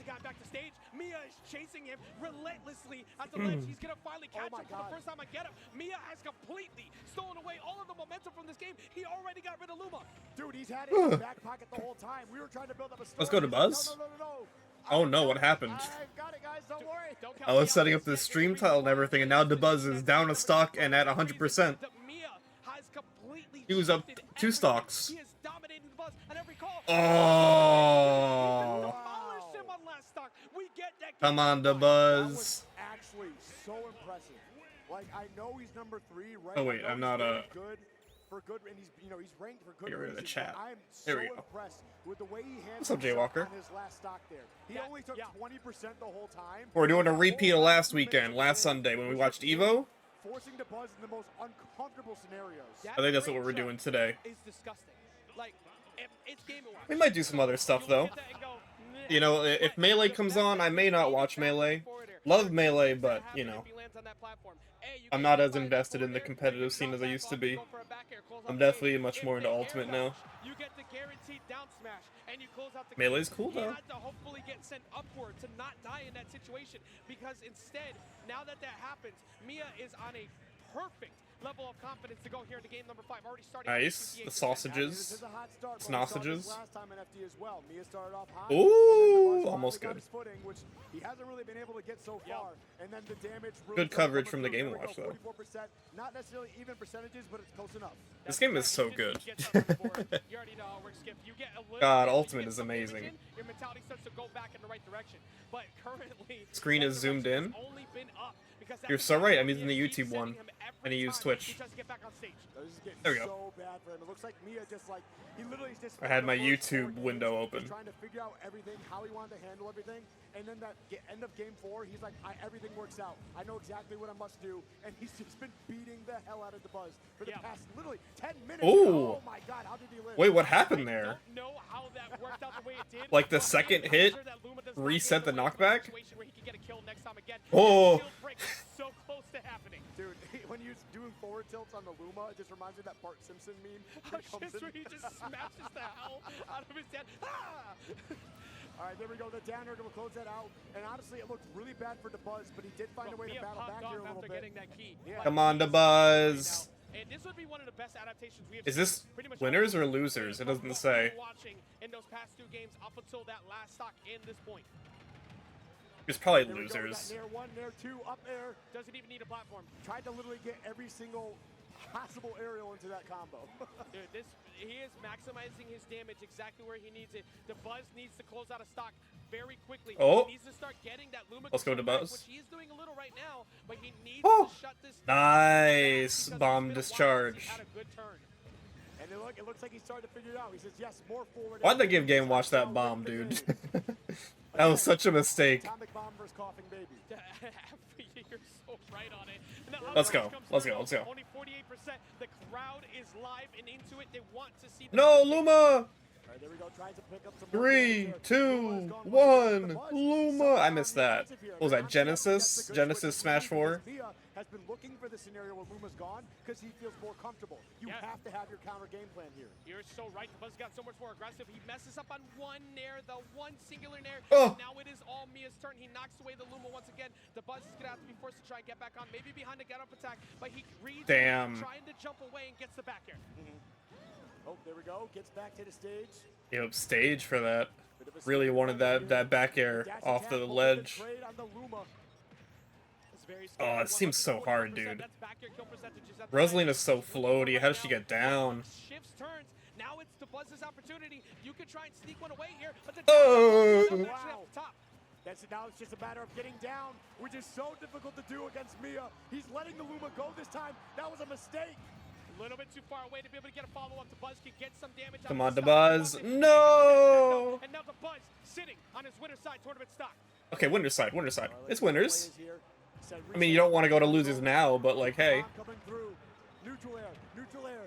the guy back to stage. Mia is chasing him relentlessly at the ledge. He's gonna finally catch him for the first time I get him. Mia has completely stolen away all of the momentum from this game. He already got rid of Luma. Dude, he's had it in his back pocket the whole time. We were trying to build up a story. Let's go to Buzz. No. Oh no, what happened? I got it, guys. Don't worry. I was setting up the stream title and everything, and now DeBuzz is down a stock and at 100%. He was up 2 stocks. Oh! Come on, DeBuzz. Actually, so impressive. Like, I know he's number 3, right? Oh wait, I'm not good for good, and he's he's ranked for good. Get rid of the reasons, chat. I'm There so we go. impressed with the way he handled What's up, Jaywalker? on his last stock there. He only took 20% the whole time. We're doing a repeat of last weekend, last Sunday, when we watched Evo. Forcing the Buzz in the most uncomfortable scenarios. I think that's what we're doing today. It's disgusting. Like, it's Game & Watch. We might do some other stuff, though. You know, if Melee comes on, I may not watch Melee. Love Melee, but, you know, I'm not as invested in the competitive scene as I used to be. I'm definitely much more into Ultimate now. Melee's cool, though. He had to hopefully get sent upward to not die in that situation, because instead, now that happens, Mia is on a perfect level of confidence to go here into game number 5. Already starting. Nice. The sausages. Sausages. Well. Ooh, almost good. Footing, which he hasn't really been able to get so far. And then the damage really Good coverage from the Game & Watch, though. 44%, not necessarily even percentages, but it's close enough. This game is so good. God, Ultimate is amazing. Your mentality starts to go back in the right direction. But currently, Screen is zoomed in. You're so right. I'm using the YouTube one, and he used Twitch. There we go. I had my YouTube window open. Trying to figure out everything, how he wanted to handle everything, and then that end of game 4, he's like, everything works out. I know exactly what I must do, and he's just been beating the hell out of the Buzz for the past literally 10 minutes. Ooh. Oh my God, how did he live? Wait, what happened there? Like the second hit reset the knockback? Oh. So close to happening. Dude, when you're doing forward tilts on the Luma, it just reminds me of that Bart Simpson meme. Where he just smashes the hell out of his dad. Ah! All right, there we go. The downer will close that out. And honestly, it looked really bad for DeBuzz, but he did find a way to battle back here a little bit. Yeah. Come on, DeBuzz. And this would be one of the best adaptations we have Is this winners or losers? It doesn't say. Watching in those past 2 games up until that last stock in this point. It's probably losers. Nair 1, Nair 2, up air. Doesn't even need a platform. Tried to literally get every single possible aerial into that combo. Dude, he is maximizing his damage exactly where he needs it. The Buzz needs to close out a stock very quickly. Oh. He needs to start getting that Luma. Let's go to Buzz. Which he is doing a little right now, but he needs to shut this. Nice bomb discharge. And it looks like he's starting to figure it out. He says, yes, more forward. Why'd they give Game Watch that bomb, dude? That was such a mistake. Atomic bomb versus coughing baby. You're so right on it. Let's go. Let's go. Let's go. Only 48%. The crowd is live and into it. They want to see. No, Luma. Right, there we go. Trying to pick up some 3, 2, 1. Luma. I missed that. What was that? Genesis? Genesis Smash 4? Has been looking for the scenario where Luma's gone because he feels more comfortable. You have to have your counter game plan here. You're so right. The Buzz got so much more aggressive. He messes up on one nair, the one singular nair. Oh. Now it is all Mia's turn. He knocks away the Luma once again. The Buzz is going to have to be forced to try and get back on. Maybe behind the get-up attack, but he reads trying to jump away and gets the back air. Oh, there we go. Gets back to the stage. Yep, stage for that. Really wanted that back air off the ledge. Oh, it seems so hard, dude. Rosalina's so floaty. How does she get down? Shifts turns. Now it's the Buzz's opportunity. You could try and sneak one away here, but the top. Now it's just a matter of getting down, which is so difficult to do against Mia. He's letting the Luma go this time. That was a mistake. A little bit too far away to be able to get a follow-up. The Buzz can get some damage. Come on, the Buzz. No! And now the Buzz sitting on his winner's side tournament stock. Okay, winner's side, winner's side. It's winners. I mean, you don't want to go to losers now, but like, hey. Coming through. Neutral air, neutral air.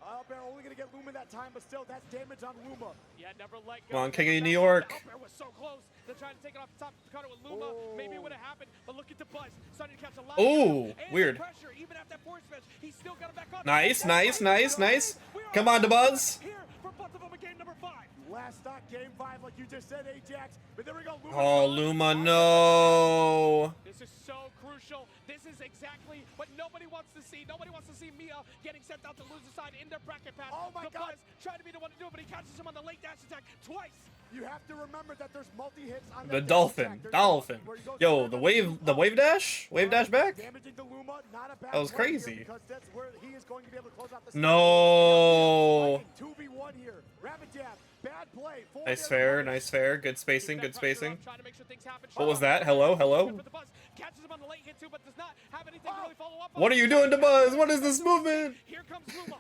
Up air only gonna get Luma that time, but still, that's damage on Luma. Yeah, never let go. Come on, King of New York. Up air was so close. The trying to take it off the top of the cutter with Luma. Maybe it would have happened, but look at the buzz. Starting to catch a lot Ooh, of weird. pressure. Even after that force smash, he's still got it back on. Nice, nice, nice, nice. Come on, DeBuzz. Here for both of them in game number 5. Last stock, game 5, like you just said, Ajax. But there we go. Luma. Oh, Luma, no. This is so crucial. This is exactly what nobody wants to see. Nobody wants to see Mia getting sent out to loser side in their bracket path. Oh my God. Buzz trying to be the one to do it, but he catches him on the late dash attack twice. You have to remember that there's multi-hits on The dash dolphin, attack. There's dolphin. where he goes Yo, to the wave dash back. Damaging the Luma, not a bad That was play here crazy. because that's where he is going to be able to close out the No. 2v1 here. Rapid jab, bad play. Nice fair, nice fair. Good spacing, good spacing. Trying to make sure things happen. What was that? Hello, hello. Catches him on the late hit too, but does not have anything to really follow up on. What are you doing, DeBuzz? What is this movement? Here comes Luma.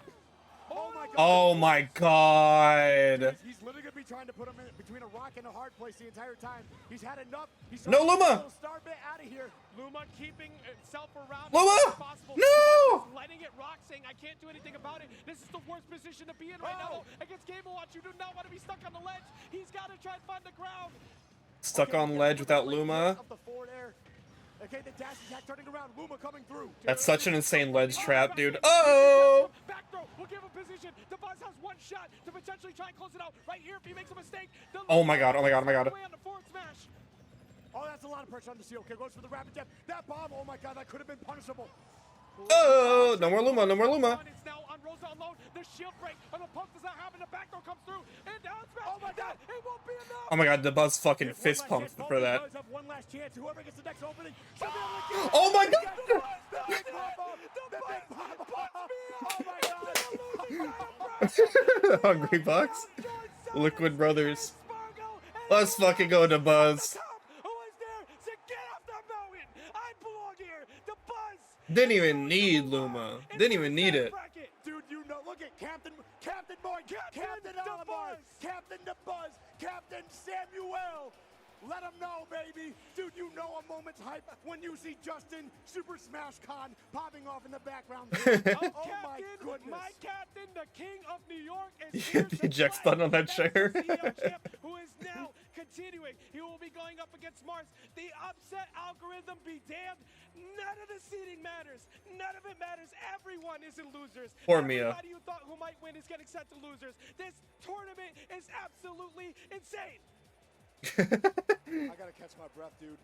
Oh my God. Oh my God. He's literally going to be trying to put him in between a rock and a hard place the entire time. He's had enough. He's No, Luma. Star bit out of here. Luma keeping itself around. Luma! As possible. No! Letting it rock, saying, I can't do anything about it. This is the worst position to be in right now. Against Game & Watch, you do not want to be stuck on the ledge. He's got to try and find the ground. Stuck on ledge without Luma. Of the forward air. Okay, the dash attack turning around. Luma coming through. That's such an insane ledge trap, dude. Oh! Back throw will give him position. The Buzz has one shot to potentially try and close it out. Right here, if he makes a mistake. Oh my God, oh my God, oh my God. On the forward smash. Oh, that's a lot of pressure on the seal. Okay, goes for the rapid jab. That bomb, oh my God, that could have been punishable. Oh! No more Luma, no more Luma. It's now on Rosa alone. The shield break, and the pump does not happen. The back throw comes through, and down smash. Oh my God, it won't be enough. Oh my God, DeBuzz fucking fist pumped for that. Have one last chance. Whoever gets the next opening. Oh my God! The big pop. Oh my God. Hungry Bucks? Liquid Brothers. Let's fucking go, DeBuzz. Didn't even need Luma. Didn't even need it. Dude, you know, look at Captain Boyd, Captain Alamar, Captain DeBuzz, Captain Samuel. Let him know, baby. Dude, you know a moment's hype when you see Justin Super Smash Con popping off in the background. Oh my goodness. My captain, the king of New York, is here to Eject button on that chair. who is now continuing. He will be going up against Mars. The upset algorithm be damned. None of the seeding matters. None of it matters. Everyone is in losers. Poor Mia. Everybody you thought who might win is getting sent to losers. This tournament is absolutely insane. I gotta catch my breath, dude.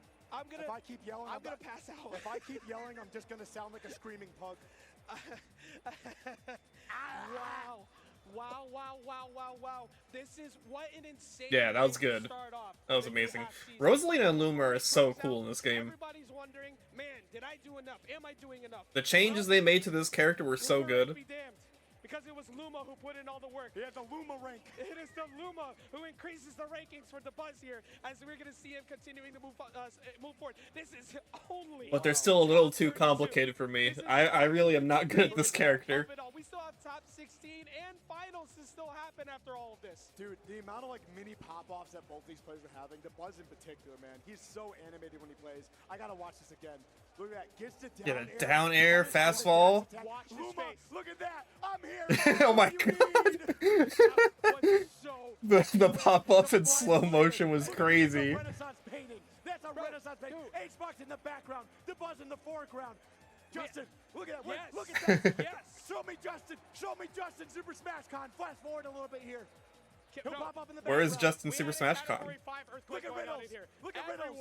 If I keep yelling, I'm gonna pass out. If I keep yelling, I'm just gonna sound like a screaming pug. Wow. Wow, wow, wow, wow, wow. This is what an insane Yeah, that was way to good. start off That was the amazing. half season. Rosalina and Luma are so cool in this game. Everybody's wondering, man, did I do enough? Am I doing enough? The changes they made to this character were so good. Be damned. Because it was Luma who put in all the work. Yeah, the Luma rank. It is the Luma who increases the rankings for the Buzz here, as we're going to see him continuing to move forward. This is only... But they're still a little too complicated for me. I really am not good at this character. We still have top 16 and finals to still happen after all of this. Dude, the amount of like mini pop-offs that both these players are having, the Buzz in particular, man, he's so animated when he plays. I gotta watch this again. Look at that, gets to down air. Yeah, down air, fast fall. Watch his Luma, face. look at that, I'm here. Oh my God. The pop-up in slow motion was crazy. Renaissance painting. That's a Renaissance painting. H-Box in the background, the Buzz in the foreground. Justin, look at that. Yes. Look at that. Yes. Show me Justin, Super Smash Con. Flash forward a little bit here. He'll pop up in the Where is background. Justin Super Smash Con? Look at Riddles. Look at Riddles.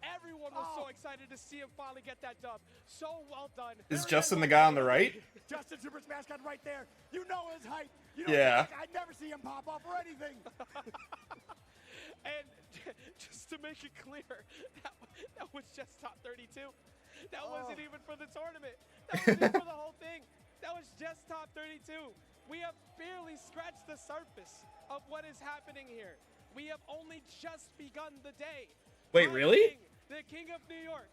Everyone was so excited to see him finally get that dub. So well done. Is Justin the guy on the right? Justin Super Smash Con right there. You know his height. You know Yeah. I'd never see him pop off or anything. And just to make it clear, that was just top 32. That wasn't even for the tournament. That wasn't even for the whole thing. That was just top 32. We have barely scratched the surface of what is happening here. We have only just begun the day. Wait, really? The King of New York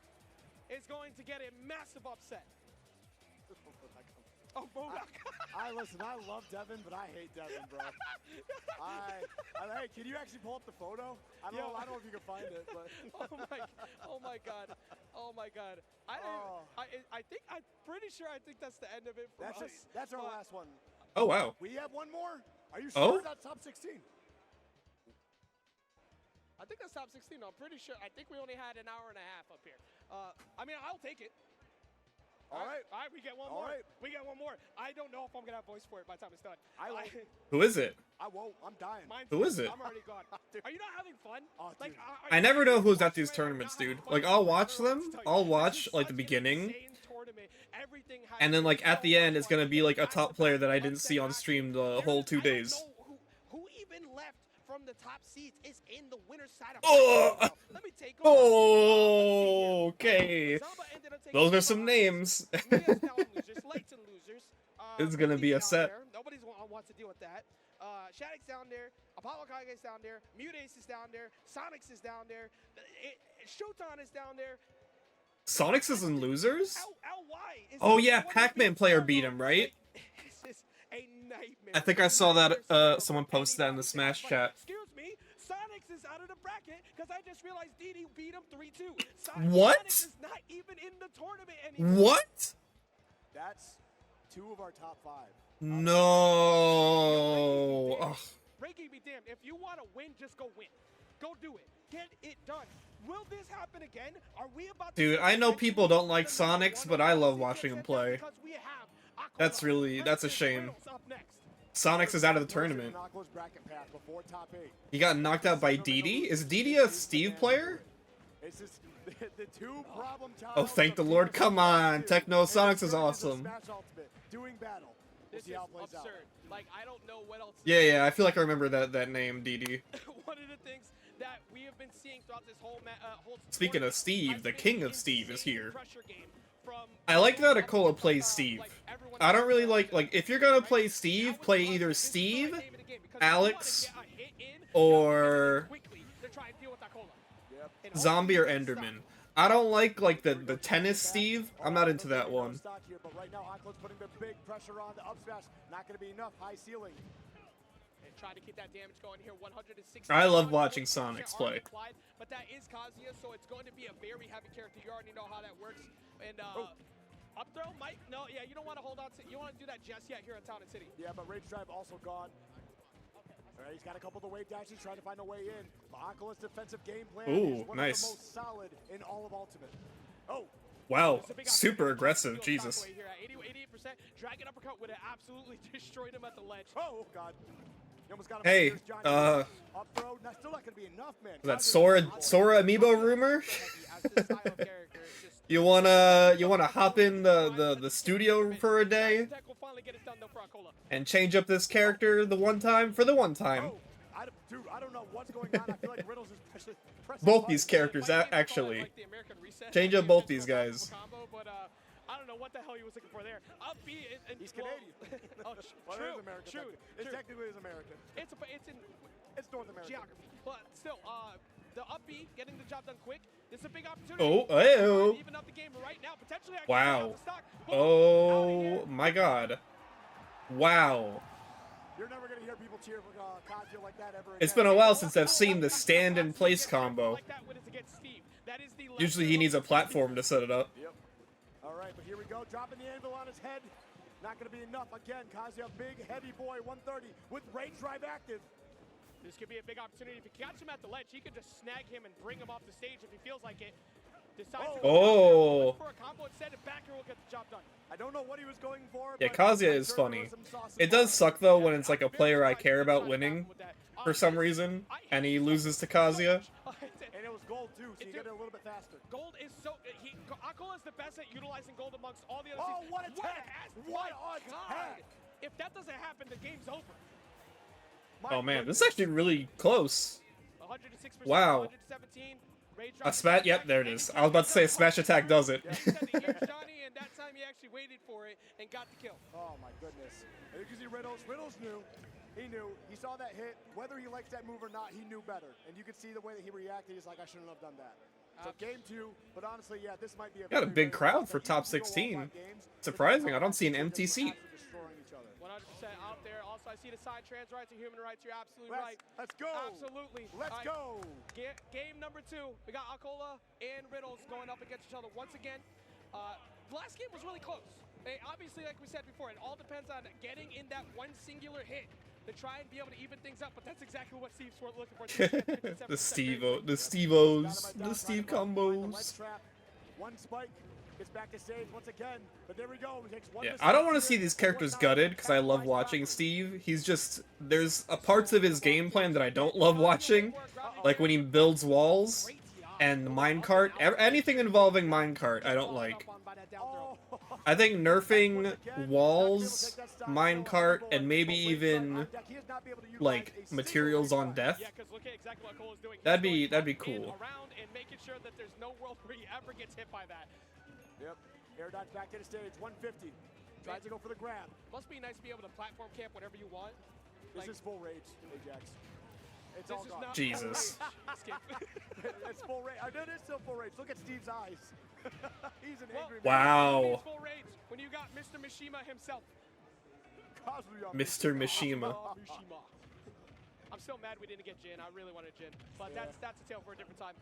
is going to get a massive upset. Oh, Modoc. Listen, I love Devin, but I hate Devin, bro. Hey, can you actually pull up the photo? I don't know if you can find it, but. Oh my God. I'm pretty sure that's the end of it for us. That's our last one. Oh, wow. We have one more? Are you sure that's top 16? I think that's top 16. I'm pretty sure. I think we only had an hour and a half up here. I mean, I'll take it. All right, we get one all more. right. We get one more. I don't know if I'm gonna have voice for it by the time it's done. Who is it? I won't. I'm dying. Who is it? I'm already gone. Are you not having fun? Oh, Like, I never know who's at these tournaments, dude. Like, I'll watch them. I'll watch, like, the beginning. And then, like, at the end, it's gonna be, like, a top player that I didn't see on stream the whole 2 days. Who even left from the top seeds is in the winner's side of Oh! Let me take Oh, okay. Those are some names. This is gonna be a set. Nobody wants to deal with that. Shattuck's down there. Apollo Kage's down there. Mutace is down there. Sonics is down there. Shotan is down there. Sonics is in losers? LY is Oh yeah, Pac-Man player beat him, right? It's just a nightmare. I think I saw that someone posted that in the Smash chat. Excuse me, Sonics is out of the bracket because I just realized DD beat him 3-2. What? Sonics is not even in the tournament anymore. What? That's 2 of our top 5. No. Ugh. Breaking be damned. If you want to win, just go win. Go do it. Get it done. Will this happen again? Are we about to... Dude, I know people don't like Sonics, but I love watching him play. That's a shame. Sonics is out of the tournament. He got knocked out by DD? Is DD a Steve player? Oh, thank the Lord. Come on. Techno Sonics is awesome. This is absurd. Like, I don't know what else. Yeah, I feel like I remember that name, DD. One of the things that we have been seeing throughout this whole Speaking of Steve, the king of Steve is here. From I like that Akola plays Steve. I don't really like if you're gonna play Steve, play either Steve, Alex, or Zombie or Enderman. I don't like the tennis Steve. I'm not into that one. But right now, Ako's putting the big pressure on the up smash. Not going to be enough. High ceiling. And trying to keep that damage going here. 160. I love watching Sonics play. But that is Kazuya, so it's going to be a very heavy character. You already know how that works. And up throw, Mike. No, yeah, you don't want to hold on to. You want to do that just yet here in Town and City. Yeah, but Rage Drive also gone. All right, he's got a couple of the wave dashes, trying to find a way in. Akola's defensive game plan is one of the most solid in all of Ultimate. Oh. Wow, super aggressive, Jesus. Here at 88%, Dragon Uppercut would have absolutely destroyed him at the ledge. Oh, God. He almost got him. Hey, up throw, not still not going to be enough, man. That Sora amiibo rumor? You wanna hop in the studio for a day and change up this character the one time? Dude, I don't know what's going on. I feel like Riddles is pressing Both these characters, actually. Change up both these guys. But I don't know what the hell he was looking for there. Up B and he's Canadian. Oh, well, true, American, true. It technically is American. It's North American. Geography. But still, the up B getting the job done quick. This is a big opportunity. Oh, even up the game right now. Potentially. Wow. Oh my God. Wow. You're never gonna hear people cheer for Kazuya like that ever again. It's been a while since I've seen the stand and place combo. Usually he needs a platform to set it up. Yep. All right, but here we go. Dropping the anvil on his head. Not going to be enough. Again, Kazuya, big, heavy boy, 130 with Rage Drive active. This could be a big opportunity. If he catches him at the ledge, he could just snag him and bring him off the stage if he feels like it. Decides to go for a combo instead, and back here will get the job done. I don't know what he was going for. Yeah, Kazuya is funny. It does suck though when it's like a player I care about winning for some reason, and he loses to Kazuya. And it was gold too, so you get it a little bit faster. Gold is so. Akola is the best at utilizing gold amongst all the other. Oh, what attack! What attack! If that doesn't happen, the game's over. Oh man, this is actually really close. 106%, wow. 117. A smash. Yep, there it is. I was about to say a smash attack does it. Johnny, and that time he actually waited for it and got the kill. Oh my goodness. And you can see Riddles knew. He knew. He saw that hit. Whether he likes that move or not, he knew better. And you could see the way that he reacted. He's like, I shouldn't have done that. So game 2, but honestly, yeah, this might be a got a big crowd for top 16. Surprising, I don't see an empty seat. 100% out there. Also, I see the side trans rights and human rights. You're absolutely right. Let's go. Absolutely. Let's go. Game number 2. We got Akola and Riddles going up against each other once again. The last game was really close. Obviously, like we said before, it all depends on getting in that one singular hit to try and be able to even things up, but that's exactly what Steve's looking for. The Steve-Os, the Steve combos. One spike gets back to stage once again, but there we go. Yeah, I don't want to see these characters gutted because I love watching Steve. He's just, there's parts of his game plan that I don't love watching, like when he builds walls and minecart. Anything involving minecart, I don't like. I think nerfing walls, minecart, and maybe even like materials on death. That'd be cool. Yep. Air dodge back to the stage. 150. Tries to go for the grab. Must be nice to be able to platform camp whatever you want. This is full rage, Ajax. It's all gone. Jesus. It's full rage. It is still full rage. Look at Steve's eyes. He's an angry man. Wow. Full rage when you got Mr. Mishima himself. Mr. Mishima. I'm so mad we didn't get Jin. I really wanted Jin, but that's a tale for a different time.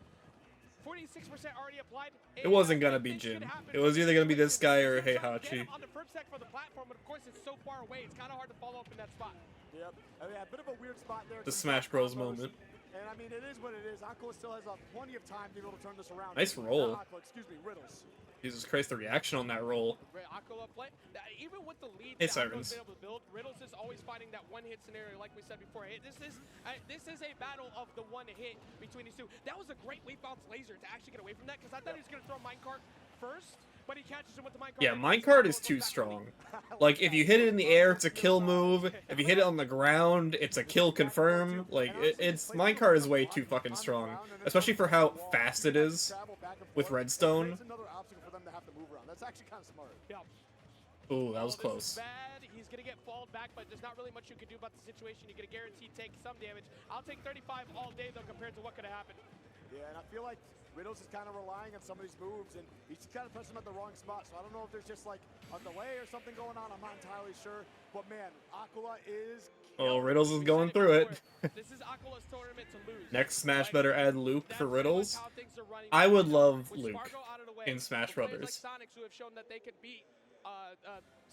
46% already applied. It wasn't gonna be Jin. It was either gonna be this guy or Heihachi. On the first sec for the platform, but of course it's so far away. It's kind of hard to follow up in that spot. Yep. I mean, a bit of a weird spot there. The Smash Bros moment. And I mean, it is what it is. Aquila still has plenty of time to be able to turn this around. Nice roll. Excuse me, Riddles. Jesus Christ, the reaction on that roll. Aquila play. Even with the lead Hey, that Sirens. Aquila's been able to build, Riddles is always fighting that one-hit scenario, like we said before. This is a battle of the one hit between these two. That was a great wave bounce laser to actually get away from that, because I thought he was going to throw minecart first, but he catches him with the minecart. Yeah, minecart is too strong. Like, if you hit it in the air, it's a kill move. If you hit it on the ground, it's a kill confirm. Like, minecart is way too fucking strong. Especially for how fast it is with redstone. That's actually kind of smart. Yeah. Ooh, that was close. Bad. He's gonna get falled back, but there's not really much you can do about the situation. You get a guaranteed take some damage. I'll take 35 all day though, compared to what could have happened. Yeah, and I feel like Riddles is kind of relying on some of these moves, and he's kind of pressing him at the wrong spot. So I don't know if there's just like a delay or something going on. I'm not entirely sure. But man, Aquila is. Oh, Riddles is going through it. This is Aquila's tournament to lose. Next Smash better add Luke for Riddles. I would love Luke in Smash Brothers.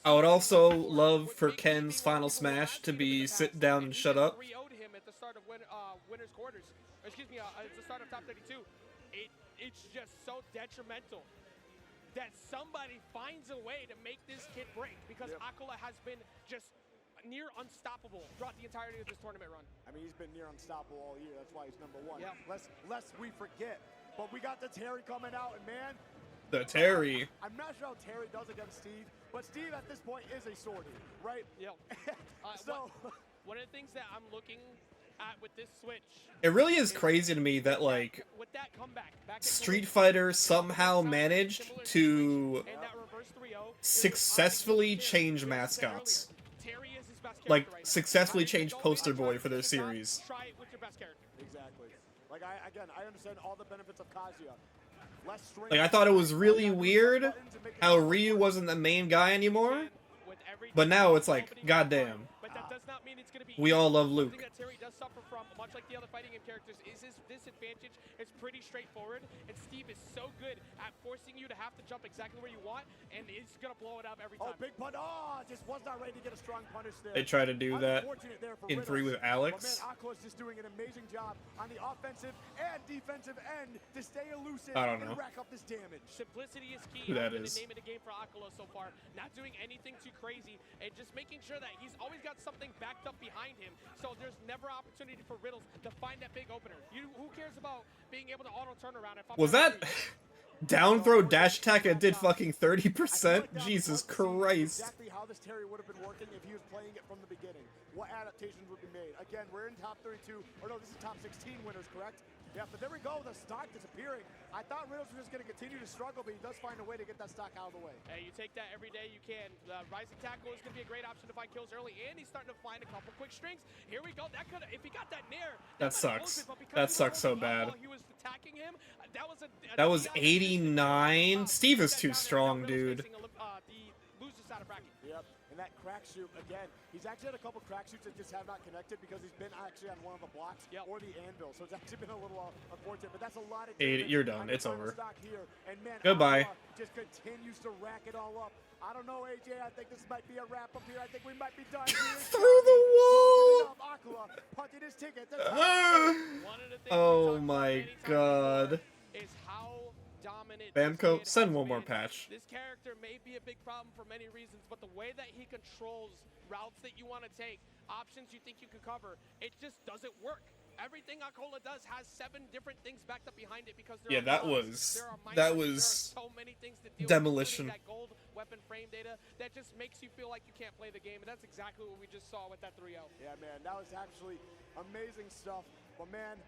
I would also love for Ken's final Smash to be sit down and shut up. Him at the start of winners quarters. Excuse me, at the start of top 32. It's just so detrimental that somebody finds a way to make this kid break, because Aquila has been just near unstoppable throughout the entirety of this tournament run. I mean, he's been near unstoppable all year. That's why he's #1. Yeah. Lest we forget. But we got the Terry coming out, and man, The Terry. I'm not sure how Terry does against Steve, but Steve at this point is a sortie, right? Yeah. One of the things that I'm looking at with this switch, It really is crazy to me that, like, with that comeback, Street Fighter somehow managed to successfully change mascots. Like, successfully change poster boy for their series. Try it with your best character. Exactly. Like, I understand all the benefits of Kazuya. Like, I thought it was really weird how Ryu wasn't the main guy anymore, but now it's like, goddamn. But that does not mean it's going to be We all love Luke. Something that Terry does suffer from, much like the other fighting game characters, is his disadvantage. It's pretty straightforward, and Steve is so good at forcing you to have to jump exactly where you want, and he's going to blow it up every time. Oh, big punish. Oh, just was not ready to get a strong punish there. They try to do that in 3 with Alex. But man, Aqua's just doing an amazing job on the offensive and defensive end to stay elusive I don't know and rack up this damage. Simplicity is key. Who that That's is. the name of the game for Aquila so far. Not doing anything too crazy, and just making sure that he's always got something backed up behind him, so there's never opportunity for Riddles to find that big opener. Who cares about being able to auto turnaround? Was that down throw dash attack? It did fucking 30%? Jesus Christ. Exactly how this Terry would have been working if he was playing it from the beginning. What adaptations would be made? Again, we're in top 32, or no, this is top 16 winners, correct? Yeah, but there we go, the stock disappearing. I thought Riddles was just going to continue to struggle, but he does find a way to get that stock out of the way. Hey, you take that every day you can. Rising tackle is going to be a great option to find kills early, and he's starting to find a couple quick strings. Here we go. That could, if he got that nair, that sucks. That sucks so bad. He was attacking him. That was 89. Steve is too strong, dude. Yep. And that crack shoot, again, he's actually had a couple crack shoots that just have not connected because he's been actually on one of the blocks or the anvil. So it's actually been a little unfortunate, but that's a lot of damage. You're done. It's over. Here. And man, Goodbye. just continues to rack it all up. I don't know, AJ. I think this might be a wrap up here. I think we might be done here. Through the wall. Aquila punted his ticket. Oh my god. Is how dominant Bamco, send one more patch. This character may be a big problem for many reasons, but the way that he controls routes that you want to take, options you think you could cover, it just doesn't work. Everything Aquila does has 7 different things backed up behind it because there that was so many things to deal demolition. with, that gold weapon frame data that just makes you feel like you can't play the game, and that's exactly what we just saw with that 3-0. Yeah, man, that was actually amazing stuff. But man,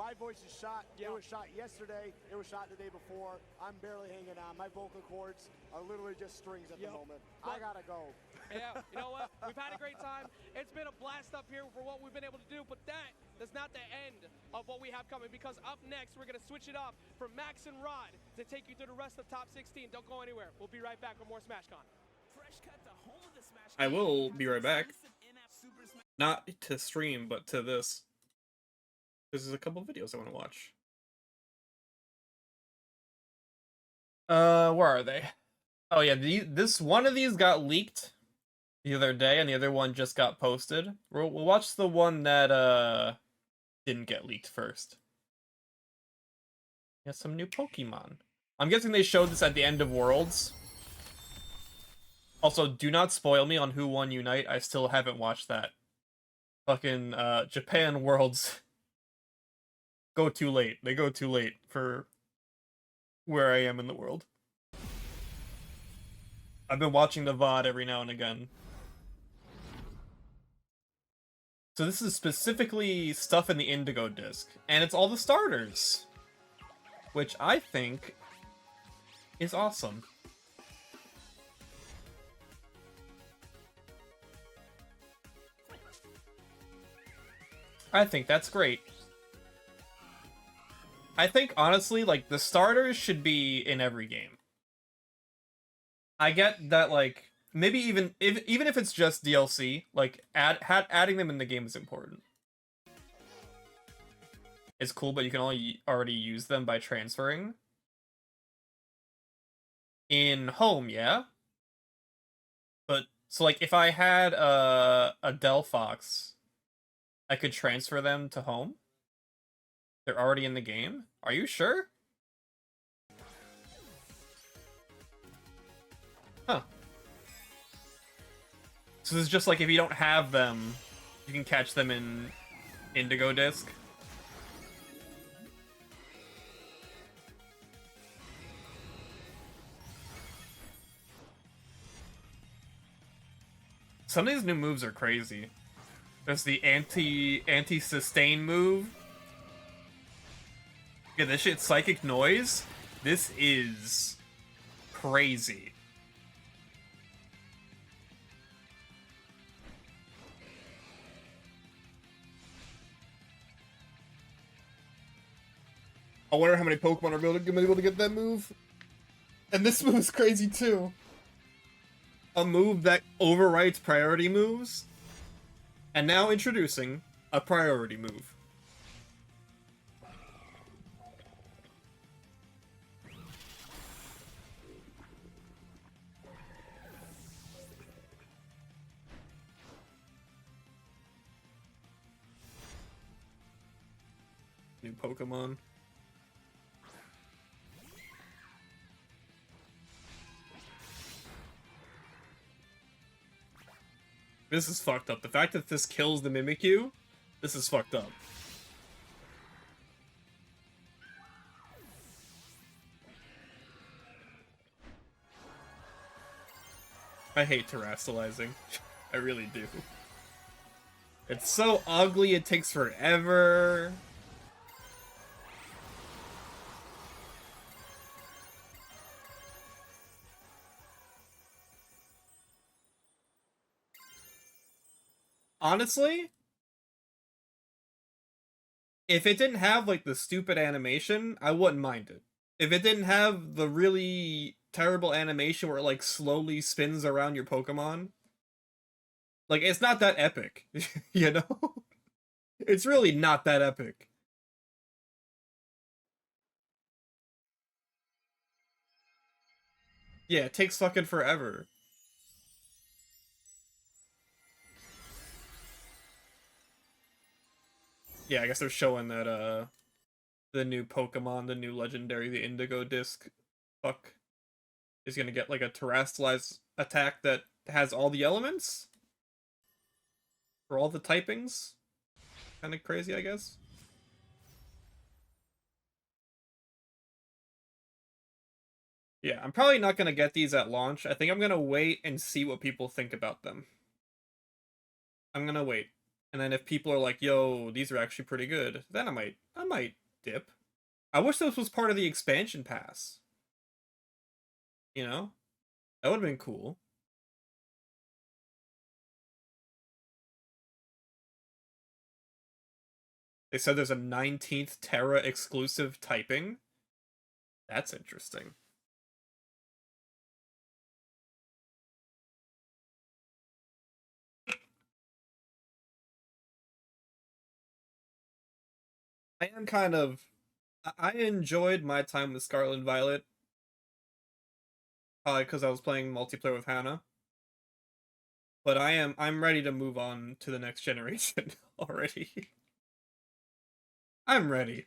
my voice is shot. It was shot yesterday. It was shot the day before. I'm barely hanging on. My vocal cords are literally just strings at the moment. I gotta go. Yeah, you know what? We've had a great time. It's been a blast up here for what we've been able to do, but that's not the end of what we have coming, because up next, we're going to switch it up for Max and Rod to take you through the rest of top 16. Don't go anywhere. We'll be right back with more SmashCon. I will be right back. Not to stream, but to this. This is a couple videos I want to watch. Where are they? Oh yeah, this one of these got leaked the other day, and the other one just got posted. We'll watch the one that didn't get leaked first. Yeah, some new Pokemon. I'm guessing they showed this at the end of Worlds. Also, do not spoil me on who won Unite. I still haven't watched that. Fucking Japan Worlds go too late. They go too late for where I am in the world. I've been watching the VOD every now and again. So this is specifically stuff in the Indigo disc, and it's all the starters, which I think is awesome. I think that's great. I think, honestly, like, the starters should be in every game. I get that, like, maybe even if it's just DLC, like, adding them in the game is important. It's cool, but you can only already use them by transferring. In home, yeah? But, so, like, if I had a Delphox, I could transfer them to home? They're already in the game? Are you sure? Huh. So this is just like if you don't have them, you can catch them in Indigo Disc. Some of these new moves are crazy. There's the anti-sustain move. Yeah, this shit, Psychic Noise. This is crazy. I wonder how many Pokemon are going to be able to get that move. And this move is crazy too. A move that overwrites priority moves. And now introducing a priority move. New Pokemon. This is fucked up. The fact that this kills the Mimikyu, this is fucked up. I hate terrestrializing. I really do. It's so ugly, it takes forever. Honestly, if it didn't have, like, the stupid animation, I wouldn't mind it. If it didn't have the really terrible animation where it, like, slowly spins around your Pokemon, Like, it's not that epic, you know? It's really not that epic. Yeah, it takes fucking forever. Yeah, I guess they're showing that, the new Pokemon, the new legendary, the Indigo Disc, fuck, is gonna get, like, a terrestrialized attack that has all the elements? For all the typings? Kinda crazy, I guess. Yeah, I'm probably not gonna get these at launch. I think I'm gonna wait and see what people think about them. I'm gonna wait. And then if people are like, yo, these are actually pretty good, then I might dip. I wish this was part of the expansion pass. You know? That would have been cool. They said there's a 19th Terra exclusive typing. That's interesting. I am kind of... I enjoyed my time with Scarlet and Violet. Probably because I was playing multiplayer with Hannah. But I'm ready to move on to the next generation already. I'm ready.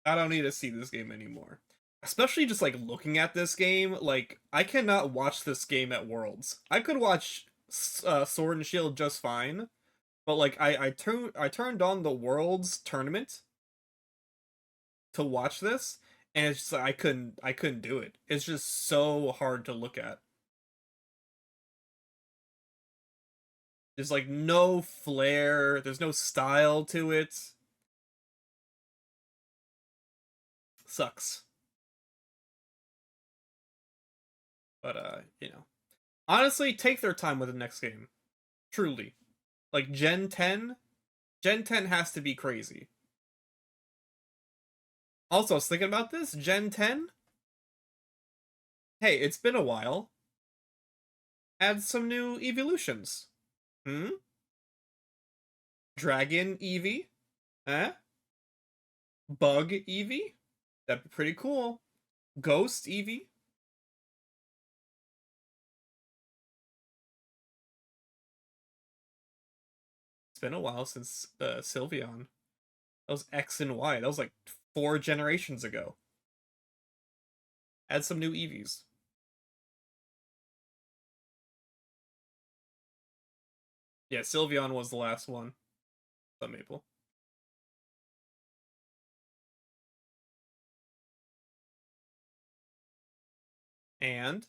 I don't need to see this game anymore. Especially just like looking at this game, like I cannot watch this game at Worlds. I could watch Sword and Shield just fine, but like I turned on the Worlds tournament to watch this, and it's just I couldn't do it. It's just so hard to look at. There's like no flair, there's no style to it. Sucks. But you know. Honestly, take their time with the next game. Truly. Like Gen 10 has to be crazy. Also, I was thinking about this, Gen 10. Hey, it's been a while. Add some new evolutions. Dragon Eevee? Huh? Bug Eevee? That'd be pretty cool. Ghost Eevee? It's been a while since Sylveon. That was X and Y. That was like 4 generations ago. Add some new Eevees. Yeah, Sylveon was the last one. Sun Maple. And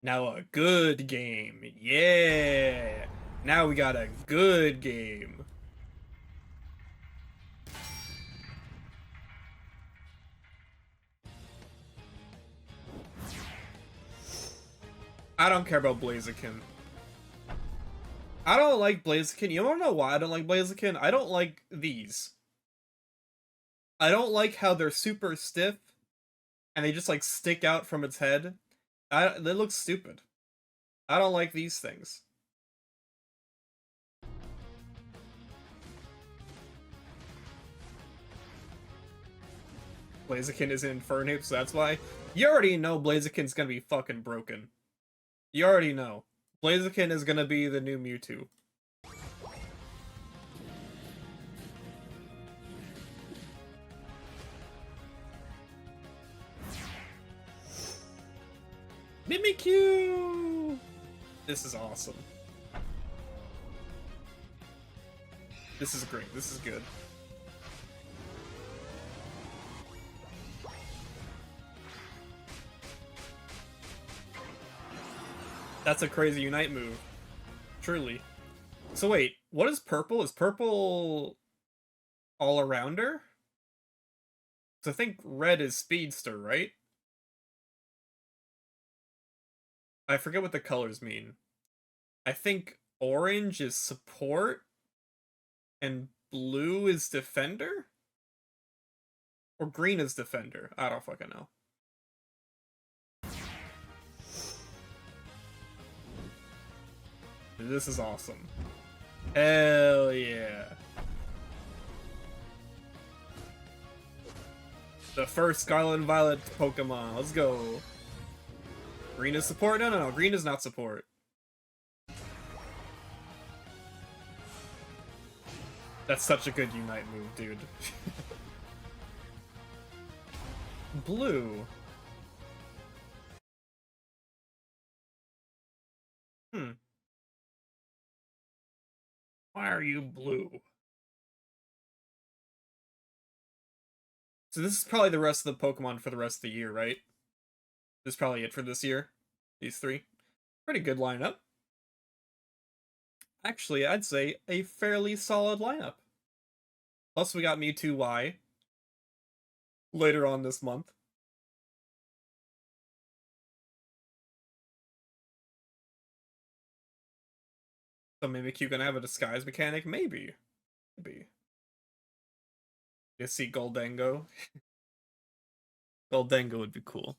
now a good game. Yeah! Now we got a good game. I don't care about Blaziken. I don't like Blaziken. You wanna know why I don't like Blaziken? I don't like these. I don't like how they're super stiff and they just like stick out from its head. They look stupid. I don't like these things. Blaziken is in Infernape, so that's why. You already know Blaziken's gonna be fucking broken. You already know. Blaziken is gonna be the new Mewtwo. Mimikyu! This is awesome. This is great. This is good. That's a crazy Unite move. Truly. So wait, what is purple? Is purple all-arounder? So I think red is speedster, right? I forget what the colors mean. I think orange is support and blue is defender? Or green is defender. I don't fucking know. This is awesome. Hell yeah. The first Scarlet and Violet Pokemon. Let's go. Green is support? No. Green is not support. That's such a good Unite move, dude. Blue. Why are you blue? So this is probably the rest of the Pokemon for the rest of the year, right? This is probably it for this year. These three. Pretty good lineup. Actually, I'd say a fairly solid lineup. Plus we got Mewtwo Y later on this month. So maybe Q gonna have a disguise mechanic? Maybe. You see Goldango? Goldango would be cool.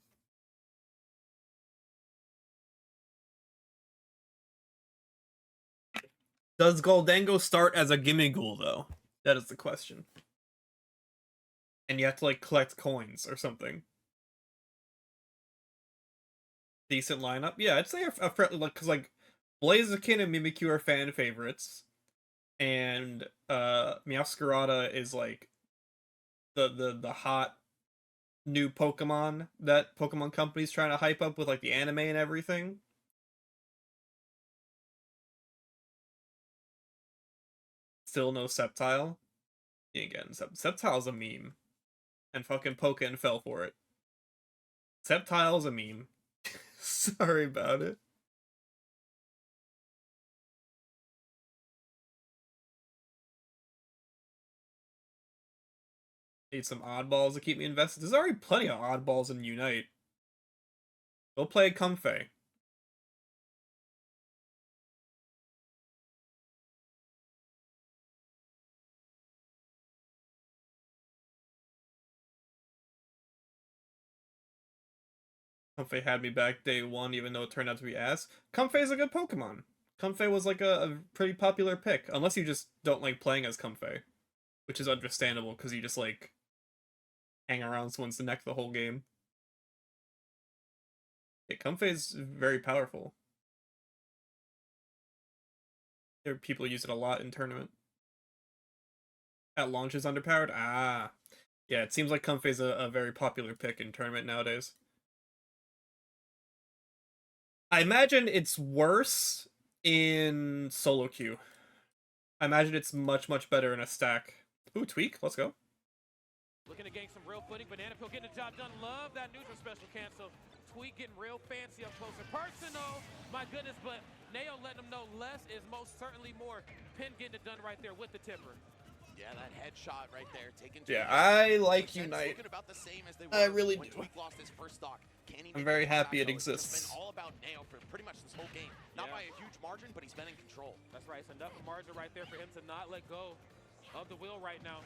Does Goldango start as a Gimmighoul, though? That is the question. And you have to, like, collect coins or something. Decent lineup? Yeah, I'd say a because, like, Blaziken and Mimikyu are fan favorites. And, Meowscarada is, like, the hot new Pokemon that Pokemon Company's trying to hype up with, like, the anime and everything. Still no Sceptile. Yeah, again, Sceptile's a meme. And fucking Pokken fell for it. Sceptile's a meme. Sorry about it. Need some oddballs to keep me invested. There's already plenty of oddballs in Unite. Go play Comfey. Comfey had me back day one, even though it turned out to be ass. Comfey's a good Pokemon. Comfey was like a pretty popular pick, unless you just don't like playing as Comfey, which is understandable because you just like hang around someone's neck the whole game. Yeah, Comfey's very powerful. There are people use it a lot in tournament. At launch is underpowered? Ah. Yeah, it seems like Comfey's a very popular pick in tournament nowadays. I imagine it's worse in solo queue. I imagine it's much better in a stack. Ooh, Tweak, let's go. Looking to gain some real footing. Banana Peel getting the job done. Love that neutral special cancel. Tweak getting real fancy up close and personal. My goodness, but Nao letting them know less is most certainly more. Pin getting it done right there with the tipper. Yeah, that headshot right there taken. Yeah, I like Unite. I really do. I'm very happy it exists. It's been all about Nao for pretty much this whole game. Not by a huge margin, but he's been in control. That's right. It's enough margin right there for him to not let go of the wheel right now.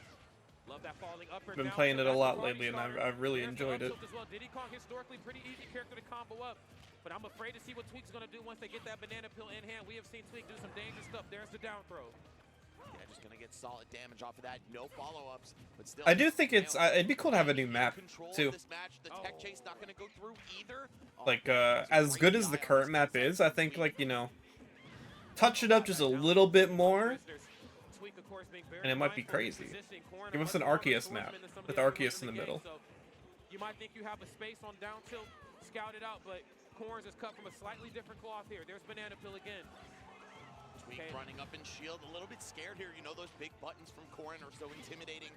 Love that falling up or Been down. playing it a lot lately, and I've really enjoyed it. Well. Diddy Kong historically pretty easy character to combo up, but I'm afraid to see what Tweak's gonna do once they get that Banana Peel in hand. We have seen Tweak do some dangerous stuff. There's the down throw. Yeah, just gonna get solid damage off of that. No follow-ups, but still. I do think it's it'd be cool to have a new map too. Like as good as the current map is, I think like, you know, touch it up just a little bit more, and it might be crazy. Give us an Arceus map with Arceus in the middle. You might think you have a space on down tilt scouted out, but Corns is cut from a slightly different cloth here. There's Banana Peel again. Tweak running up in shield, a little bit scared here. You know those big buttons from Corrin are so intimidating.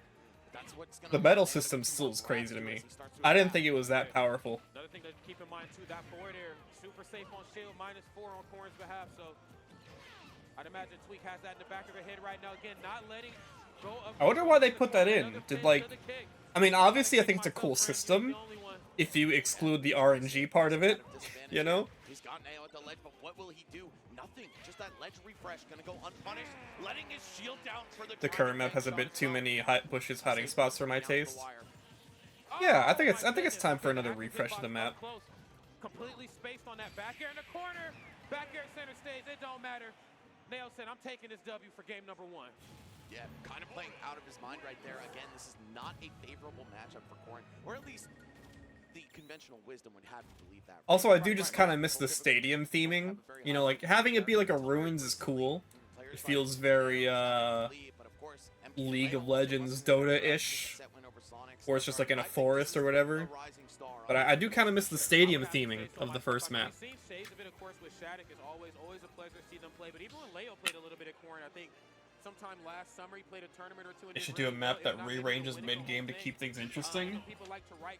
That's what's gonna. The metal system still is crazy to me. I didn't think it was that powerful. Another thing to keep in mind too, that forward air super safe on shield, -4 on Corrin's behalf. So I'd imagine Tweak has that in the back of her head right now. Again, not letting go of. I wonder why they put that in. Did like, I mean, obviously I think it's a cool system if you exclude the RNG part of it, you know. He's got Nao at the ledge, but what will he do? Nothing. Just that ledge refresh, gonna go unpunished, letting his shield down for the. The current map has a bit too many bushes hiding spots for my taste. Yeah, I think it's time for another refresh of the map. Completely spaced on that back air in the corner. Back air center stage. It don't matter. Nail said, I'm taking this W for game number 1. Yeah, kind of playing out of his mind right there. Again, this is not a favorable matchup for Corrin, or at least the conventional wisdom would have you believe that. Also, I do just kind of miss the stadium theming. You know, like, having it be like a Ruins is cool. It feels very, League of Legends Dota-ish. Or it's just like in a forest or whatever. But I do kind of miss the stadium theming of the first map. Sometime last summer, he played a tournament or two. They should do a map that rearranges mid-game to keep things interesting.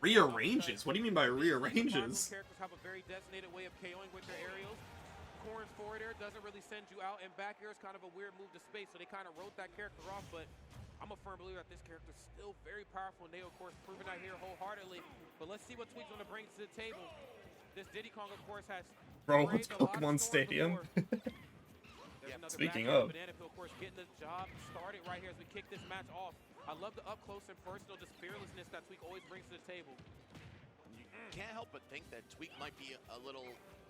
Rearranges? What do you mean by rearranges? Characters have a very designated way of KOing with their aerials. Corrin's forward air doesn't really send you out, and back air is kind of a weird move to space, so they kind of wrote that character off, but I'm a firm believer that this character is still very powerful. Neo, of course, proving that here wholeheartedly. But let's see what Tweak's going to bring to the table. This Diddy Kong, of course, has... Bro, what's Pokemon Stadium? Speaking of. Banana Peel, of course, getting the job started right here as we kick this match off. I love the up close and personal, just fearlessness that Tweak always brings to the table. You can't help but think that Tweak might be a little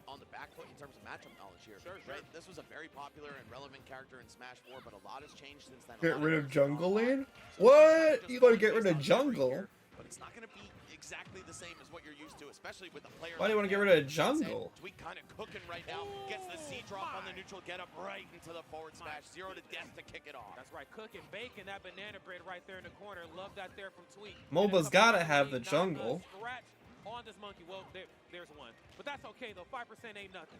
on the back foot in terms of matchup knowledge here. Sure. Right? This was a very popular and relevant character in Smash 4, but a lot has changed since then. Get rid of Jungle Lane? What? You gotta get rid of Jungle? But it's not gonna be exactly the same as what you're used to, especially with a player. Why do you want to get rid of Jungle? Tweak kind of cooking right now. Gets the C drop on the neutral, get up right into the forward smash. 0 to death to kick it off. That's right, cooking, baking that banana bread right there in the corner. Love that there from Tweak. MOBA's gotta have the jungle. Scratch on this monkey. Well, there's one. But that's okay, though. 5% ain't nothing.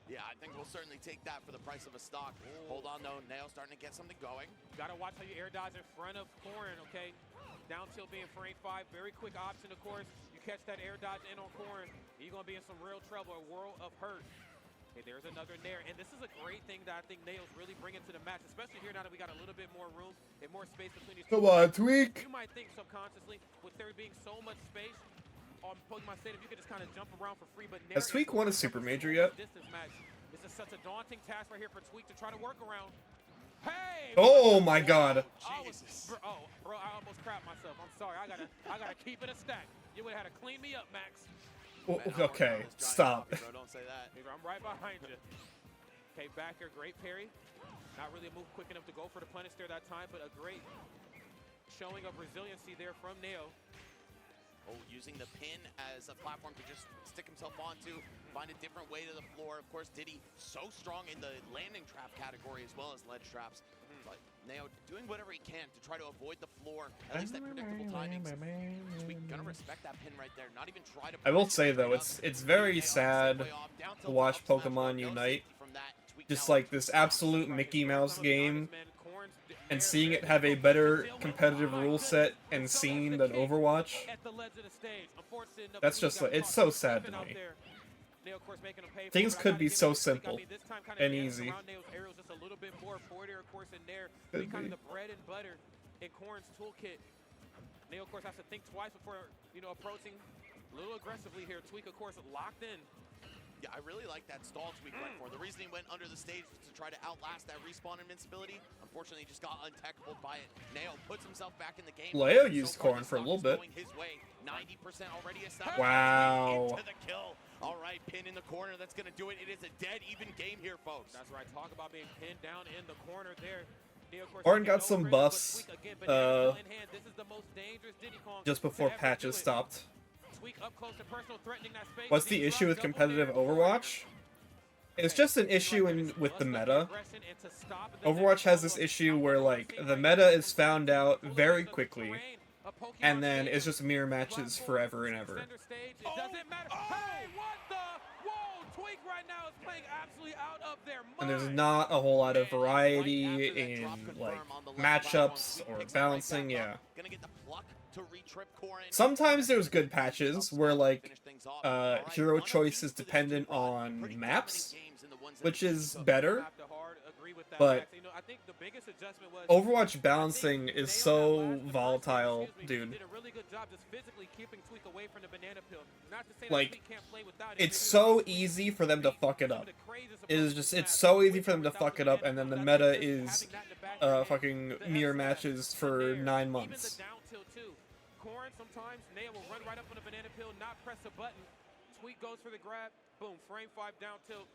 Yeah, I think we'll certainly take that for the price of a stock. Hold on, though. Nail starting to get something going. Gotta watch how you air dodge in front of Corrin, okay? Down tilt being frame 5. Very quick option, of course. You catch that air dodge in on Corrin, you're going to be in some real trouble, a world of hurt. Okay, there's another Nair. And this is a great thing that I think Nail's really bringing to the match, especially here now that we got a little bit more room and more space between these two. Come on, Tweak! You might think subconsciously, with there being so much space on Pokemon Stadium, you could just kind of jump around for free. But Nair has Tweak won a Super Major yet? Distance match. This is such a daunting task right here for Tweak to try to work around. Hey! Oh my god. Bro, I almost crapped myself. I'm sorry. I gotta keep it a stack. You would have had to clean me up, Max. Oh, okay, stop. Bro, don't say that. I'm right behind you. Okay, back here, great parry. Not really a move quick enough to go for the punish there that time, but a great showing of resiliency there from Neo. Oh, using the pin as a platform to just stick himself onto, find a different way to the floor. Of course, Diddy so strong in the landing trap category as well as ledge traps. But Neo doing whatever he can to try to avoid the floor, at least at predictable timings. We gonna respect that pin right there. Not even try to. I will say though, it's very sad to watch Pokemon Unite. Just like this absolute Mickey Mouse game, and seeing it have a better competitive rule set and scene than Overwatch. That's just like, it's so sad to me. Things could be so simple and easy. Could be. The bread and butter in Corrin's toolkit. Neo, of course, has to think twice before, approaching a little aggressively here. Tweak, of course, locked in. Yeah, I really like that stall Tweak went for. The reason he went under the stage was to try to outlast that respawn invincibility. Unfortunately, he just got untechable by it. Neo puts himself back in the game. Leo used Corrin for a little bit. His way. 90% already established. Wow. Into the kill. All right, pin in the corner. That's going to do it. It is a dead even game here, folks. That's right. Talk about being pinned down in the corner there. Corrin got some buffs just before patches stopped. What's the issue with competitive Overwatch? It's just an issue with the meta. Overwatch has this issue where, like, the meta is found out very quickly, and then it's just mirror matches forever and ever. And there's not a whole lot of variety in, like, matchups or balancing, yeah. Sometimes there's good patches where, like, hero choice is dependent on maps, which is better, but Overwatch balancing is so volatile, dude. Like, it's so easy for them to fuck it up. It's so easy for them to fuck it up, and then the meta is fucking mirror matches for 9 months. Corrin sometimes, Neo will run right up on the banana peel, not press a button. Tweak goes for the grab, boom, frame 5 down tilt.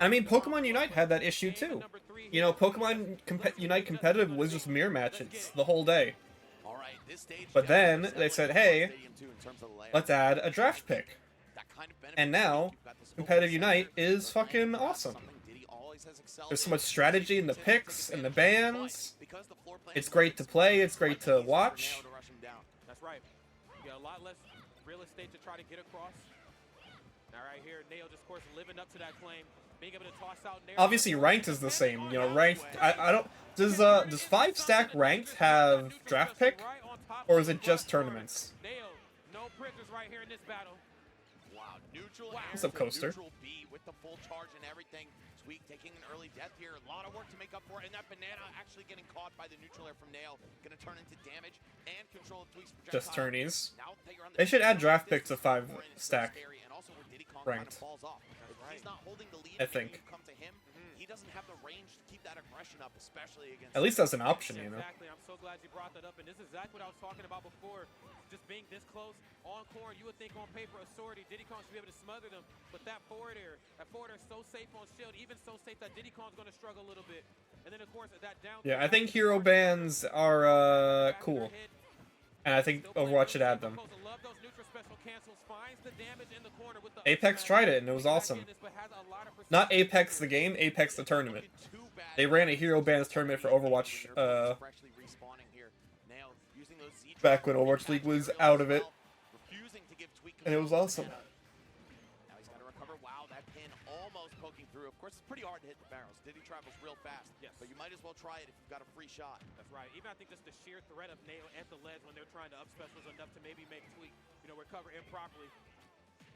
I mean, Pokemon Unite had that issue too. You know, Pokemon Unite competitive was just mirror matches the whole day. But then they said, hey, let's add a draft pick. And now, competitive Unite is fucking awesome. There's so much strategy in the picks and the bans. It's great to play, it's great to watch. That's right. You got a lot less real estate to try to get across. All right, here, Nail just, of course, living up to that claim. Being able to toss out Nail. Obviously, ranked is the same. You know, ranked. I don't. Does 5-stack ranked have draft pick, or is it just tournaments? Nail, no prisoners right here in this battle. Wow, neutral. What's up, Coaster? Neutral B with the full charge and everything. Tweak taking an early death here. A lot of work to make up for it. And that banana actually getting caught by the neutral air from Nail. Going to turn into damage and control of Tweak's projectile. Just turnies. They should add draft pick to 5-stack ranked. I think. He doesn't have the range to keep that aggression up, especially against. At least that's an option, you know. Exactly. I'm so glad you brought that up, and this is exactly what I was talking about before. Just being this close on Corn, you would think on paper Authority, Diddy Kong should be able to smother them, but that forward air is so safe on shield, even so safe that Diddy Kong's going to struggle a little bit. And then of course that down. Yeah, I think hero bans are cool, and I think Overwatch should add them. Apex tried it and it was awesome. Not Apex the game, Apex the tournament. They ran a hero bans tournament for Overwatch back when Overwatch League was out of it, and it was awesome. Now he's got to recover. Wow, that pin almost poking through. Of course, it's pretty hard to hit the barrels. Diddy travels real fast, but you might as well try it if you've got a free shot. That's right. Even I think just the sheer threat of Nail at the ledge when they're trying to up special is enough to maybe make Tweak, recover improperly.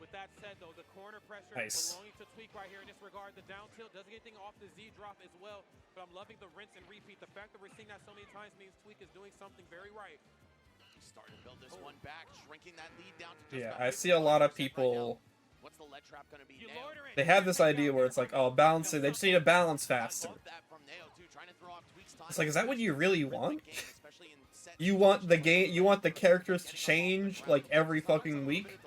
With that said, though, the corner pressure belonging to Tweak right here in this regard. The down tilt doesn't get anything off the Z drop as well, but I'm loving the rinse and repeat. The fact that we're seeing that so many times means Tweak is doing something very right. He's starting to build this one back, shrinking that lead down to just I see a lot of people. What's the lead trap going to be? They have this idea where it's like, oh, balancing. They just need to balance faster. It's like, is that what you really want? You want the game? You want the characters to change like every fucking week?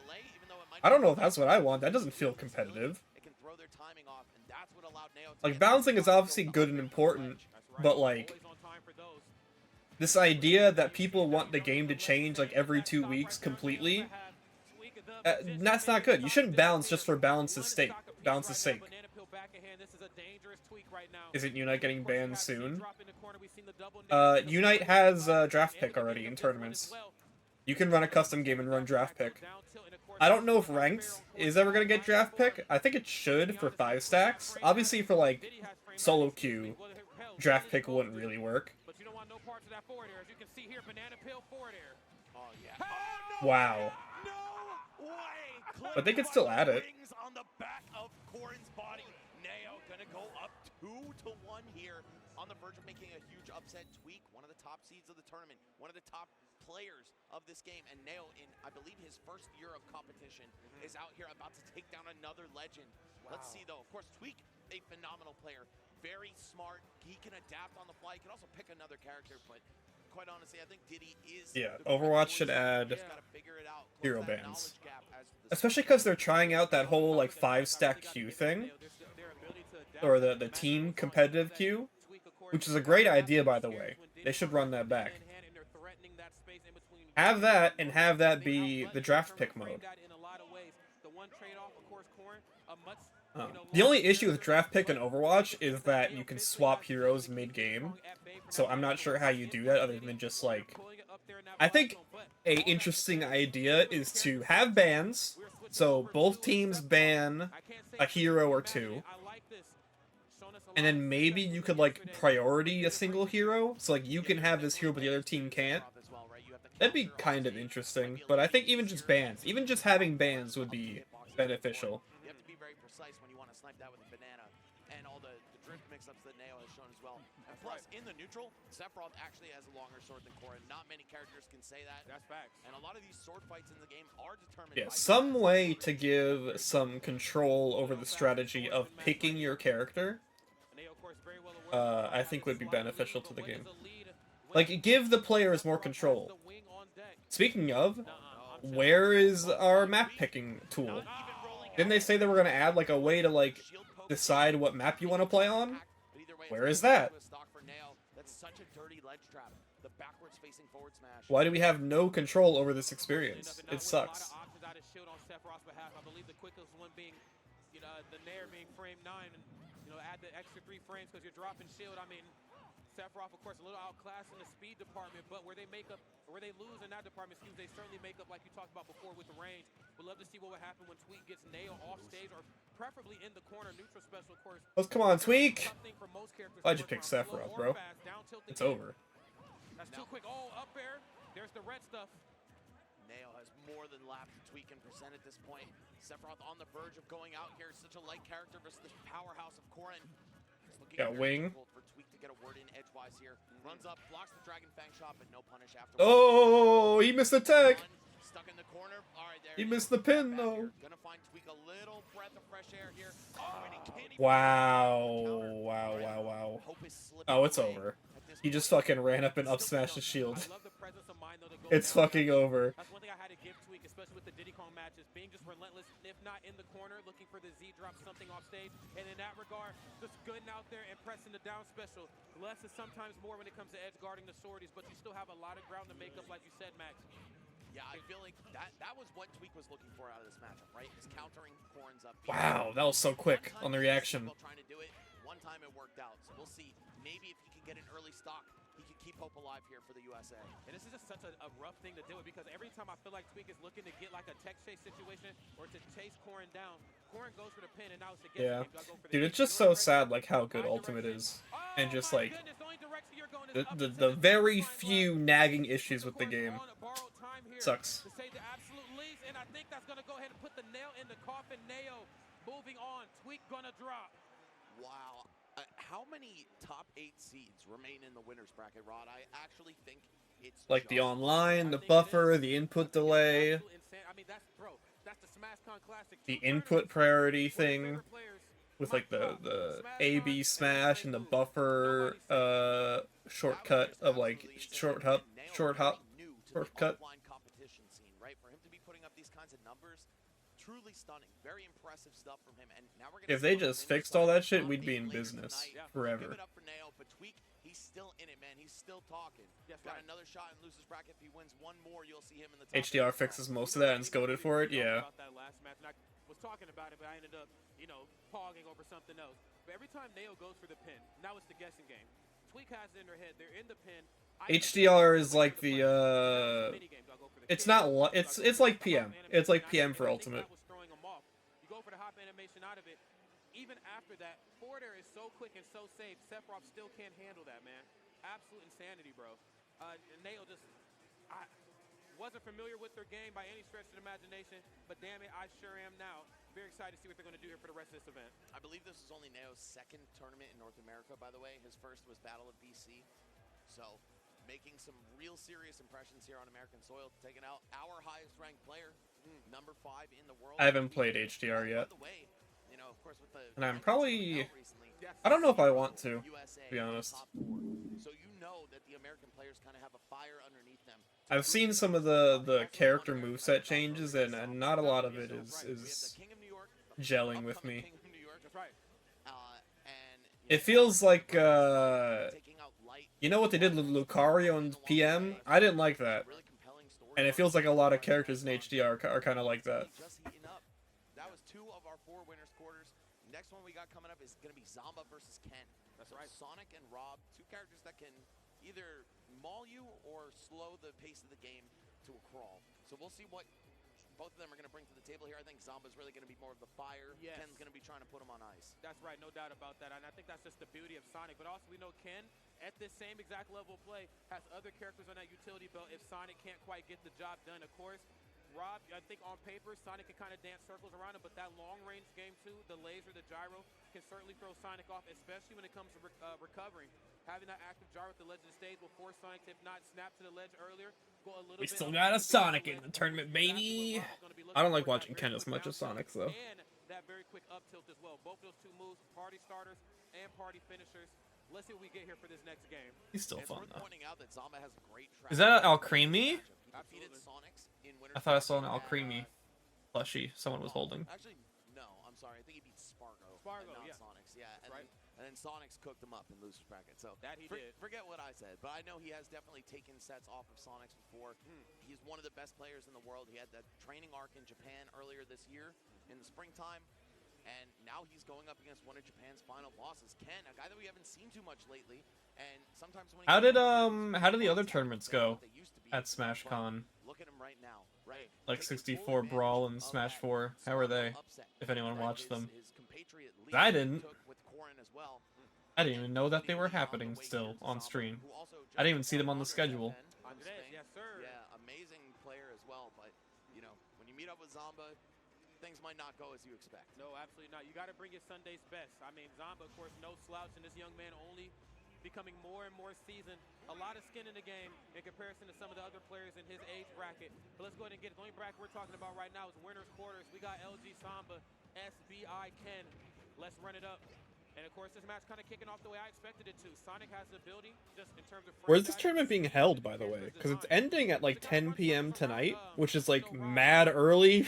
I don't know if that's what I want. That doesn't feel competitive. Like, balancing is obviously good and important, but like, this idea that people want the game to change like every 2 weeks completely, that's not good. You shouldn't balance just for balance's sake. Balance's sake. Isn't Unite getting banned soon? Unite has draft pick already in tournaments. You can run a custom game and run draft pick. I don't know if ranked is ever going to get draft pick. I think it should for 5 stacks. Obviously for like solo queue, draft pick wouldn't really work. Wow. But they could still add it. On the back of Corrin's body. Nao gonna go up 2-1 here on the verge of making a huge upset. Tweak, one of the top seeds of the tournament, one of the top players of this game, and Nao in, I believe, his first year of competition is out here about to take down another legend. Let's see though. Of course, Tweak, a phenomenal player, very smart. He can adapt on the fly. He can also pick another character, but quite honestly, I think Diddy is. Yeah, Overwatch should add hero bans, especially because they're trying out that whole like 5-stack queue thing, or the team competitive queue, which is a great idea, by the way. They should run that back. Have that, and have that be the draft pick mode. The only issue with draft pick in Overwatch is that you can swap heroes mid-game, so I'm not sure how you do that other than just like... I think a interesting idea is to have bans, so both teams ban a hero or two, and then maybe you could like priority a single hero, so like you can have this hero but the other team can't. That'd be kind of interesting, but I think even just bans, even just having bans would be beneficial. You have to be very precise when you want to snipe that with a banana, and all the drift mix-ups that Nao has shown as well. And plus, in the neutral, Sephiroth actually has a longer sword than Corrin. Not many characters can say that. That's facts. And a lot of these sword fights in the game are determined Yeah, by some way to give some control over the strategy of picking your character, I think would be beneficial to the game. Like, give the players more control. Speaking of, where is our map picking tool? Didn't they say they were gonna add like a way to like decide what map you want to play on? Where is that? Why do we have no control over this experience? It sucks. The Nair being frame 9, and add the extra 3 frames because you're dropping shield. I mean, Sephiroth, of course, a little outclassed in the speed department, but where they lose in that department, they certainly make up, like you talked about before, with the range. We'd love to see what would happen when Tweak gets nailed off stage, or preferably in the corner. Neutral special, of course. Let's come on, Tweak. Why'd you pick Sephiroth, bro? It's over. That's too quick. Oh, up air. There's the red stuff. Nail has more than lapped Tweak in percent at this point. Sephiroth on the verge of going out here. Such a light character versus the powerhouse of Corrin. Got wing. For Tweak to get a word in edgewise here. Runs up, blocks the Dragon Fang shot, but no punish after. Oh, he missed the tag. Stuck in the corner. All right, there he missed the pin though. Gonna find Tweak a little breath of fresh air here. Oh, and he can't even Wow. Oh, it's over. He just fucking ran up and up smashed the shield. It's fucking over. That's one thing I had to give Tweak, especially with the Diddy Kong matches, being just relentless, if not in the corner, looking for the Z drop, something off stage. And in that regard, just good out there and pressing the down special. Less is sometimes more when it comes to edge guarding the swordies, but you still have a lot of ground to make up, like you said, Max. Yeah, I feel like that was what Tweak was looking for out of this matchup, right? Is countering Corrin's up. Wow, that was so quick on the reaction. Trying to do it. One time it worked out, so we'll see. Maybe if he can get an early stock, he can keep hope alive here for the USA. And this is just such a rough thing to deal with, because every time I feel like Tweak is looking to get like a tech chase situation or to chase Corrin down, Corrin goes for the pin, and now it's the yeah. Dude, it's just so sad like how good Ultimate is, and just like the very few nagging issues with the game. Sucks. To say the absolute least, and I think that's gonna go ahead and put the nail in the coffin. Nail moving on. Tweak gonna drop. Wow. How many top 8 seeds remain in the winner's bracket, Rod? I actually think it's like the online, the buffer, the input delay, I mean, that's the SmashCon Classic. the input priority thing with like the A/B smash and the buffer shortcut of like shortcut. Competition scene, right? For him to be putting up these kinds of numbers, truly stunning. Very impressive stuff from him. And now we're gonna if they just fixed all that shit, we'd be in business forever. Give it up for Nail, but Tweak, he's still in it, man. He's still talking. Got another shot in losers bracket. If he wins one more, you'll see him in the top. HDR fixes most of that and goaded for it. Yeah. That last match, and I was talking about it, but I ended up, pausing over something else. But every time Nail goes for the pin, now it's the guessing game. Tweak has it in their head. They're in the pin. HDR is like the it's not it's like PM. It's like PM for Ultimate. You go for the hop animation out of it. Even after that, forward air is so quick and so safe. Sephiroth still can't handle that, man. Absolute insanity, bro. Nail just I wasn't familiar with their game by any stretch of the imagination, but damn it, I sure am now. Very excited to see what they're going to do here for the rest of this event. I believe this is only Nao's second tournament in North America, by the way. His first was Battle of BC. So, making some real serious impressions here on American soil, taking out our highest ranked player, number 5 in the world. I haven't played HDR yet. By the way, of course, with the and I'm probably I don't know if I want to be honest. So that the American players kind of have a fire underneath them. I've seen some of the character moveset changes, and not a lot of it is gelling with me. It feels like you know what they did with Lucario and PM? I didn't like that. And it feels like a lot of characters in HDR are kind of like that. That was 2 of our 4 winners quarters. Next one we got coming up is going to be Zamba versus Ken. That's right. Sonic and Rob, 2 characters that can either maul you or slow the pace of the game to a crawl. So we'll see what both of them are going to bring to the table here. I think Zamba's really going to be more of the fire. Yes. Ken's going to be trying to put him on ice. That's right, no doubt about that. And I think that's just the beauty of Sonic. But also we know Ken, at this same exact level of play, has other characters on that utility belt if Sonic can't quite get the job done. Of course, Rob, I think on paper, Sonic can kind of dance circles around him, but that long-range game too, the laser, the gyro, can certainly throw Sonic off, especially when it comes to recovering. Having that active gyro at the ledge of the stage will force Sonic to, if not snap to the ledge earlier, go a little bit. We still got a Sonic in the tournament, baby. I don't like watching Ken as much as Sonic, though. And that very quick up tilt as well. Both those 2 moves, party starters and party finishers. Let's see what we get here for this next game. He's still fun, though. Is that Alcremie? I thought I saw an Alcremie plushie someone was holding. Actually, Fargo, and not yeah. Sonics. Yeah, Right. and then Sonics cooked him up in losers bracket. So That he did. Forget what I said, but I know he has definitely taken sets off of Sonics before. He's one of the best players in the world. He had that training arc in Japan earlier this year in the springtime. And now he's going up against one of Japan's final bosses, Ken, a guy that we haven't seen too much lately. And sometimes when How did the other tournaments go at Smash Con? Look at him right now, right? Like 64 Brawl and Smash 4. How are they? If anyone watched them. I didn't. I didn't even know that they were happening still on stream. I didn't even see them on the schedule. Yes, sir. Yeah, amazing player as well. But, you know, when you meet up with Zamba, things might not go as you expect. No, absolutely not. You got to bring your Sunday's best. I mean, Zamba, of course, no slouch, and this young man only becoming more and more seasoned. A lot of skin in the game in comparison to some of the other players in his age bracket. But let's go ahead and get it. The only bracket we're talking about right now is winners quarters. We got LG Samba, SBI Ken. Let's run it up. And of course, this match kind of kicking off the way I expected it to. Sonic has the ability, just in terms of. Where's this tournament being held, by the way? Because it's ending at like 10 p.m. tonight, which is like mad early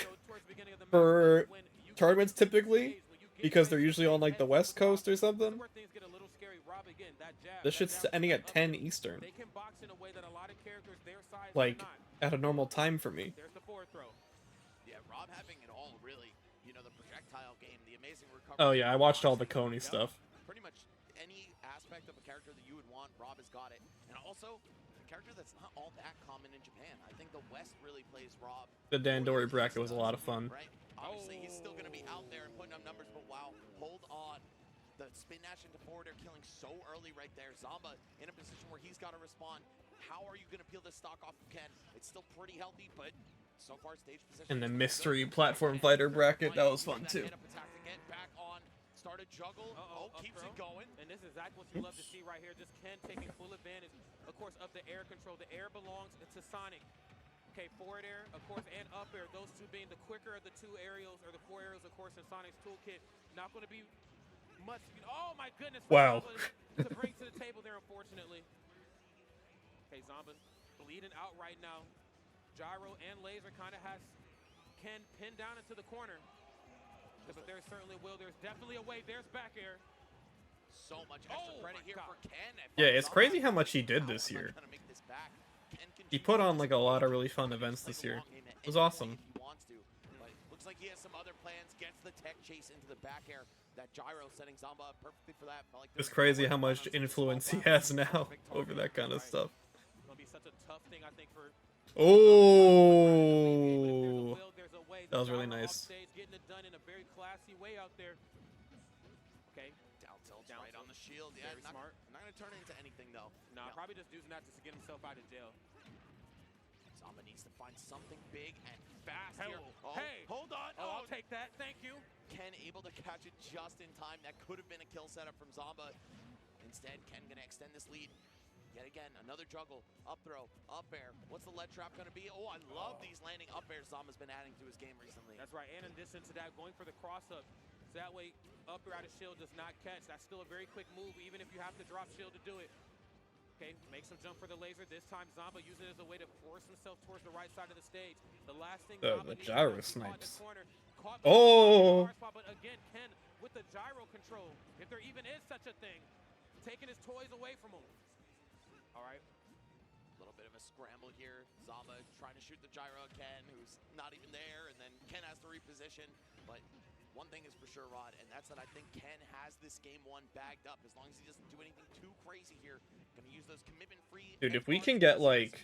for tournaments typically, because they're usually on like the West Coast or something. This shit's ending at 10 Eastern. Like, at a normal time for me. Yeah, Rob having it all, really. You know, the projectile game, the amazing recovery. Oh yeah, I watched all the Coney stuff. Pretty much any aspect of a character that you would want, Rob has got it. And also, a character that's not all that common in Japan. I think the West really plays Rob. The Dandori bracket was a lot of fun. Right? Obviously, he's still going to be out there and putting up numbers, but wow, hold on. The spin dash into forward air killing so early right there. Zamba in a position where he's got to respond. How are you going to peel this stock off of Ken? It's still pretty healthy, but so far stage position. And the mystery platform fighter bracket, that was fun too. Back on, started juggle. Keeps it going. And this is exactly what you love to see right here. Just Ken taking full advantage, of course, of the air control. The air belongs to Sonic. Okay, forward air, of course, and up air. Those two being the quicker of the two aerials, or the four aerials, of course, in Sonic's toolkit. Not going to be much. Oh my goodness! Wow. To bring to the table there, unfortunately. Okay, Zamba bleeding out right now. Gyro and laser kind of has Ken pinned down into the corner. But there's certainly will. There's definitely a way. There's back air. So much extra credit here for Ken. Yeah, it's crazy how much he did this year. He put on like a lot of really fun events this year. It was awesome. Looks like he has some other plans. Gets the tech chase into the back air. That gyro setting Zamba up perfectly for that. It's crazy how much influence he has now over that kind of stuff. It's gonna be such a tough thing, I think, for. Oh, that was really nice. Getting it done in a very classy way out there. Okay. Down tilt right on the shield. Yeah, smart. Not gonna turn it into anything though. No, probably just using that just to get himself out of jail. Zamba needs to find something big and fast here. Hey, hold on. Oh, I'll take that. Thank you. Ken able to catch it just in time. That could have been a kill setup from Zamba. Instead, Ken gonna extend this lead. Yet again, another juggle, up throw, up air. What's the lead trap gonna be? Oh, I love these landing up airs Zamba's been adding to his game recently. That's right, and in addition to that, going for the cross-up. So that way, up air out of shield does not catch. That's still a very quick move, even if you have to drop shield to do it. Okay, makes him jump for the laser. This time, Zamba uses it as a way to force himself towards the right side of the stage. The last thing the gyro snipes. Oh! But again, Ken with the gyro control, if there even is such a thing, taking his toys away from him. All right. A little bit of a scramble here. Zamba trying to shoot the gyro at Ken, who's not even there, and then Ken has to reposition. But one thing is for sure, Rod, and that's that I think Ken has this game one bagged up. As long as he doesn't do anything too crazy here, gonna use those commitment-free. Dude, if we can get like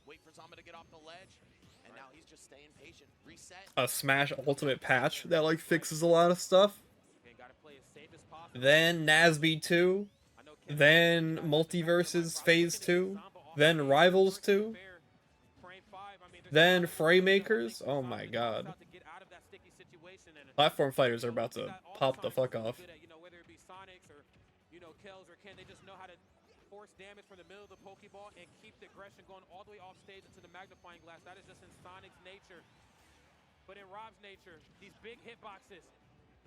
wait for Zamba to get off the ledge, and now he's just staying patient. Reset. A Smash Ultimate patch that like fixes a lot of stuff. Okay, gotta play as safe as possible. Then Nasby 2. Then Multiverses Phase 2, then Rivals 2, then Fraymakers. Oh my god. Platform fighters are about to pop the fuck off. Whether it be Sonics or Kells or Ken, they just know how to force damage from the middle of the Pokeball and keep the aggression going all the way off stage into the magnifying glass. That is just in Sonic's nature. But in Rob's nature, these big hitboxes,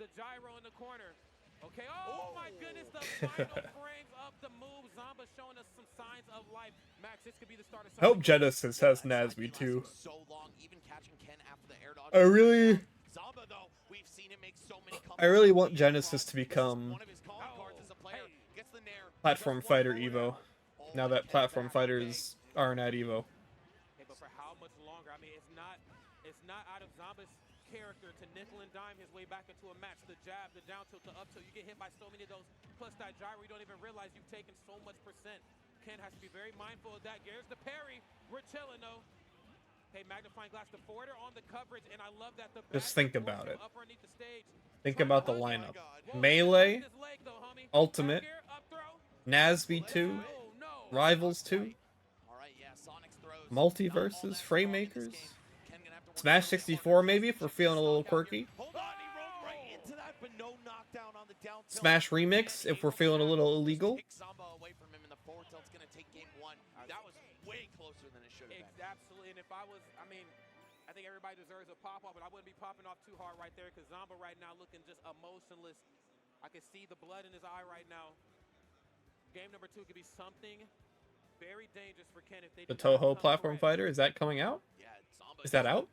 the gyro in the corner. Okay, oh my goodness, the final frames of the move. Zamba showing us some signs of life. Max, this could be the start of I hope Genesis has Nasby too. So long, even catching Ken after the air dodge. I really Zamba, though, we've seen him make so many I really want Genesis to become one of his calling cards as a player. Gets the nair. Platform Fighter Evo. Now that Platform Fighters aren't at Evo. Hey, but for how much longer? I mean, it's not out of Zamba's character to nickel and dime his way back into a match. The jab, the down tilt, the up tilt. You get hit by so many of those. Plus that gyro, you don't even realize you've taken so much percent. Ken has to be very mindful of that. Here's the parry. We're chilling though. Hey, magnifying glass, the forwarder on the coverage, and I love that. Just think about it. Think about the lineup. Melee, Ultimate, Nasby 2, Rivals 2, Multiverses, Framemakers, Smash 64 maybe if we're feeling a little quirky. Smash Remix if we're feeling a little illegal. Absolutely, and if I was, I mean, I think everybody deserves a pop-off, but I wouldn't be popping off too hard right there because Zamba right now looking just emotionless. I can see the blood in his eye right now. Game number 2 could be something very dangerous for Ken if they The Toho Platform Fighter, is that coming out? Is that out?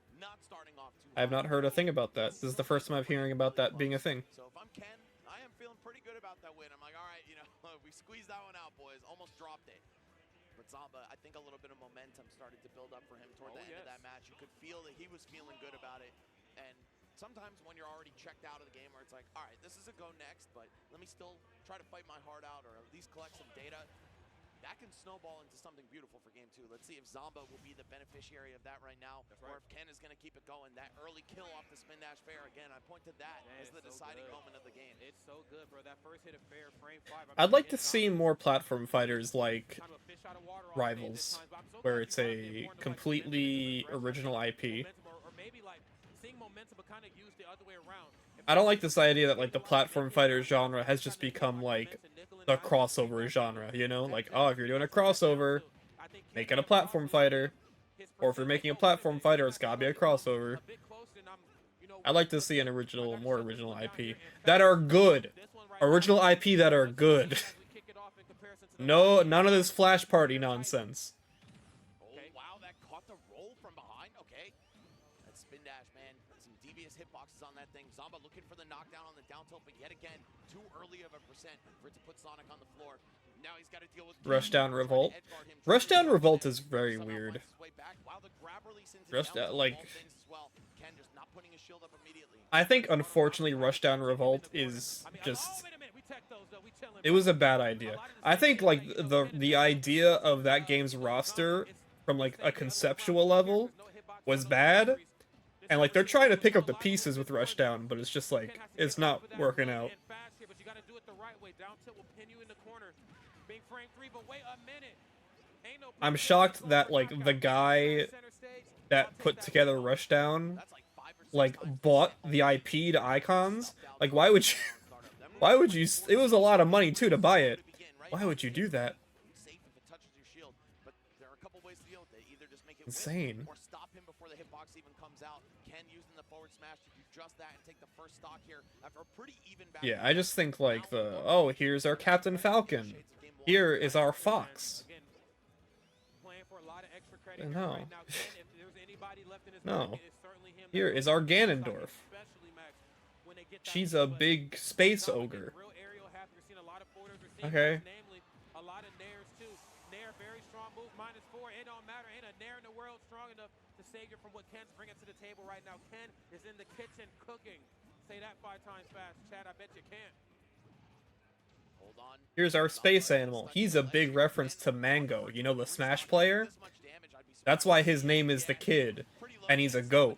I have not heard a thing about that. This is the first time I'm hearing about that being a thing. So if I'm Ken, I am feeling pretty good about that win. I'm like, all right, you know, we squeezed that one out, boys. Almost dropped it. But Zamba, I think a little bit of momentum started to build up for him toward the end of that match. You could feel that he was feeling good about it. And sometimes when you're already checked out of the game where it's like, all right, this is a go next, but let me still try to fight my heart out or at least collect some data. That can snowball into something beautiful for game 2. Let's see if Zamba will be the beneficiary of that right now, or if Ken is going to keep it going. That early kill off the spin dash fair, again, I point to that as the deciding moment of the game. It's so good, bro. That first hit of fair, frame 5. I'd like to see more platform fighters like Rivals, where it's a completely original IP. Or maybe like seeing momentum but kind of use the other way around. I don't like this idea that like the platform fighter genre has just become like the crossover genre, you know? Like, oh, if you're doing a crossover, make it a platform fighter. Or if you're making a platform fighter, it's gotta be a crossover. I like to see an original, more original IP that are good. Original IP that are good. No, none of this Flash Party nonsense. Oh, wow, that caught the roll from behind. Okay. That spin dash, man. Some devious hitboxes on that thing. Zamba looking for the knockdown on the down tilt, but yet again, too early of a percent for it to put Sonic on the floor. Now he's got to deal with Rushdown Revolt. Rushdown Revolt is very weird. Rushdown, like, I think unfortunately Rushdown Revolt is just, it was a bad idea. I think like the idea of that game's roster from like a conceptual level was bad, and like they're trying to pick up the pieces with Rushdown, but it's just like it's not working out. I'm shocked that like the guy that put together Rushdown like bought the IP to Icons. Like why would you it was a lot of money too to buy it. Why would you do that? Insane. Or stop him before the hitbox even comes out. Ken using the forward smash to do just that and take the first stock here after a pretty even back. Yeah, I just think like oh, here's our Captain Falcon. Here is our Fox. No. No. Here is our Ganondorf. She's a big space ogre. Okay. It don't matter. Ain't a nair in the world strong enough to save you from what Ken's bringing to the table right now. Ken is in the kitchen cooking. Say that 5 times fast, Chad. I bet you can't. Hold on. Here's our space animal. He's a big reference to Mango. You know, the Smash player? That's why his name is the Kid, and he's a goat.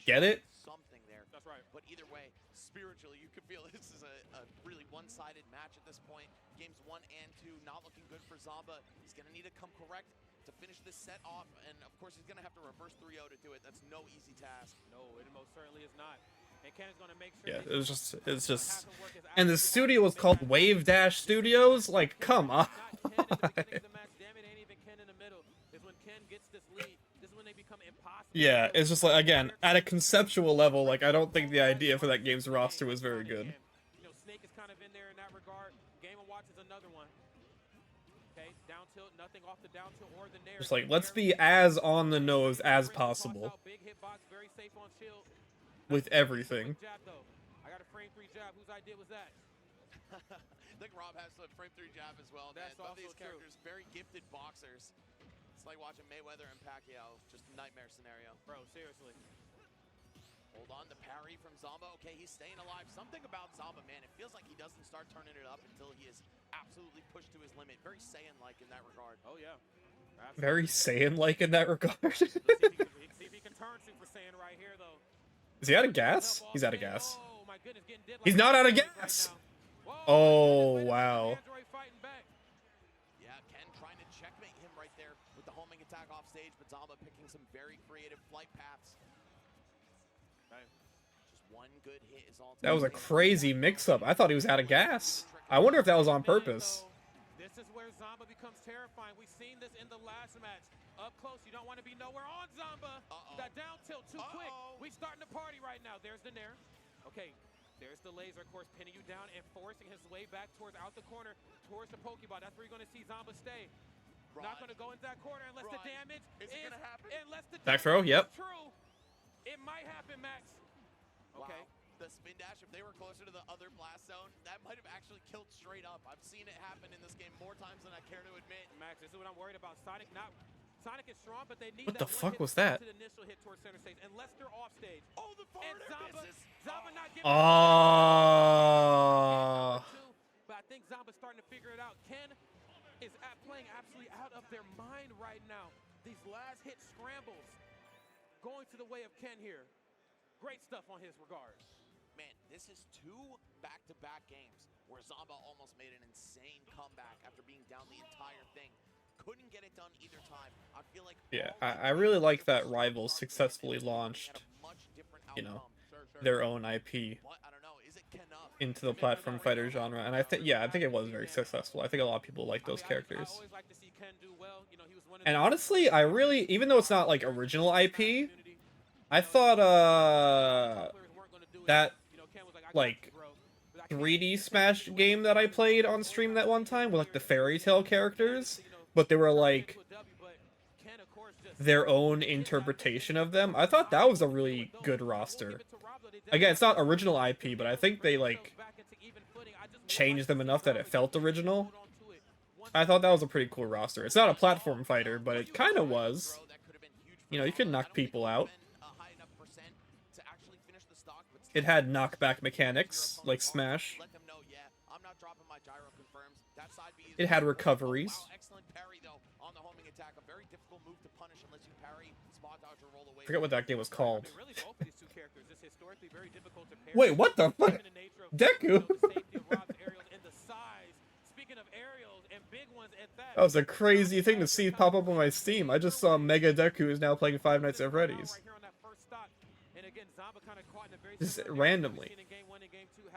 Get it? Something there. That's right. But either way, spiritually, you could feel this is a really one-sided match at this point. Games 1 and 2 not looking good for Zamba. He's going to need to come correct to finish this set off, and of course he's going to have to reverse 3-0 to do it. That's no easy task. No, it most certainly is not. And Ken is going to make sure. Yeah, it's just, and the studio was called Wave Dash Studios. Like, come on. Yeah, it's just like, again, at a conceptual level, like I don't think the idea for that game's roster was very good. You know, Snake is kind of in there in that regard. Game & Watch is another one. Okay, down tilt, nothing off the down tilt or the nair. Just like, let's be as on the nose as possible. Big hitbox, very safe on shield. with everything. Jab, though. I got a frame 3 jab. Whose idea was that? I think Rob has a frame 3 jab as well. That's Both also these true. characters, very gifted boxers. It's like watching Mayweather and Pacquiao, just a nightmare scenario. Bro, seriously. Hold on, the parry from Zamba. Okay, he's staying alive. Something about Zamba, man, it feels like he doesn't start turning it up until he is absolutely pushed to his limit. Very Saiyan-like in that regard. Oh, yeah. Absolutely. Very Saiyan-like in that regard. Let's see if he can turn Super Saiyan right here, though. Is he out of gas? He's out of gas. Oh, my goodness, getting did He's like not out of right gas! now. Oh, Whoa, wow. Android fighting back. Yeah, Ken trying to checkmate him right there with the homing attack off stage, but Zamba picking some very creative flight paths. Just one good hit is all. That was a crazy mix-up. I thought he was out of gas. I wonder if that was on purpose. This is where Zamba becomes terrifying. We've seen this in the last match. Up close, you don't want to be nowhere on Zamba. That down tilt too quick. We starting to party right now. There's the Nair. Okay, there's the laser, of course, pinning you down and forcing his way back towards out the corner, towards the Pokeball. That's where you're going to see Zamba stay. Not going to go into that corner unless the damage is it gonna happen? Unless the Back throw, yep. True. It might happen, Max. Okay. Wow. The spin dash, if they were closer to the other blast zone, that might have actually killed straight up. I've seen it happen in this game more times than I care to admit. Max, this is what I'm worried about. Sonic is strong, but they need What that the fuck one was hit that? to the initial hit towards center stage, unless they're off stage. Oh, the forward air misses. Zamba not giving Oh. But I think Zamba's starting to figure it out. Ken is playing absolutely out of their mind right now. These last hit scrambles going to the way of Ken here. Great stuff on his regard. Man, this is 2 back-to-back games where Zamba almost made an insane comeback after being down the entire thing. Couldn't get it done either time. I feel like Yeah, I really like that Rivals successfully launched, you know, their own IP But I don't know, is it enough? into the platform fighter genre, and I think it was very successful. I think a lot of people like those characters. I always like to see Ken do well. You know, he was one of And the honestly, I really, even though it's not like original IP, I thought that like 3D Smash game that I played on stream that one time with like the fairy tale characters, but they were like their own interpretation of them. I thought that was a really good roster. Again, it's not original IP, but I think they like changed them enough that it felt original. I thought that was a pretty cool roster. It's not a platform fighter, but it kind of was. You know, you could knock people out. It had knockback mechanics, like Smash. It had recoveries. Forget what that game was called. Wait, what the fuck? Deku? That was a crazy thing to see pop up on my Steam. I just saw Mega Deku is now playing Five Nights at Freddy's. Just randomly.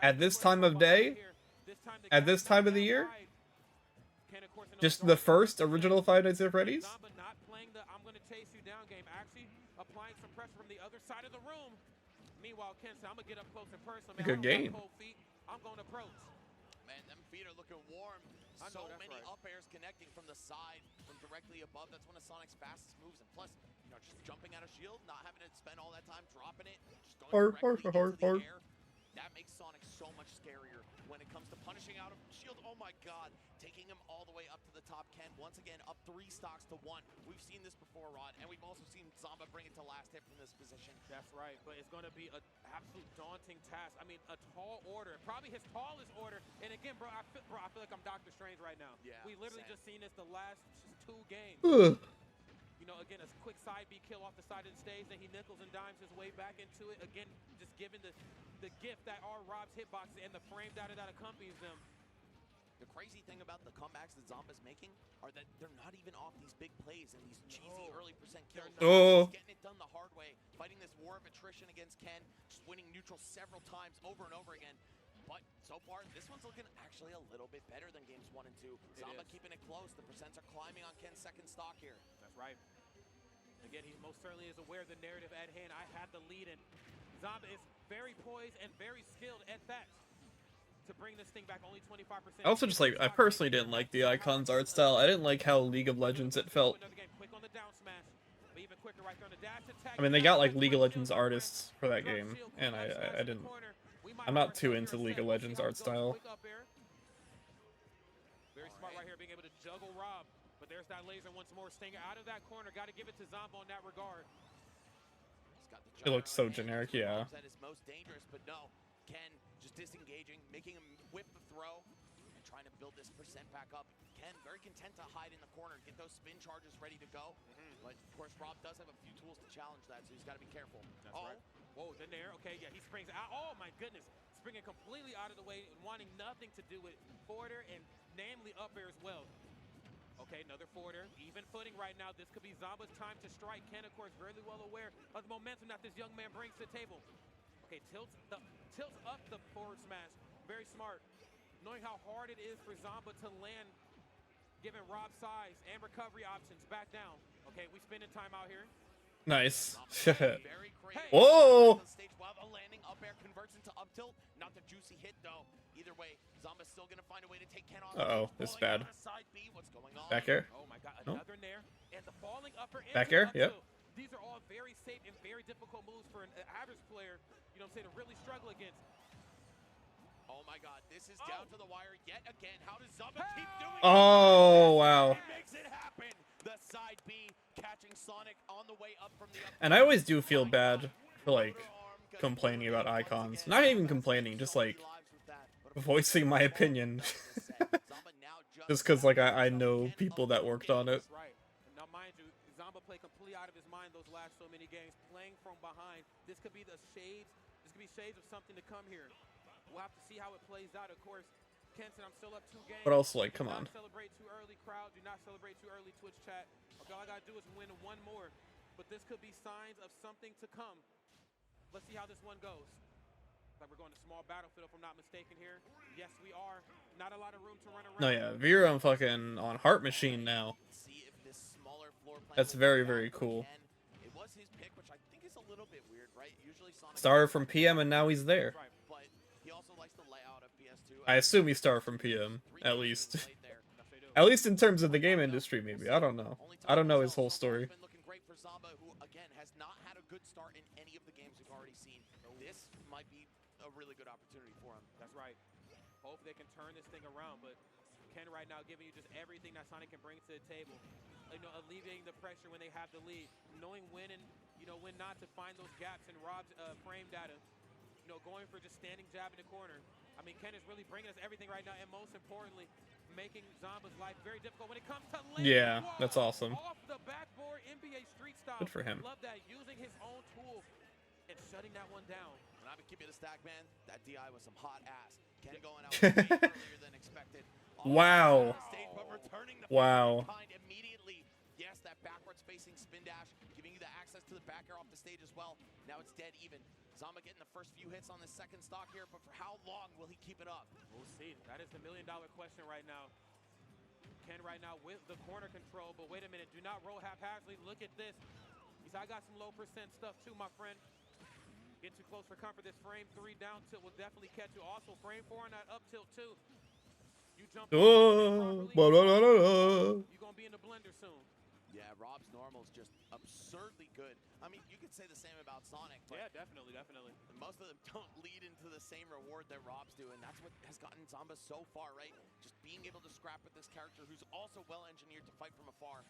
At this time of day? At this time of the year? Just the first original Five Nights at Freddy's? Good game. Man, them feet are looking warm. So many up airs connecting from the side, from directly above. That's one of Sonic's fastest moves. And plus, you know, just jumping out of shield, not having to spend all that time dropping it, just going directly into the air. That makes Sonic so much scarier when it comes to punishing out of shield. Oh my god, taking him all the way up to the top. Ken, once again, up 3 stocks to 1. We've seen this before, Rod, and we've also seen Zamba bring it to last hit from this position. That's right, but it's going to be an absolute daunting task. I mean, a tall order, probably his tallest order. And again, bro, I feel like I'm Doctor Strange right now. Yeah, we literally just seen this the last 2 games. You know, again, a quick side B kill off the side of the stage, then he nickels and dimes his way back into it. Again, just given the gift that are Rob's hitboxes and the frame data that accompanies them. The crazy thing about the comebacks that Zamba's making are that they're not even off these big plays and these cheesy early percent kills. Oh. He's getting it done the hard way, fighting this war of attrition against Ken, just winning neutral several times over and over again. But so far, this one's looking actually a little bit better than games 1 and 2. Zamba keeping it close. The percents are climbing on Ken's second stock here. That's right. Again, he most certainly is aware of the narrative at hand. I had the lead, and Zamba is very poised and very skilled at that. To bring this thing back only 25%. I also just like, I personally didn't like the Icon's art style. I didn't like how League of Legends it felt. But even quicker right there on the dash attack. I mean, they got like League of Legends artists for that game, and I didn't. I'm not too into League of Legends art style. Very smart right here, being able to juggle Rob. But there's that laser once more, staying out of that corner. Got to give it to Zombo in that regard. It looks so generic, yeah. That is most dangerous, but no. Ken just disengaging, making him whip the throw, and trying to build this percent back up. Ken very content to hide in the corner, get those spin charges ready to go. But of course, Rob does have a few tools to challenge that, so he's got to be careful. That's right. Whoa, then there. Okay, yeah, he springs out. Oh my goodness, springing completely out of the way and wanting nothing to do with forwarder and namely up air as well. Okay, another forwarder, even footing right now. This could be Zomba's time to strike. Ken, of course, really well aware of the momentum that this young man brings to the table. Okay, tilts up the forward smash. Very smart. Knowing how hard it is for Zomba to land, given Rob's size and recovery options. Back down. Okay, we spending time out here. Nice. Whoa! While the landing up air converts into up tilt. Not the juicy hit though. Either way, Zomba's still gonna find a way to take Ken off. Uh-oh, this is bad. What's going on? Back air. Oh my god, another nair. And the falling upper back air, yep. These are all very safe and very difficult moves for an average player, you know what I'm saying, to really struggle against. Oh my god, this is down to the wire yet again. How does Zomba keep doing it? Oh, wow. He makes it happen. The side B catching Sonic on the way up from the up. And I always do feel bad for like complaining about icons. Not even complaining, just like voicing my opinion. Just because like I know people that worked on it. Now mind you, Zomba played completely out of his mind those last so many games, playing from behind. This could be shades of something to come here. We'll have to see how it plays out. Of course, Kenton, I'm still up 2 games. But also, like, come on. Do not celebrate too early, crowd. Do not celebrate too early, Twitch chat. Okay, all I gotta do is win one more. But this could be signs of something to come. Let's see how this one goes. Like we're going to small battlefield, if I'm not mistaken here. Yes, we are. Not a lot of room to run around. No, yeah, Vera on fucking on Heart Machine now. That's very, very cool. It was his pick, which I think is a little bit weird, right? Usually Sonic started from PM and now he's there. But he also likes the layout of PS2. I assume he started from PM, at least. At least in terms of the game industry, maybe. I don't know. I don't know his whole story. Been looking great for Zomba, who again has not had a good start in any of the games we've already seen. This might be a really good opportunity for him. That's right. Hope they can turn this thing around, but Ken right now giving you just everything that Sonic can bring to the table. You know, alleviating the pressure when they have the lead, knowing when and when not to find those gaps in Rob's frame data. You know, going for just standing jab in the corner. I mean, Ken is really bringing us everything right now, and most importantly, making Zomba's life very difficult when it comes to landing. Yeah, that's awesome. Off the backboard, NBA street style. Good for him. Love that, using his own tool and shutting that one down. And I'm gonna keep it a stack, man. That DI was some hot ass. Ken going out way earlier than expected. Wow. Stage, but returning the wow. Immediately. Yes, that backwards facing spin dash, giving you the access to the back air off the stage as well. Now it's dead even. Zomba getting the first few hits on this second stock here, but for how long will he keep it up? We'll see. That is the million-dollar question right now. Ken right now with the corner control, but wait a minute. Do not roll haphazardly. Look at this. He said, I got some low percent stuff too, my friend. Get too close for comfort. This frame 3 down tilt will definitely catch you. Also, frame 4 on that up tilt too. You jump oh, you're gonna be in the blender soon. Yeah, Rob's normal is just absurdly good. I mean, you could say the same about Sonic. But yeah, definitely. Most of them don't lead into the same reward that Rob's do, and that's what has gotten Zomba so far, right? Just being able to scrap with this character who's also well engineered to fight from afar.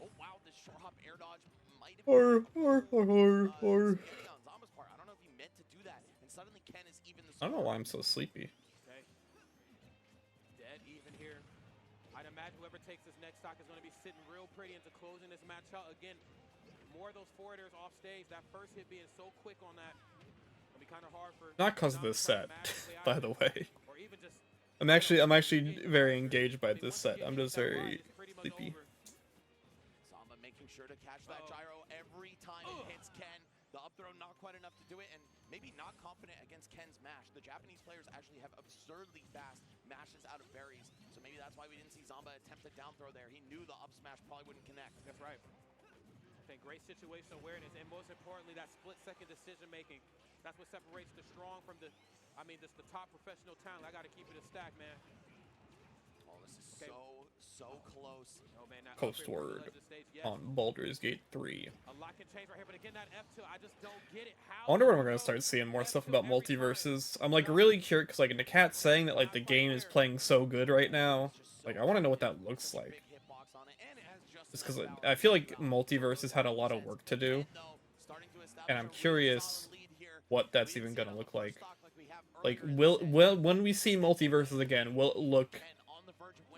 Oh wow, this short hop air dodge might have been on Zomba's part. I don't know if he meant to do that, and suddenly Ken is even the I don't know why I'm so sleepy. Okay. Dead even here. I'd imagine whoever takes this next stock is going to be sitting real pretty into closing this match out. Again, more of those forwarders off stage. That first hit being so quick on that. It'll be kind of hard for. Not because of this set, by the way. Or even just, I'm actually very engaged by this set. I'm just very sleepy. Zomba making sure to catch that gyro every time it hits Ken. The up throw not quite enough to do it, and maybe not confident against Ken's mash. The Japanese players actually have absurdly fast mashes out of berries, so maybe that's why we didn't see Zomba attempt a down throw there. He knew the up smash probably wouldn't connect. That's right. Okay, great situational awareness, and most importantly, that split-second decision making. That's what separates the strong from the, the top professional talent. I got to keep it a stack, man. Oh, this is so close. Oh, man, that Coastward upgrade stage, yes. on Baldur's Gate 3. A lot can change right here, but again, that F2, I just don't get it. I wonder when we're gonna start seeing more stuff about multiverses. I'm like really curious because like Nakat's saying that like the game is playing so good right now. Like I want to know what that looks like. Just because I feel like multiverses had a lot of work to do, and I'm curious what that's even gonna look like. Like will when we see multiverses again, will it look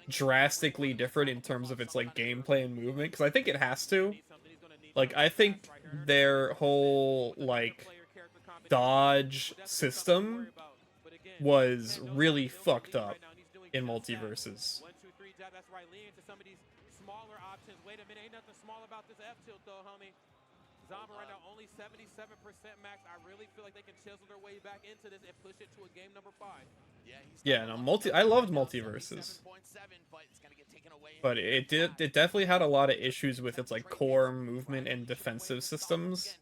drastically different in terms of its like gameplay and movement? Because I think it has to. Like I think their whole like dodge system was really fucked up in multiverses. 1, 2, 3 jab, that's right. Lean into some of these smaller options. Wait a minute, ain't nothing small about this F tilt though, homie. Zomba right now only 77% max. I really feel like they can chisel their way back into this and push it to a game number 5. Yeah, no, I loved multiverses, but it definitely had a lot of issues with its like core movement and defensive systems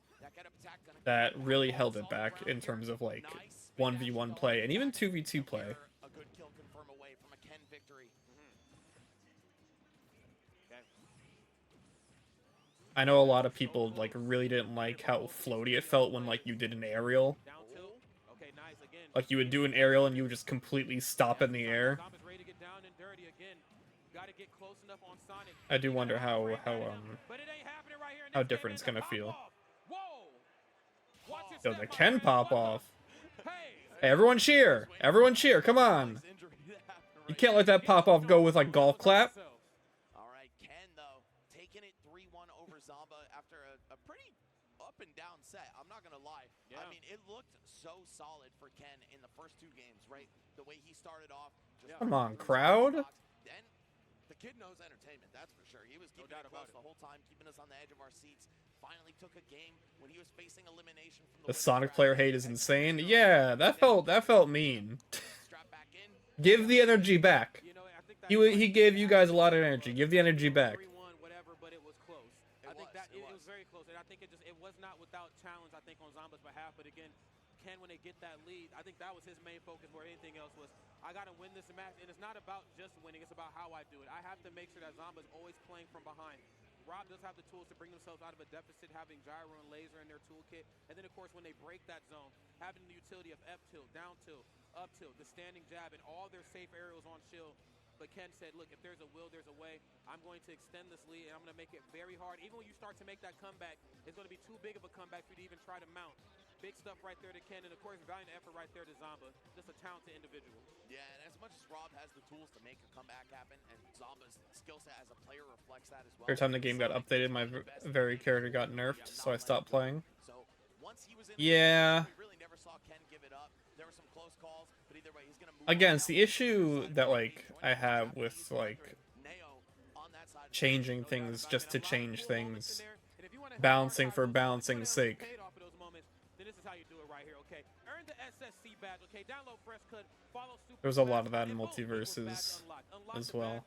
that really held it back in terms of like 1v1 play and even 2v2 play. A good kill confirm away from a Ken victory. I know a lot of people like really didn't like how floaty it felt when like you did an aerial. Like you would do an aerial and you would just completely stop in the air. I do wonder how different it's gonna feel. Yo, the Ken pop off. Hey, everyone cheer! Everyone cheer! Come on! You can't let that pop off go with like golf clap. All right, Ken though taking it 3-1 over Zomba after a pretty up and down set. I'm not gonna lie. I mean, it looked so solid for Ken in the first 2 games, right? The way he started off. Just Come on, crowd. Then the kid knows entertainment, that's for sure. He was keeping it close the whole time, keeping us on the edge of our seats. Finally took a game when he was facing elimination from The Sonic player hate is insane. Yeah, that felt mean. Give the energy back. He gave you guys a lot of energy. Give the energy back. I think that it was very close, and I think it was not without challenge. I think on Zomba's behalf, but again, Ken, when they get that lead, I think that was his main focus more than anything else was I got to win this match, and it's not about just winning; it's about how I do it. I have to make sure that Zomba's always playing from behind. Rob does have the tools to bring themselves out of a deficit, having gyro and laser in their toolkit, and then of course when they break that zone, having the utility of F tilt, down tilt, up tilt, the standing jab, and all their safe aerials on shield. But Ken said, look, if there's a will, there's a way. I'm going to extend this lead, and I'm going to make it very hard. Even when you start to make that comeback, it's going to be too big of a comeback for you to even try to mount. Big stuff right there to Ken, and of course, valiant effort right there to Zomba. Just a talented individual. Yeah, and as much as Rob has the tools to make a comeback happen, and Zomba's skill set as a player reflects that as well. Every time the game got updated, my very character got nerfed, so I stopped playing. So once he was in Yeah. we really never saw Ken give it up. There were some close calls, but either way, he's going to move. Again, it's the issue that like I have with like changing things just to change things, balancing for balancing's sake. There's a lot of that in multiverses as well.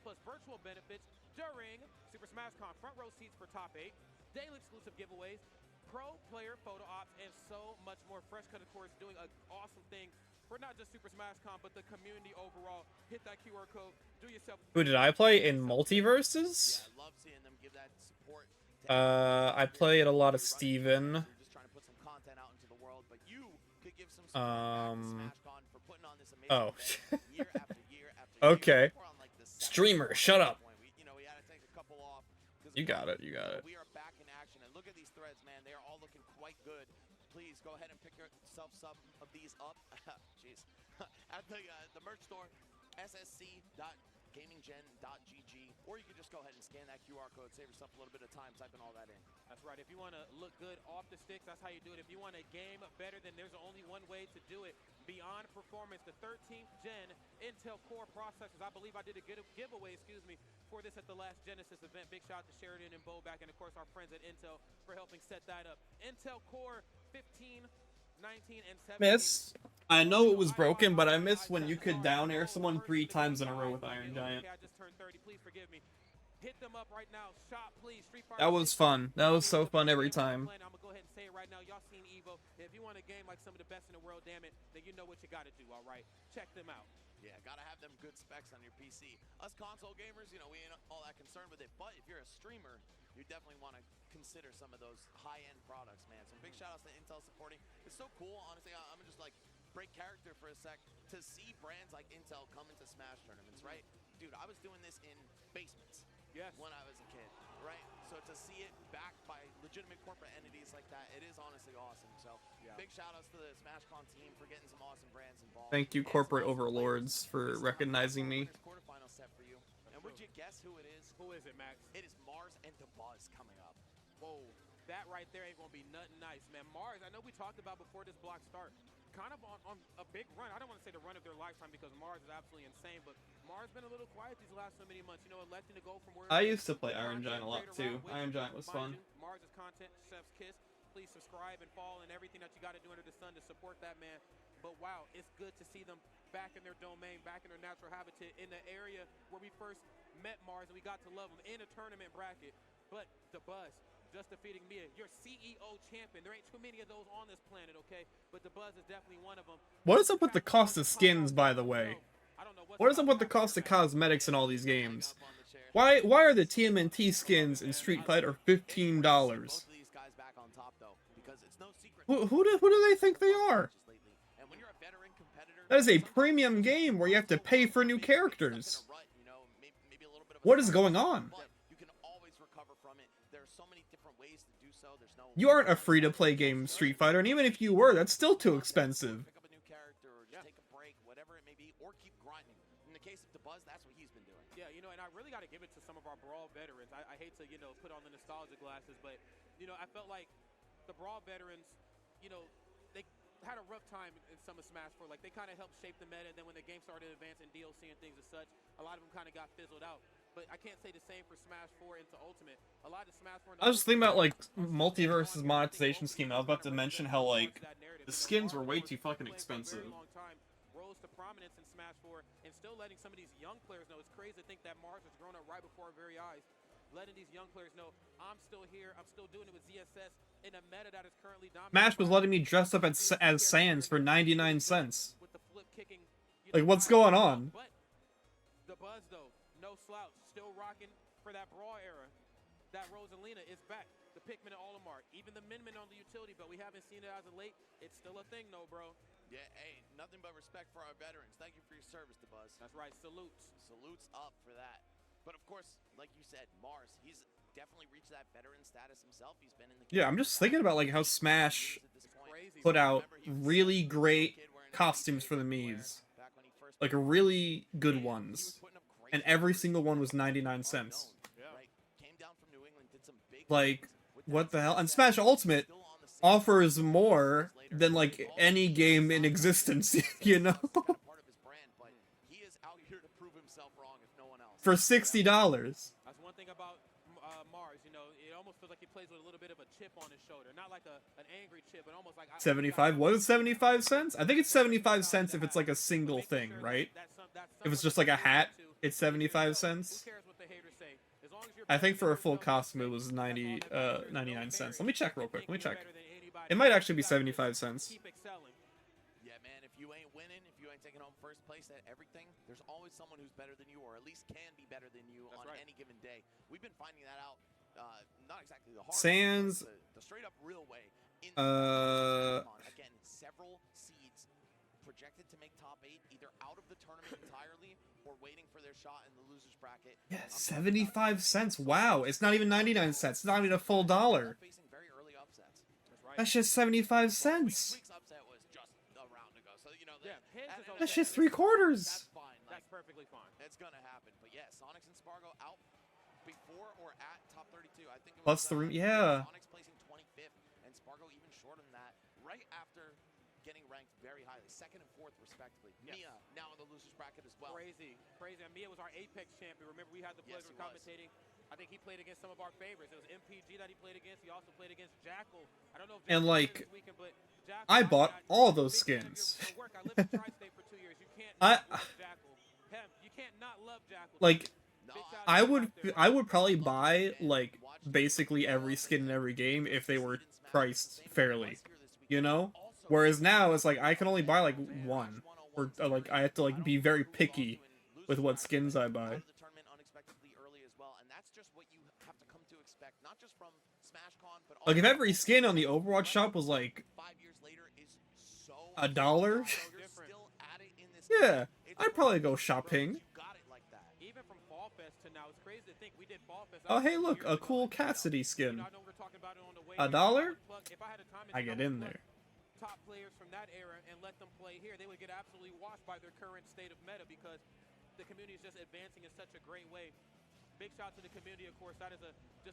Plus virtual benefits during Super Smash Con, front row seats for top 8, daily exclusive giveaways, pro player photo ops, and so much more. Fresh Cut, of course, doing an awesome thing for not just Super Smash Con, but the community overall. Hit that QR code, do yourself. Who did I play in multiverses? Yeah, I love seeing them give that support. I played a lot of Steven. Just trying to put some content out into the world, but you could give some support back to SmashCon for putting on this amazing Oh. event year after year after year. Okay. We're on, like, the seventh Streamer, shut up. point. We had to take a couple off. 'Cause You of got course, it, you got it. We are back in action, and look at these threads, man. They are all looking quite good. Please go ahead and pick yourself some of these up. Jeez. At the merch store, ssc.gaminggen.gg, or you can just go ahead and scan that QR code, save yourself a little bit of time typing all that in. That's right. If you want to look good off the sticks, that's how you do it. If you want a game better, then there's only one way to do it. Beyond Performance, the 13th gen Intel Core processors. I believe I did a giveaway, for this at the last Genesis event. Big shout out to Sheridan and Boback, and of course our friends at Intel for helping set that up. Intel Core 15, 19, and 17. Miss. I know it was broken, but I miss when you could down air someone 3 times in a row with Iron Giant. I just turned 30. Please forgive me. Hit them up right now. Shop, please. Street Fighter That was fun. That was so fun every time. I'm gonna go ahead and say it right now. Y'all seen Evo. If you want a game like some of the best in the world, damn it, then you know what you gotta do, all right? Check them out. Yeah, gotta have them good specs on your PC. Us console gamers, you know, we ain't all that concerned with it, but if you're a streamer, you definitely want to consider some of those high-end products, man. So big shout outs to Intel supporting. It's so cool, honestly. I'm just like break character for a sec to see brands like Intel come into Smash tournaments, right? Dude, I was doing this in basements when I was a kid, right? So to see it backed by legitimate corporate entities like that, it is honestly awesome. So big shout outs to the SmashCon team for getting some awesome brands involved. Thank you, corporate overlords, for recognizing me. Quarterfinal set for you. And would you guess who it is? Who is it, Max? It is Mars and DeBuzz coming up. Whoa, that right there ain't gonna be nothing nice, man. Mars, I know we talked about before this block start, kind of on a big run. I don't want to say the run of their lifetime because Mars is absolutely insane, but Mars been a little quiet these last so many months. You know, electing to go from where I used to play Iron Giant a lot too. Iron Giant was fun. Mars' content, Chef's Kiss. Please subscribe and follow and everything that you got to do under the sun to support that man. But wow, it's good to see them back in their domain, back in their natural habitat, in the area where we first met Mars and we got to love him in a tournament bracket. But DeBuzz just defeating Mia, your CEO champion. There ain't too many of those on this planet, okay? But DeBuzz is definitely one of them. What is up with the cost of skins, by the way? What is up with the cost of cosmetics in all these games? Why are the TMNT skins in Street Fighter $15? Who do they think they are? That is a premium game where you have to pay for new characters. What is going on? You aren't a free-to-play game, Street Fighter, and even if you were, that's still too expensive. Yeah, you know, and I really got to give it to some of our Brawl veterans. I hate to, you know, put on the nostalgia glasses, but, you know, I felt like the Brawl veterans, you know, they had a rough time in some of Smash 4. Like, they kind of helped shape the meta, and then when the game started advancing DLC and things as such, a lot of them kind of got fizzled out. But I can't say the same for Smash 4 into Ultimate. A lot of Smash 4... I was just thinking about, like, Multiverse's monetization scheme. I was about to mention how, like, the skins were way too fucking expensive. Rose to prominence in Smash 4 and still letting some of these young players know. It's crazy to think that Mars has grown up right before our very eyes. Letting these young players know, I'm still here, I'm still doing it with ZSS in a meta that is currently dominating. Smash was letting me dress up as Sans for 99 cents. Like, what's going on? But DeBuzz, though, no slouch, still rocking for that Brawl era. That Rosalina is back. The Pikmin and Olimar, even the Min on the utility, but we haven't seen it as of late. It's still a thing, though, bro. Yeah, hey, nothing but respect for our veterans. Thank you for your service, DeBuzz. That's right, salutes. Salutes up for that. But of course, like you said, Mars, he's definitely reached that veteran status himself. He's been in the Yeah, I'm just thinking about like how Smash put out really great costumes for the Miis. Like really good ones. And every single one was 99 cents. Like, what the hell? And Smash Ultimate offers more than like any game in existence, you know? For $60. That's one thing about Mars, you know, it almost feels like he plays with a little bit of a chip on his shoulder. Not like an angry chip, but almost like 75. What is 75 cents? I think it's 75 cents if it's like a single thing, right? If it's just like a hat, it's 75 cents. I think for a full costume it was 99 cents. Let me check real quick. Let me check. It might actually be 75 cents. Yeah, man, if you ain't winning, if you ain't taking home first place at everything, there's always someone who's better than you, or at least can be better than you on any given day. We've been finding that out, not exactly the hard Sans, way, the straight up real way. Again, several seeds projected to make top 8, either out of the tournament entirely or waiting for their shot in the losers bracket. Yeah, 75 cents. Wow, it's not even 99 cents. It's not even a full dollar. That's just 75 cents. That's just 3 quarters. That's perfectly fine. It's gonna happen. But yeah, Sonics and Spargo out before or at top 32. I think it Plus was 3, yeah. Sonics placing 25th and Spargo even shorter than that, right after getting ranked very highly, 2nd and 4th respectively. Yes. Mia now in the losers bracket as well. Crazy. And Mia was our Apex champion. Remember, we had the pleasure of commentating. I think he played against some of our favorites. It was MPG that he played against. He also played against Jackal. I don't know if and like, weekend, but Jackal, I bought all those skins. I lived in Tri-State for 2 years. You can't love Jackal. You can't not love Jackal. Like, I would probably buy like basically every skin in every game if they were priced fairly, you know. Whereas now it's like I can only buy like one. or like I have to like be very picky with what skins I buy. The tournament unexpectedly early as well, and that's just what you have to come to expect, not just from SmashCon, but Like if every skin on the Overwatch shop was like 5 years later is so $1, still at it in this yeah, game. It's I'd probably go shopping. you got it like that. Even from Fall Fest to now, it's crazy to think we did Fall Fest. Oh hey, look, a cool Cassidy skin. I know we're talking about it on the way. $1? If I had a time I get in there. top players from that era and let them play here, they would get absolutely washed by their current state of meta because the community is just advancing in such a great way. Big shout to the community, of course. That is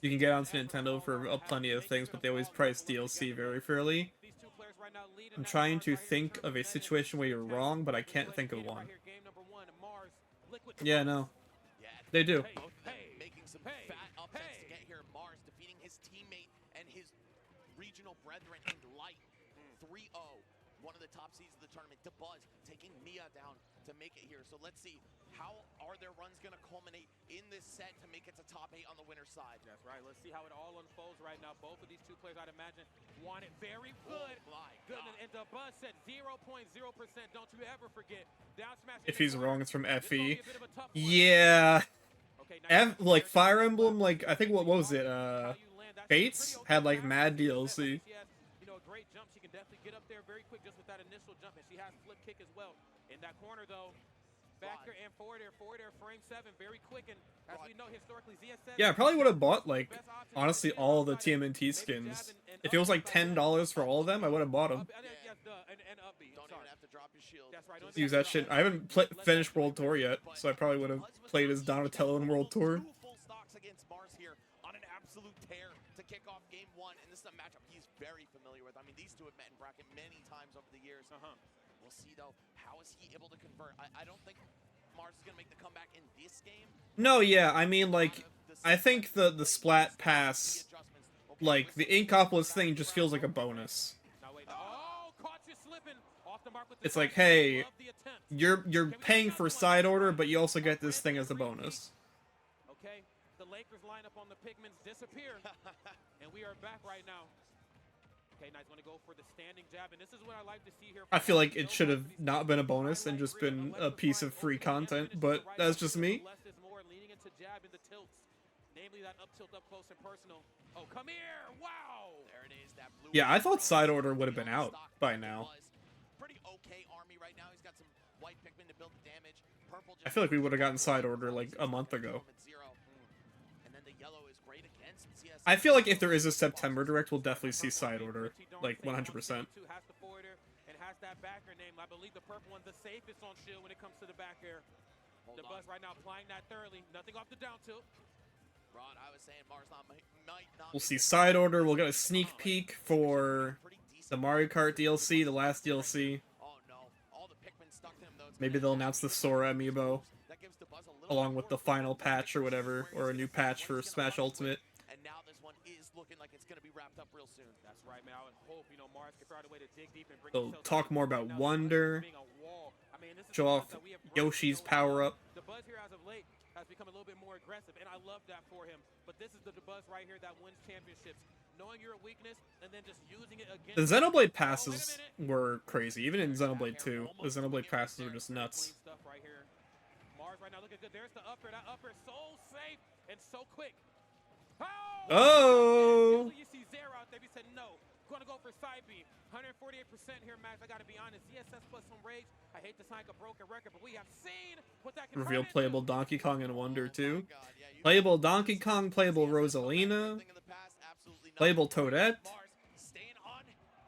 You can get onto Nintendo for plenty of things, but they always price DLC very fairly. I'm trying to think of a situation where you're wrong, but I can't think of one. Yeah, no. They do. Making some fat upsets to get here. Mars defeating his teammate and his regional brethren in Light. 3-0. One of the top seeds of the tournament. DeBuzz taking Mia down to make it here. So let's see, how are their runs going to culminate in this set to make it to top 8 on the winner's side? That's right. Let's see how it all unfolds right now. Both of these two players, I'd imagine, want it very good. Oh my Goodness. And DeBuzz said 0.0%. Don't you ever forget. Down smash. If he's wrong, it's from FE. Yeah. Yeah. Like Fire Emblem, like I think what was it? Fates had like mad DLC. You know, a great jump. She can definitely get up there very quick just with that initial jump, and she has flip kick as well. In that corner though, back there and forward air, frame 7, very quick, and as we know historically, ZSS. Yeah, I probably would have bought like honestly all the TMNT skins. If it was like $10 for all of them, I would have bought them. Don't even have to drop your shield. That's right. Use that shit. I haven't finished World Tour yet, so I probably would have played as Donatello in World Tour. Two full stocks against Mars here on an absolute tear to kick off game 1, and this is a matchup he's very familiar with. I mean, these two have met in bracket many times over the years. We'll see though, how is he able to convert? I don't think Mars is gonna make the comeback in this game. No, yeah, I mean like I think the Splat Pass, like the Inkopolis thing, just feels like a bonus. It's like, hey, you're paying for side order, but you also get this thing as a bonus. Okay, the Lakers line up on the Pigments disappear, and we are back right now. Okay, Knight's gonna go for the standing jab, and this is what I like to see here. I feel like it should have not been a bonus and just been a piece of free content, but that's just me. Less is more, leading into jab into tilts, namely that up tilt up close and personal. Oh, come here! Wow! There it is, that blue. Yeah, I thought side order would have been out by now. Pretty okay army right now. He's got some white Pikmin to build the damage. Purple I feel like we would have gotten side order like a month ago. And then the yellow is great against CST. I feel like if there is a September Direct, we'll definitely see side order, like 100%. Has the forwarder and has that backer name. I believe the purple one's the safest on shield when it comes to the back air. The Buzz right now applying that thoroughly. Nothing off the down tilt. Rod, I was saying Mars might not. We'll see side order. We'll get a sneak peek for the Mario Kart DLC, the last DLC. Oh no, all the Pikmin stuck to him though. Maybe they'll announce the Sora amiibo That gives the Buzz a little along with the final patch or whatever, or a new patch for Smash Ultimate. And now this one is looking like it's going to be wrapped up real soon. That's right, man. I would hope, you know, Mars can find a way to dig deep and bring They'll talk more about Wonder, show off Yoshi's power-up. The Buzz here as of late has become a little bit more aggressive, and I love that for him. But this is the Buzz right here that wins championships. Knowing your weakness and then just using it against The Xenoblade passes were crazy. Even in Xenoblade 2, the Xenoblade passes were just nuts. Stuff right here. Mars right now looking good. There's the upper. That upper is so safe and so quick. Oh! Usually you see Zero out there. He said no. Gonna go for side B. 148% here, Max. I gotta be honest. ZSS plus some rage. I hate to sign a broken record, but we have seen what that can Reveal turn into. playable Donkey Kong and Wonder 2. Playable Donkey Kong, playable Rosalina. Playable Toadette. Mars staying on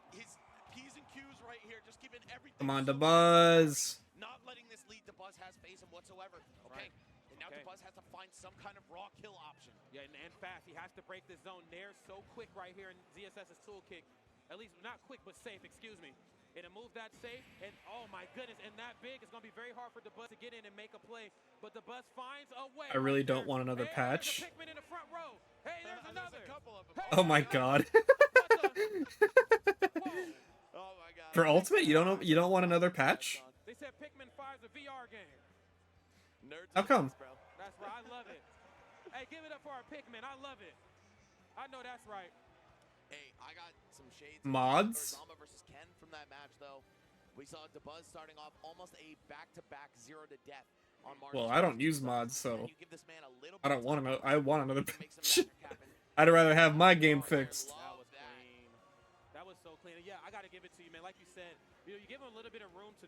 his P's and Q's right here, just giving everything. Come on, DeBuzz. Not letting this lead DeBuzz has face him whatsoever. Okay. And now DeBuzz has to find some kind of raw kill option. Yeah, and fast. He has to break this zone. Nair's so quick right here in ZSS's tool kick. At least not quick, but safe, excuse me. And to move that safe, and oh my goodness, and that big, it's going to be very hard for DeBuzz to get in and make a play. But DeBuzz finds a way. I really don't want another Hey, patch. there's a Pikmin in the front row. Hey, there's another. There's a couple of them. Oh my god. Oh my god. For Ultimate, you don't want another patch? They said Pikmin 5 is a VR game. Nerds How come? bro. That's right. I love it. Hey, give it up for our Pikmin. I love it. I know that's right. Hey, I got some shades. Mods? Zamba versus Ken from that match though. We saw DeBuzz starting off almost a back-to-back 0 to death on Mars. Well, I don't use mods, so You give this man a little I bit don't of want time, to know. I want another he can make some patch. magic happen. I'd rather have my game I fixed. love That was that. clean. That was so clean. Yeah, I got to give it to you, man. Like you said, you give him a little bit of room to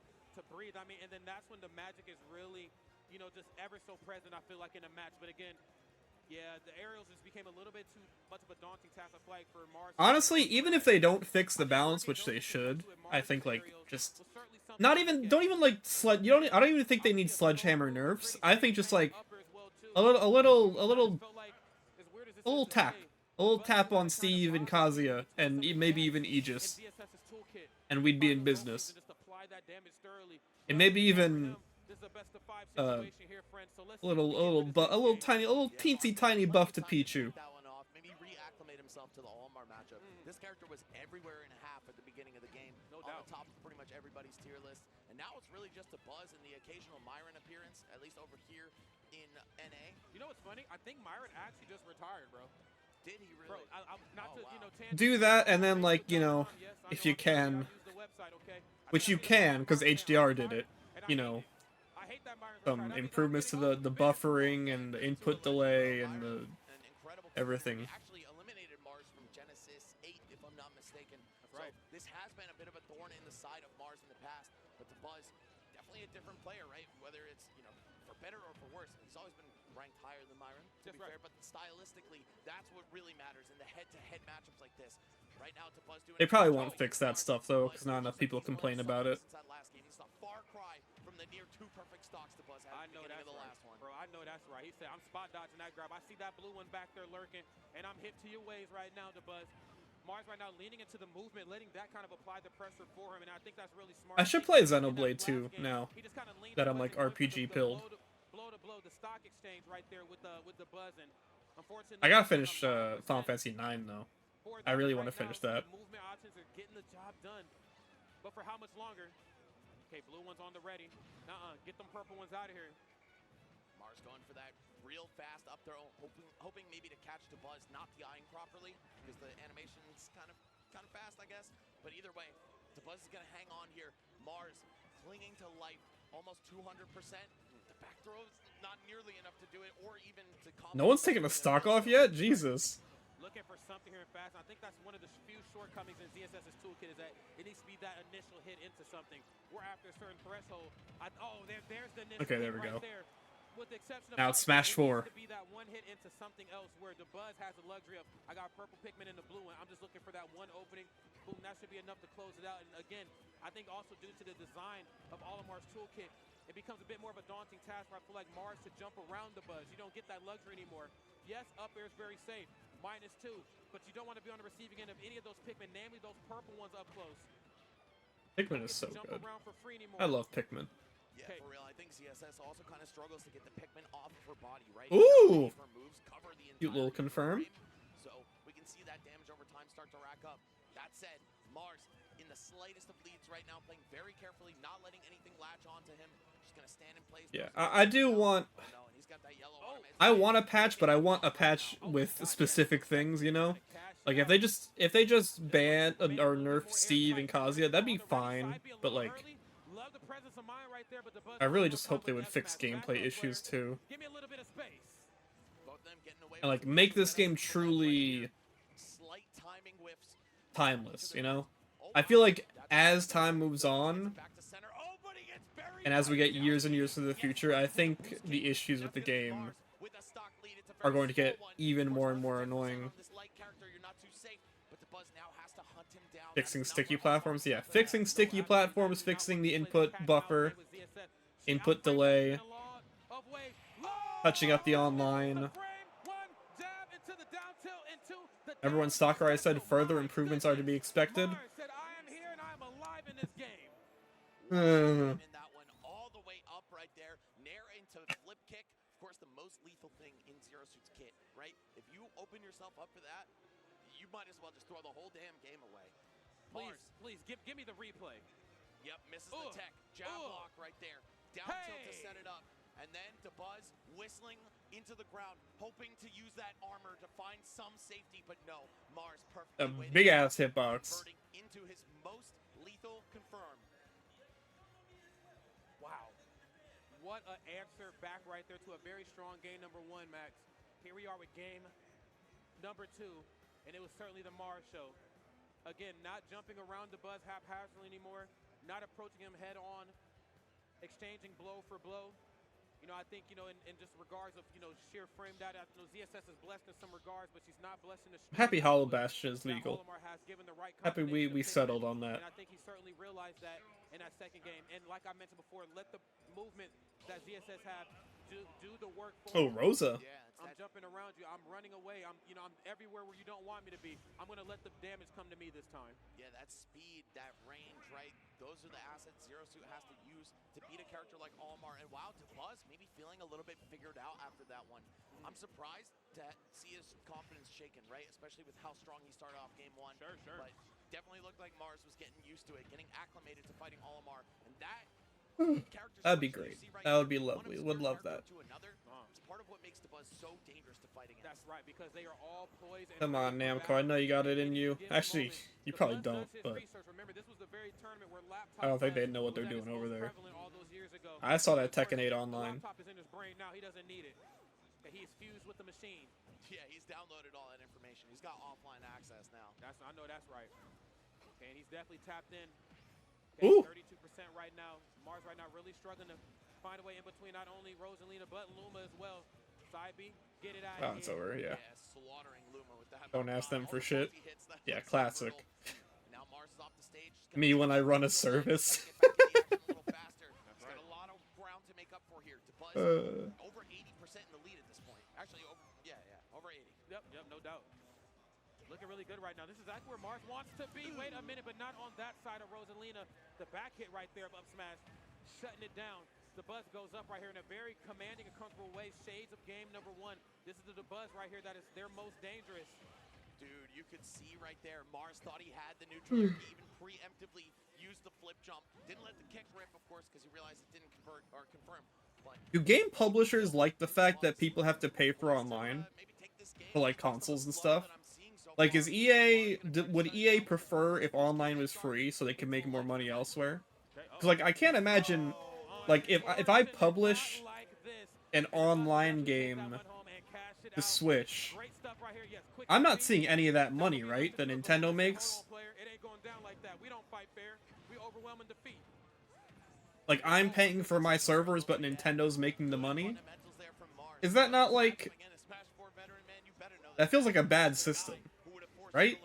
breathe. I mean, and then that's when the magic is really, just ever so present, I feel like, in a match. But again, yeah, the aerials just became a little bit too much of a daunting task, I feel like, for Mars. Honestly, even if they don't fix the balance, which they should, I think like just not even don't even like I don't even think they need sledgehammer nerfs. I think just like a little tap. A little tap on Steve and Kazuya, and maybe even Aegis, and we'd be in business. And maybe even a little teensy tiny buff to Pichu. Maybe reacclimate himself to the Olimar matchup. This character was everywhere in half at the beginning of the game. No on doubt. the top of pretty much everybody's tier list. And now it's really just a Buzz and the occasional Myron appearance, at least over here in NA. You know what's funny? I think Myron actually just retired, bro. Did he really? Bro, not to, Do that, and then like if you can, which you can, because HDR did it. Some improvements to the buffering and the input delay and the everything. He actually eliminated Mars from Genesis 8, if I'm not mistaken. That's right. So this has been a bit of a thorn in the side of Mars in the past, but the Buzz, definitely a different player, right? Whether it's, for better or for worse. He's always been ranked higher than Myron, to be fair, but stylistically, that's what really matters in the head-to-head matchups like this. Right now, to Buzz doing They probably won't fix that stuff though, because not enough people complain about it. Since that last game, he's a far cry from the near two perfect stocks to Buzz had at the beginning of the last one. Bro, I know that's right. He said, I'm spot dodging that grab. I see that blue one back there lurking, and I'm hip to your ways right now, DeBuzz. Mars right now leaning into the movement, letting that kind of apply the pressure for him, and I think that's really smart. I should play Xenoblade 2 now that I'm like RPG pilled. Blow the stock exchange right there with the Buzz, and unfortunately, I gotta finish Final Fantasy 9 though. I really want to finish that. Movement options are getting the job done, but for how much longer? Okay, blue one's on the ready. Get them purple ones out of here. Mars going for that real fast up there, hoping maybe to catch the Buzz, not the eyeing properly, because the animation's kind of fast, I guess. But either way, the Buzz is gonna hang on here. Mars clinging to life, almost 200%. The back throw's not nearly enough to do it, or even to. No one's taking a stock off yet? Jesus. Looking for something here fast. I think that's one of the few shortcomings in ZSS's toolkit is that it needs to be that initial hit into something. We're after a certain threshold. There's the initial Okay, there we hit right go. there. With the exception of Now it's Smash 4. To be that one hit into something else where the Buzz has the luxury of, I got purple Pikmin and the blue one. I'm just looking for that one opening. Boom, that should be enough to close it out. And again, I think also due to the design of Olimar's toolkit, it becomes a bit more of a daunting task where I feel like Mars to jump around the Buzz. You don't get that luxury anymore. Yes, up air is very safe. -2, but you don't want to be on the receiving end of any of those Pikmin, namely those purple ones up close. Pikmin is so good. I love Pikmin. Yeah, for real. I think CSS also kind of struggles to get the Pikmin off of her body, right? Ooh! Her moves cover the Cute little confirm. frame, so we can see that damage over time start to rack up. That said, Mars in the slightest of leads right now, playing very carefully, not letting anything latch onto him. Just gonna stand in place. Yeah, I do want. Oh, no, and he's got that yellow arm. I want a patch, but I want a patch with specific things, Like if they just ban or nerf Steve and Kazuya, that'd be fine. But like, I really just hope they would fix gameplay issues too, Give me a little bit of space. Both of them getting away and like with make this game truly slight timing whiffs. timeless. I feel like as time moves on, Back to center. Oh, but he gets buried. and as we get years and years into the future, I think the issues with the game With a stock lead, it's a are very going to get small one. even more and more 10% annoying. on this light character, you're not too safe, but the Buzz now has to hunt him down. Fixing That's sticky number platforms, yeah. Fixing sticky platforms, fixing the input buffer, input delay, touching up the online. Everyone stalker, I said further improvements are to be expected. in that one all the way up right there. Nair into flip kick. Of course, the most lethal thing in Zero Suit's kit, right? If you open yourself up for that, you might as well just throw the whole damn game away. Please, give me the replay. Yep, misses the tech. Jab block right there. Down tilt to set it up. And then DeBuzz whistling into the ground, hoping to use that armor to find some safety, but no. Mars A perfectly big ass hitbox. converting into his most lethal confirm. what an answer back right there to a very strong game number 1, Max. Here we are with game number 2, and it was certainly the Mars show. Again, not jumping around the Buzz haphazardly anymore, not approaching him head on, exchanging blow for blow. You know, I think, you know, in just regards of, you know, sheer frame data, you know, ZSS is blessed in some regards, but she's not blessed in the Happy Hollow Bash is legal. Happy we settled on that. And I think he certainly realized that in that second game. And like I mentioned before, let the movement that ZSS have do the work for Oh, Rosa. Yeah, I'm jumping around you. I'm running away. I'm everywhere where you don't want me to be. I'm going to let the damage come to me this time. Yeah, that speed, that range, right? Those are the assets Zero Suit has to use to beat a character like Olimar. And wow, Buzz maybe feeling a little bit figured out after that one. I'm surprised to see his confidence shaken, right? Especially with how strong he started off game 1. Sure. But definitely looked like Mars was getting used to it, getting acclimated to fighting Olimar. And that That'd be great. That would be lovely. Would love that. It's part of what makes the Buzz so dangerous to fight against. That's right, because they are all poised. Come on, Namco. I know you got it in you. Actually, you probably don't, but I don't think they know what they're doing over there. I saw that Tekken 8 online. He doesn't need it. He's fused with the machine. Yeah, he's downloaded all that information. He's got offline access now. I know that's right. Okay, and he's definitely tapped in. Ooh. 32% right now. Mars right now really struggling to find a way in between not only Rosalina but Luma as well. Side B, get it out of here. Oh, it's over, yeah. Slaughtering Luma with that. Don't ask them for shit. Yeah, classic. Now Mars is off the stage. Me when I run a service. He's got a lot of ground to make up for here. Over 80% in the lead at this point. Actually, over 80. Yep, no doubt. Looking really good right now. This is exactly where Mars wants to be. Wait a minute, but not on that side of Rosalina. The back hit right there of up smash, shutting it down. The Buzz goes up right here in a very commanding and comfortable way. Shades of game number 1. This is the Buzz right here that is their most dangerous. Dude, you could see right there, Mars thought he had the neutral. He even preemptively used the flip jump. Didn't let the kick rip, of course, because he realized it didn't convert or confirm. But Do game publishers like the fact that people have to pay for online? For like consoles and stuff? Like, is would EA prefer if online was free so they could make more money elsewhere? Because, like, I can't imagine, like, if I publish an online game to Switch, I'm not seeing any of that money, right, that Nintendo makes? Like, I'm paying for my servers, but Nintendo's making the money? Is that not, like... That feels like a bad system. Right?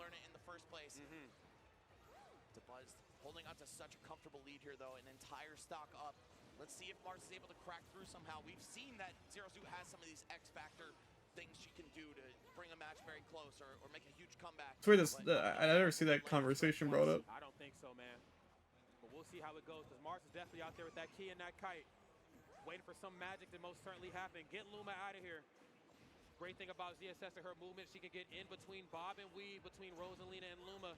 Buzz holding on to such a comfortable lead here, though. An entire stock up. Let's see if Mars is able to crack through somehow. We've seen that Zero Suit has some of these X-Factor things she can do to bring a match very close or make a huge comeback. It's weird, I never see that conversation brought up. I don't think so, man. But we'll see how it goes, because Mars is definitely out there with that key and that kite. Waiting for some magic to most certainly happen. Get Luma out of here. Great thing about ZSS and her movement, she can get in between bob and weave between Rosalina and Luma.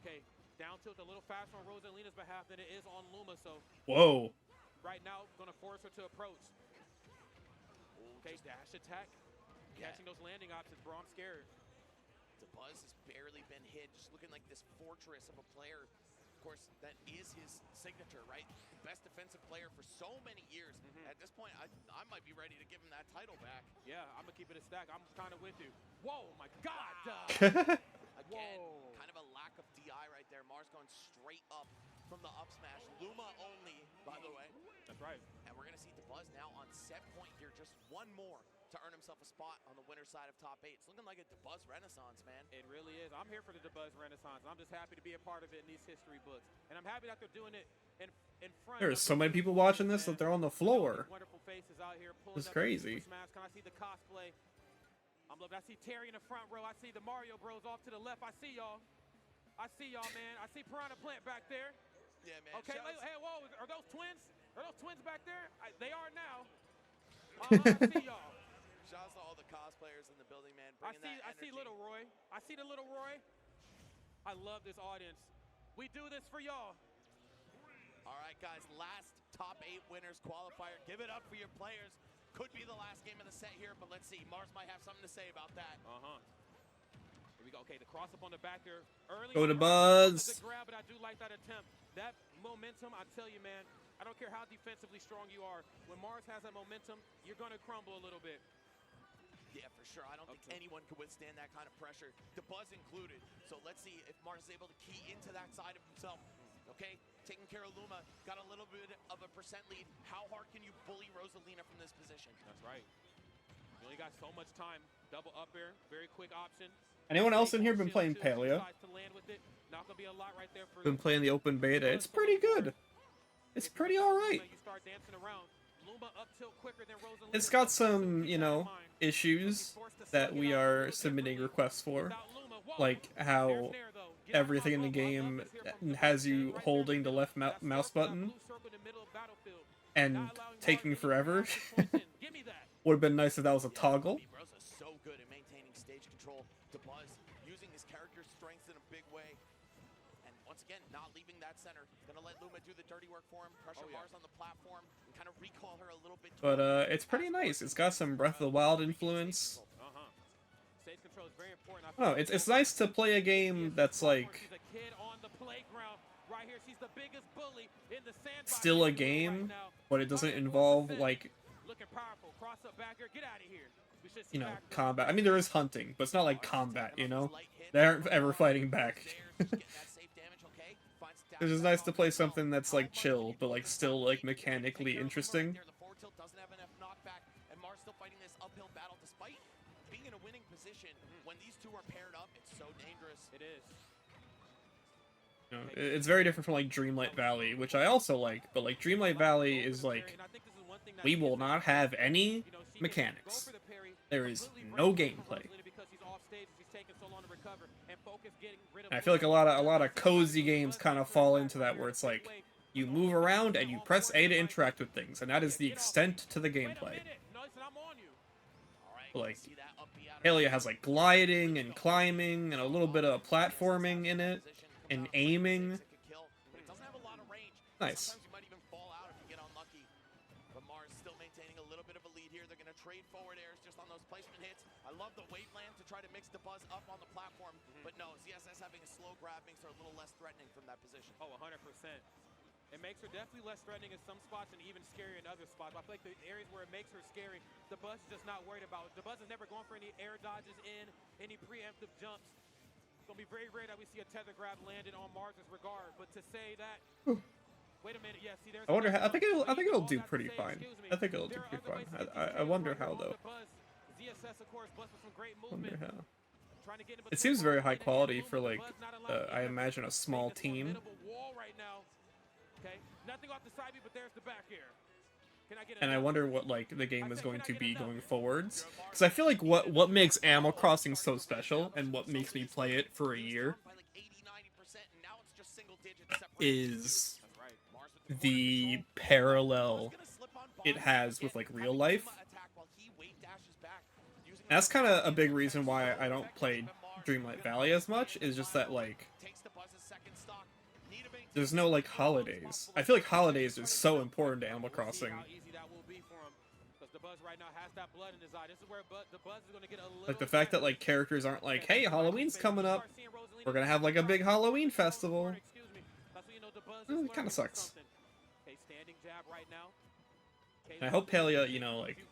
Okay, down tilt a little faster on Rosalina's behalf than it is on Luma, so... Whoa. Right now, gonna force her to approach. Okay, dash attack. Catching those landing options, bro, I'm scared. The Buzz has barely been hit, just looking like this fortress of a player. Of course, that is his signature, right? The best defensive player for so many years. At this point, I might be ready to give him that title back. Yeah, I'm gonna keep it a stack. I'm kind of with you. Whoa, my God! Again, kind of a lack of DI right there. Mars going straight up from the up smash. Luma only, by the way. That's right. And we're gonna see the Buzz now on set point here. Just one more to earn himself a spot on the winner's side of top 8. It's looking like a DeBuzz renaissance, man. It really is. I'm here for the DeBuzz renaissance. I'm just happy to be a part of it in these history books. And I'm happy that they're doing it in front. There's so many people watching this that they're on the floor. Wonderful faces out here. It's crazy. Can I see the cosplay? I'm loving. I see Terry in the front row. I see the Mario Bros off to the left. I see y'all. Man. I see Piranha Plant back there. Yeah, man. Okay, hey, whoa. Are those twins? Are those twins back there? They are now. I see y'all. Shouts to all the cosplayers in the building, man. I see little Roy. I see the little Roy. I love this audience. We do this for y'all. All right, guys. Last top 8 winners qualifier. Give it up for your players. Could be the last game of the set here, but let's see. Mars might have something to say about that. Here we we go. Okay, the cross up on the back there. Early Go to on, Buzz. the grab, but I do like that attempt. That momentum, I tell you, man, I don't care how defensively strong you are. When Mars has that momentum, you're going to crumble a little bit. Yeah, for sure. I don't think anyone can withstand that kind of pressure, the Buzz included. So let's see if Mars is able to key into that side of himself. Okay, taking care of Luma, got a little bit of a percent lead. How hard can you bully Rosalina from this position? That's right. You only got so much time. Double up air, very quick option. Anyone else in here been playing Paleo? Not gonna be a lot right there for Been playing the open beta. It's pretty good. It's pretty alright. You start dancing around. Luma up tilt quicker than Rosalina. It's got some, you know, issues that we are submitting requests for. Like how everything in the game has you holding the left mouse button and taking forever. Would have been nice if that was a toggle. Rosa's so good at maintaining stage control. DeBuzz using his character strengths in a big way. And once again, not leaving that center. Gonna let Luma do the dirty work for him. Pressure Mars on the platform and kind of recall her a little bit. But it's pretty nice. It's got some Breath of the Wild influence. Stage control is very important. Oh, it's nice to play a game that's like still a game, but it doesn't involve like, you know, combat. I mean, there is hunting, but it's not like combat, you know? They aren't ever fighting back. It's just nice to play something that's like chill, but like still like mechanically interesting. The forward tilt doesn't have enough knockback, and Mars still fighting this uphill battle despite being in a winning position. When these two are paired up, it's so dangerous. It is. You know, it's very different from like Dreamlight Valley, which I also like, but like Dreamlight Valley is like, we will not have any mechanics. There is no gameplay. And I feel like a lot of cozy games kind of fall into that, where it's like you move around and you press A to interact with things, and that is the extent to the gameplay. Like Paleo has like gliding and climbing and a little bit of platforming in it and aiming. Nice. Sometimes you might even fall out if you get unlucky. But Mars still maintaining a little bit of a lead here. They're going to trade forward airs just on those placement hits. I love the waveland to try to mix the Buzz up on the platform. But no, ZSS having a slow grab makes her a little less threatening from that position. Oh, 100%. It makes her definitely less threatening in some spots and even scarier in other spots. I feel like the areas where it makes her scary, the Buzz is just not worried about it. The Buzz is never going for any air dodges any preemptive jumps. It's going to be very rare that we see a tether grab landed on Mars' regard. But to say that... Wait a minute, yeah, see, there's... I wonder how, I think it'll do pretty fine. I think it'll do pretty fine. I wonder how, though. Wonder how. It seems very high quality for, like, I imagine a small team. And I wonder what, like, the game is going to be going forwards. Because I feel like what makes Animal Crossing so special, and what makes me play it for a year, is the parallel it has with, like, real life. And that's kind of a big reason why I don't play Dreamlight Valley as much, is just that, like, there's no, like, holidays. I feel like holidays is so important to Animal Crossing. Like, the fact that, like, characters aren't like, hey, Halloween's coming up, we're gonna have, like, a big Halloween festival. It kind of sucks. And I hope Paleo, you know, like,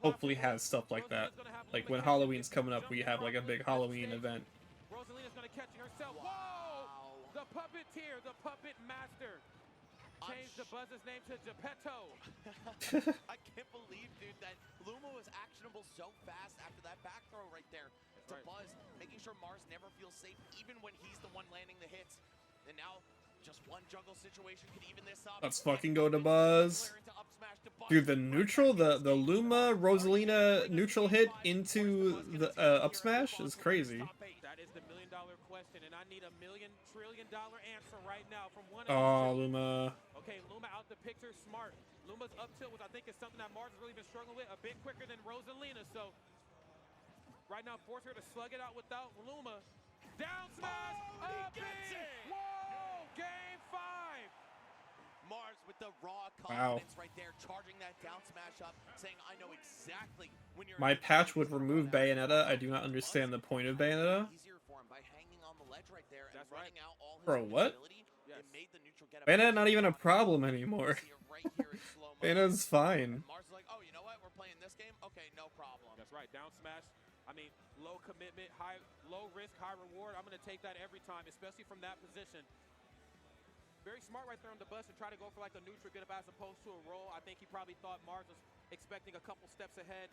hopefully has stuff like that. Like, when Halloween's coming up, we have, like, a big Halloween event. Rosalina's gonna catch herself. Whoa! The puppeteer, the puppet master. Changed the Buzz's name to Geppetto. I can't believe, dude, that Luma was actionable so fast after that back throw right there. To Buzz, making sure Mars never feels safe, even when he's the one landing the hits. And now, just one juggle situation could even this up. Let's fucking go to Buzz. Dude, the neutral, the Luma Rosalina neutral hit into the up smash is crazy. That is the million-dollar question, and I need $1 million-trillion answer right now from one. Oh, Luma. Okay, Luma out the picture, smart. Luma's up tilt, which I think is something that Mars has really been struggling with, a bit quicker than Rosalina. So right now, force her to slug it out without Luma. Down smash, up B. Whoa, game 5. Mars with the raw confidence right there, charging that down smash up, saying, I know exactly when you're My patch would remove Bayonetta. I do not understand the point of Bayonetta. easier for him by hanging on the ledge right there and That's right. running out all his Bro, what? invincibility. Yes. It made the neutral get Bayonetta not even a problem anymore. See it right here in slow motion. Bayonetta's fine. Mars is like, oh, you know what? We're playing this game? Okay, no problem. That's right, down smash. I mean, low commitment, low risk, high reward. I'm going to take that every time, especially from that position. Very smart right there on the bus to try to go for like a neutral get up as opposed to a roll. I think he probably thought Mars was expecting a couple steps ahead.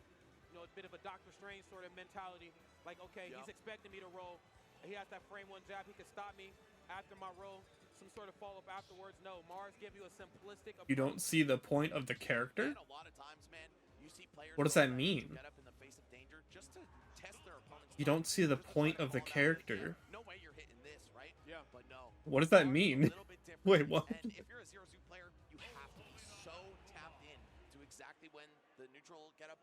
You know, a bit of a Doctor Strange sort of mentality. Like, okay, he's expecting me to roll. He has that frame one jab. He can stop me after my roll. Some sort of follow-up afterwards. No, Mars give you a simplistic approach. You don't see the point of the character? And a lot of times, man, you see players What does that mean? get up in the face of danger just to test their opponent's You don't see the point of the character. No way you're hitting this, right? Yeah. But no. What does that mean? Wait, what? And if you're a 0-2 player, you have to be so tapped in to exactly when the neutral get up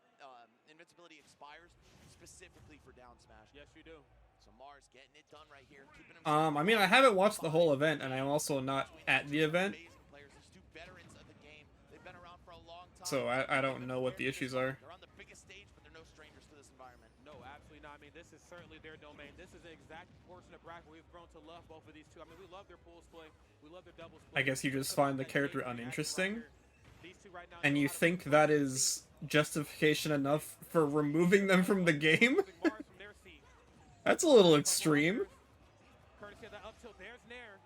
invincibility expires, specifically for down smash. Yes, you do. So Mars getting it done right here. Keeping him I mean, I haven't watched the whole event, and I'm also not at the event, amazing players. These two veterans of the game. They've been around for a long time. so I don't know what the issues are. They're on the biggest stage, but they're no strangers to this environment. No, absolutely not. I mean, this is certainly their domain. This is the exact portion of bracket we've grown to love both of these two. I mean, we love their pools play. We love their doubles play. I guess you just find the character uninteresting, These two right now and know you how to think play. that is justification enough for removing them from the game? Mars from their seat. That's a little extreme. Courtesy of that up tilt. There's Nair.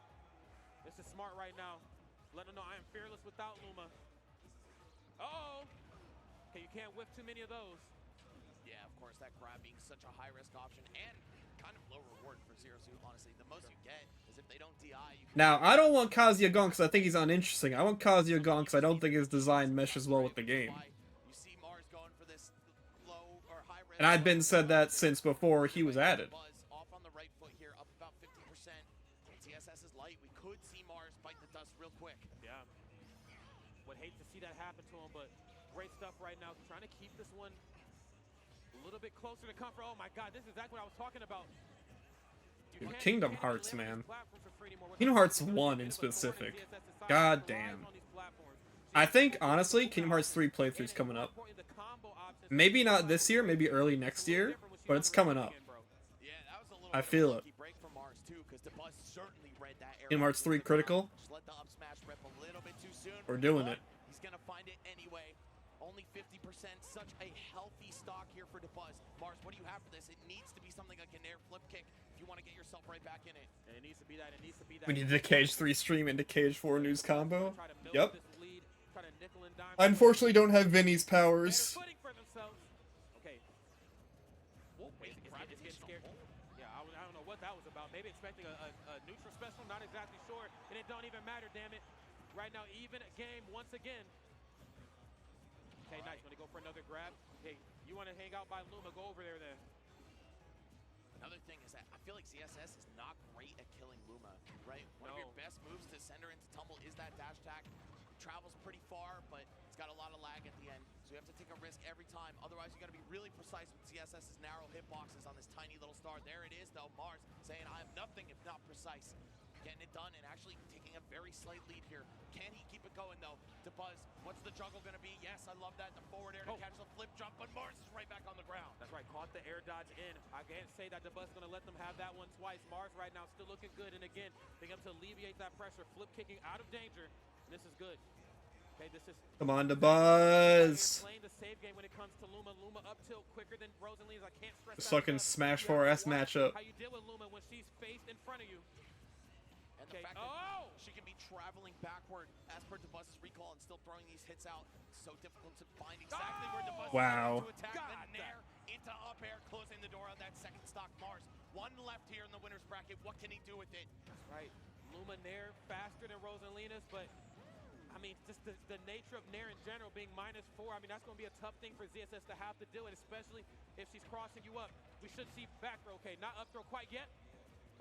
This is smart right now. Let them know I am fearless without Luma. Uh-oh. Okay, you can't whiff too many of those. Yeah, of course, that grab being such a high-risk option and kind of low reward for 0-2, honestly. The most you get is if they don't DI, you can... Now, I don't want Kazuya gone because I think he's uninteresting. I want Kazuya gone because I don't think his design meshes well with the game. You see Mars going for this low or high risk. And I've been said that since before he was added. Buzz off on the right foot here, up about 50%. TSS is light. We could see Mars bite the dust real quick. Yeah. Would hate to see that happen to him, but great stuff right now. Trying to keep this one a little bit closer to comfort. Oh my God, this is exactly what I was talking about. You can't- Kingdom you can't Hearts, limit man. these platforms for free anymore. Kingdom Hearts 1 in specific. God damn. I think, honestly, Kingdom Hearts 3 playthrough's coming up. Maybe not this year, maybe early next year, but it's coming up. Yeah, that was a little I bit feel of a it. lucky break for Mars too, because the Buzz certainly read that area. Kingdom Hearts 3 critical. Just let the up smash rip a little bit too soon. We're doing it. He's gonna find it anyway. Only 50%, such a healthy stock here for DeBuzz. Mars, what do you have for this? It needs to be something like an air flip kick if you want to get yourself right back in it. And it needs to be that. It needs to be that. We need the Cage 3 stream into Cage 4 news combo. Try to milk Yep. this lead, try to nickel and dime. I unfortunately don't have Vinny's Better powers. footing for themselves. Okay. Whoa, It's getting scared. Yeah, I don't know what that was about. Maybe expecting a neutral special, not exactly sure. And it don't even matter, damn it. Right now, even a game once again. Okay, nice. Want to go for another grab? Hey, you want to hang out by Luma? Go over there then. Another thing is that I feel like CSS is not great at killing Luma, right? One of your best moves to send her into tumble is that dash attack. Travels pretty far, but it's got a lot of lag at the end. So you have to take a risk every time. Otherwise, you got to be really precise with CSS's narrow hitboxes on this tiny little star. There it is, though. Mars saying, I have nothing if not precise. Getting it done and actually taking a very slight lead here. Can he keep it going, though? To Buzz, what's the juggle going to be? Yes, I love that. The forward air to catch the flip jump, but Mars is right back on the ground. That's right. Caught the air dodge in. I can't say that the Buzz going to let them have that one twice. Mars right now still looking good. And again, being able to alleviate that pressure. Flip kicking out of danger. This is good. Okay, this is... Come on, the Buzz. Playing the save game when it comes to Luma. Luma up tilt quicker than Rosalie's. I can't stress This that fucking enough. Smash You have 4S to watch matchup. How you deal with Luma when she's faced in front of you. And the fact that she can be traveling backward as per DeBuzz's recall and still throwing these hits out. So difficult to find exactly where DeBuzz Wow. is to attack. The Nair into up air, closing the door on that second stock. Mars, one left here in the winner's bracket. What can he do with it? That's right. Luma Nair faster than Rosalina's, but I mean, just the nature of Nair in general being -4, I mean, that's going to be a tough thing for ZSS to have to do, and especially if she's crossing you up. We should see back throw. Okay, not up throw quite yet.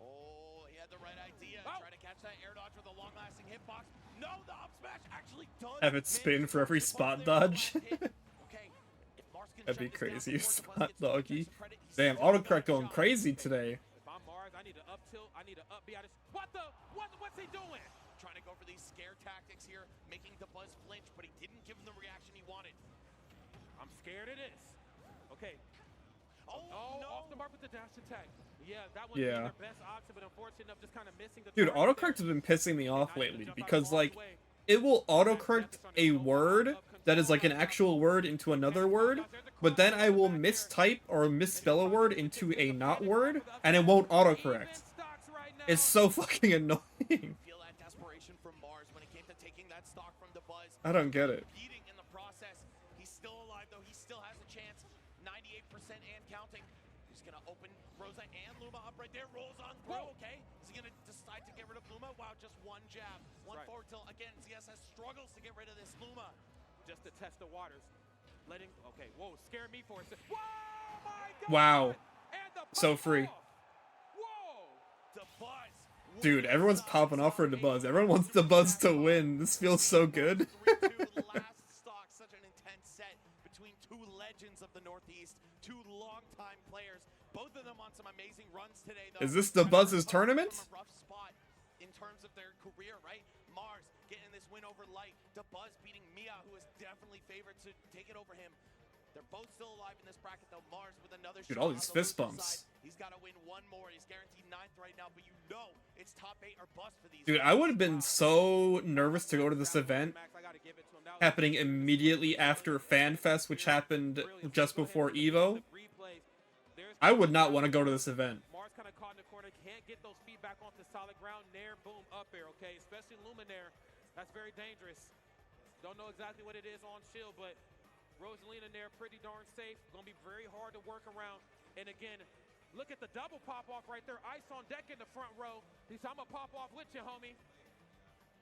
Oh, he had the right idea. Oh. Try to catch that air dodge with a long-lasting hitbox. No, the up smash actually does. Have it spin for every spot dodge. Okay, if Mars can That'd be shut this down crazy. before Spot DeBuzz gets doggy. some credit, he's Damn, still got autocorrect a going shot. crazy today. If I'm Mars, I need to up tilt. I need to up B out of. What's he doing? Trying to go for these scare tactics here, making the Buzz flinch, but he didn't give him the reaction he wanted. I'm scared of this. Okay. Oh, no. Off the mark with the dash attack. Yeah, that was their best option, but unfortunate enough, just kind of missing the. Dude, autocorrect has been pissing me off lately because like it will autocorrect a word that is like an actual word into another word, but then I will mistype or misspell a word into a not word, and it won't autocorrect. It's so fucking annoying. Feel that desperation from Mars when it came to taking that stock from the Buzz. I don't get it. Beating in the process. He's still alive though. He still has a chance. 98% and counting. He's gonna open Rosa and Luma up right there. Rolls on through. Okay. Is he gonna decide to get rid of Luma? Wow, just one jab. One forward tilt. Again, ZSS struggles to get rid of this Luma. Just to test the waters. Letting. Okay. Whoa. Scare me for a second. Whoa! My God! Wow. So free. Dude, everyone's popping off for the Buzz. Everyone wants the Buzz to win. This feels so good. Last stock, such an intense set between two legends of the Northeast, two longtime players. Both of them on some amazing runs today, though. Is this the Buzz's tournament? From a rough spot in terms of their career, right? Mars getting this win over Light. The Buzz beating Mia, who is definitely favored to take it over him. They're both still alive in this bracket, though. Mars with another shot. Dude, all these fist bumps. He's got to win one more. He's guaranteed 9th right now, but you know it's top 8 or bust for these. Dude, I would have been so nervous to go to this event happening immediately after FanFest, which happened just before EVO. I would not want to go to this event. Mars kind of caught in the corner, can't get those feet back onto solid ground. Nair, boom, up air, okay? Especially Luminaire. That's very dangerous. Don't know exactly what it is on shield, but Rosalina Nair pretty darn safe. Gonna be very hard to work around. And again, look at the double pop off right there. Ice on deck in the front row. He's I'm gonna pop off with you, homie.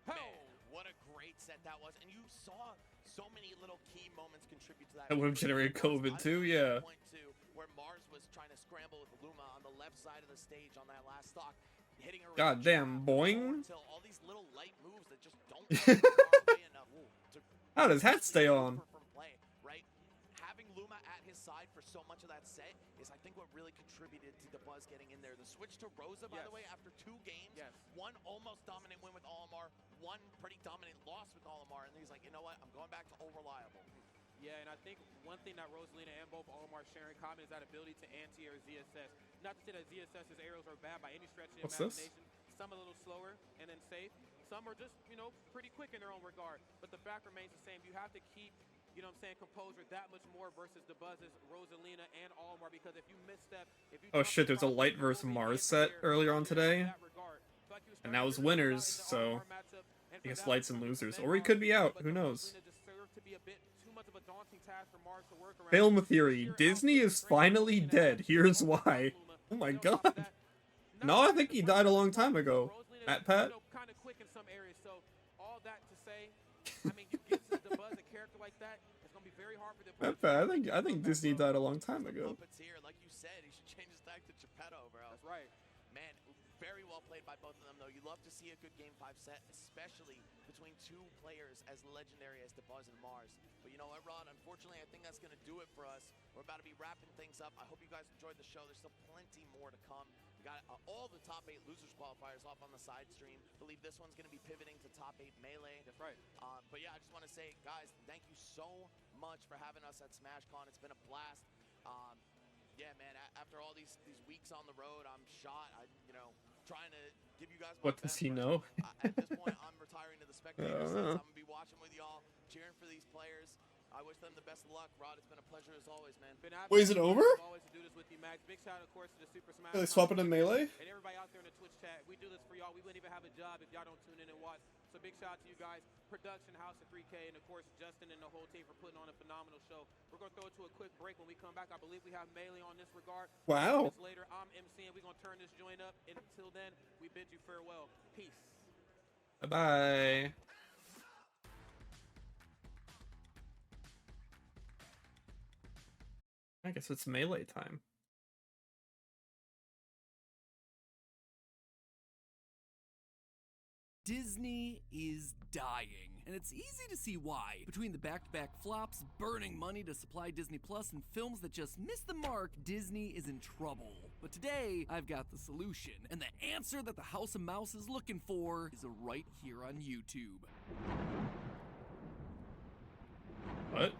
Man, what a great set that was. And you saw so many little key moments contribute to that. That would have generated COVID too, yeah. Point two, where Mars was trying to scramble with Luma on the left side of the stage on that last stock, hitting her. Goddamn, boing. All these little light moves that just don't enough. How does that stay on? Right? Having Luma at his side for so much of that set is, I think, what really contributed to the Buzz getting in there. The switch to Rosa, by the way, after 2 games, one almost dominant win with Olimar, one pretty dominant loss with Olimar, and he's like, you know what, I'm going back to all-reliable. Yeah, and I think one thing that Rosalina and both Olimar share in common is that ability to anti-air ZSS. Not to say that ZSS's arrows are bad by any stretch of the imagination. Some a little slower and then safe. Some are just, you know, pretty quick in their own regard. But the fact remains the same. You have to keep, you know what I'm saying, composure that much more versus the Buzzes, Rosalina, and Olimar, because if you misstep, if you oh shit, there's a Light versus Mars set earlier on today. And that was winners, so I guess Lights and losers. Or he could be out, who knows. Film theory, Disney is finally dead. Here's why. Oh my god. No, I think he died a long time ago. At Pat? Kind of quick in some areas, so all that to say, I mean, you give the Buzz a character like that, it's gonna be very hard for them. At Pat, I think Disney died a long time ago. Here, like you said, he should change his tag to Geppetto, bro. That's right. Man, very well played by both of them, though. You love to see a good Game 5 set, especially between 2 players as legendary as the Buzz and Mars. But you know what, Rod? Unfortunately, I think that's going to do it for us. We're about to be wrapping things up. I hope you guys enjoyed the show. There's still plenty more to come. We got all the top 8 losers qualifiers off on the side stream. I believe this one's going to be pivoting to top 8 Melee. That's right. But yeah, I just want to say, guys, thank you so much for having us at SmashCon. It's been a blast. Yeah, man, after all these weeks on the road, I'm shot. You know, trying to give you guys my what does he know? At this point, I'm retiring to the spectator seats. I'm going to be watching with y'all, cheering for these players. I wish them the best of luck. Rod, it's been a pleasure as always, man. Wait, is it over? Always to do this with you, Max. Big shout out, of course, to the Super Smash. Are they swapping in Melee? And everybody out there in the Twitch chat. We do this for y'all. We wouldn't even have a job if y'all don't tune in and watch. So big shout out to you guys, production, House of 3K, and of course Justin and the whole team for putting on a phenomenal show. We're gonna throw it to a quick break. When we come back, I believe we have Melee on this regard. Wow. Later, I'm MCing. We're gonna turn this joint up. And until then, we bid you farewell. Peace. Bye-bye. I guess it's Melee time. Disney is dying, and it's easy to see why. Between the back-to-back flops, burning money to supply Disney Plus, and films that just miss the mark, Disney is in trouble. But today, I've got the solution, and the answer that the House of Mouse is looking for is right here on YouTube. What?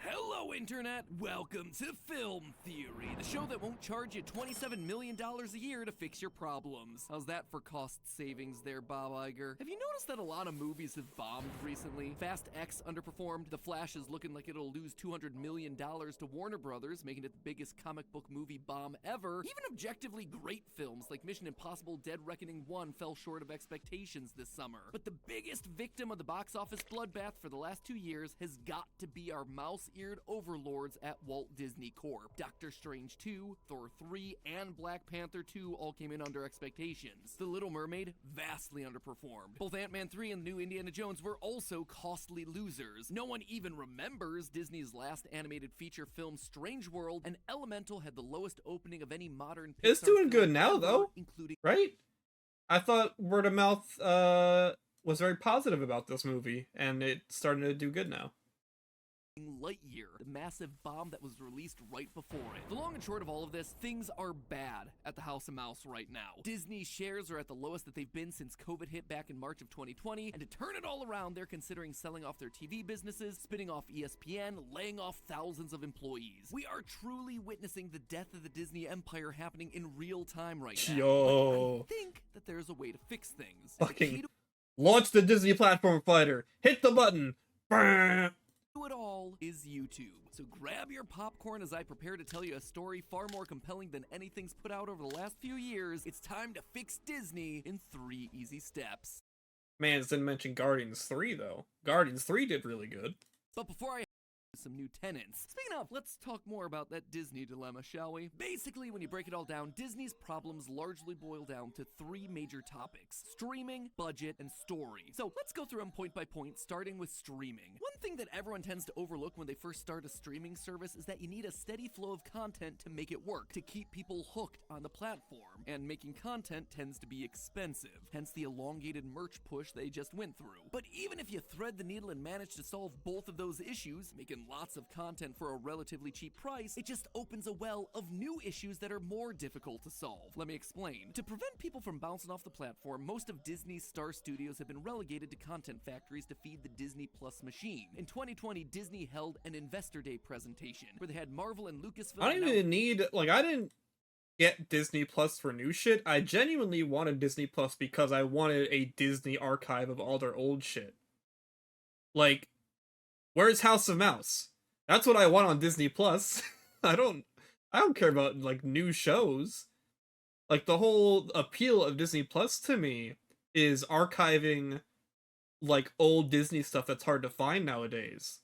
Hello, Internet! Welcome to Film Theory, the show that won't charge you $27 million a year to fix your problems. How's that for cost savings there, Bob Iger? Have you noticed that a lot of movies have bombed recently? Fast X underperformed, The Flash is looking like it'll lose $200 million to Warner Brothers, making it the biggest comic book movie bomb ever. Even objectively great films like Mission Impossible Dead Reckoning 1 fell short of expectations this summer. But the biggest victim of the box office bloodbath for the last 2 years has got to be our mouse-eared overlords at Walt Disney Corp. Doctor Strange 2, Thor 3, and Black Panther 2 all came in under expectations. The Little Mermaid vastly underperformed. Both Ant-Man 3 and the new Indiana Jones were also costly losers. No one even remembers Disney's last animated feature film, Strange World, and Elemental had the lowest opening of any modern Pixar It's doing good film now, ever, though, including right? I thought word of mouth was very positive about this movie, and it's starting to do good now. Lightyear, the massive bomb that was released right before it. The long and short of all of this, things are bad at the House of Mouse right now. Disney shares are at the lowest that they've been since COVID hit back in March of 2020, and to turn it all around, they're considering selling off their TV businesses, spinning off ESPN, laying off thousands of employees. We are truly witnessing the death of the Disney empire happening in real time right now. Yo. But I think that there's a way to fix things. Fucking launch the Disney platform fighter. Hit the button. Brrr. It all is YouTube. So grab your popcorn as I prepare to tell you a story far more compelling than anything's put out over the last few years. It's time to fix Disney in 3 easy steps. Man, it didn't mention Guardians 3, though. Guardians 3 did really good. But before I some new tenants. Speaking of, let's talk more about that Disney dilemma, shall we? Basically, when you break it all down, Disney's problems largely boil down to 3 major topics: streaming, budget, and story. So let's go through them point by point, starting with streaming. One thing that everyone tends to overlook when they first start a streaming service is that you need a steady flow of content to make it work, to keep people hooked on the platform. And making content tends to be expensive, hence the elongated merch push they just went through. But even if you thread the needle and manage to solve both of those issues, making lots of content for a relatively cheap price, it just opens a well of new issues that are more difficult to solve. Let me explain. To prevent people from bouncing off the platform, most of Disney's star studios have been relegated to content factories to feed the Disney Plus machine. In 2020, Disney held an Investor Day presentation where they had Marvel and Lucasfilm. I don't even need, like, I didn't get Disney Plus for new shit. I genuinely wanted Disney Plus because I wanted a Disney archive of all their old shit. Like, where's House of Mouse? That's what I want on Disney Plus. I don't care about, like, new shows. Like, the whole appeal of Disney Plus to me is archiving, like, old Disney stuff that's hard to find nowadays.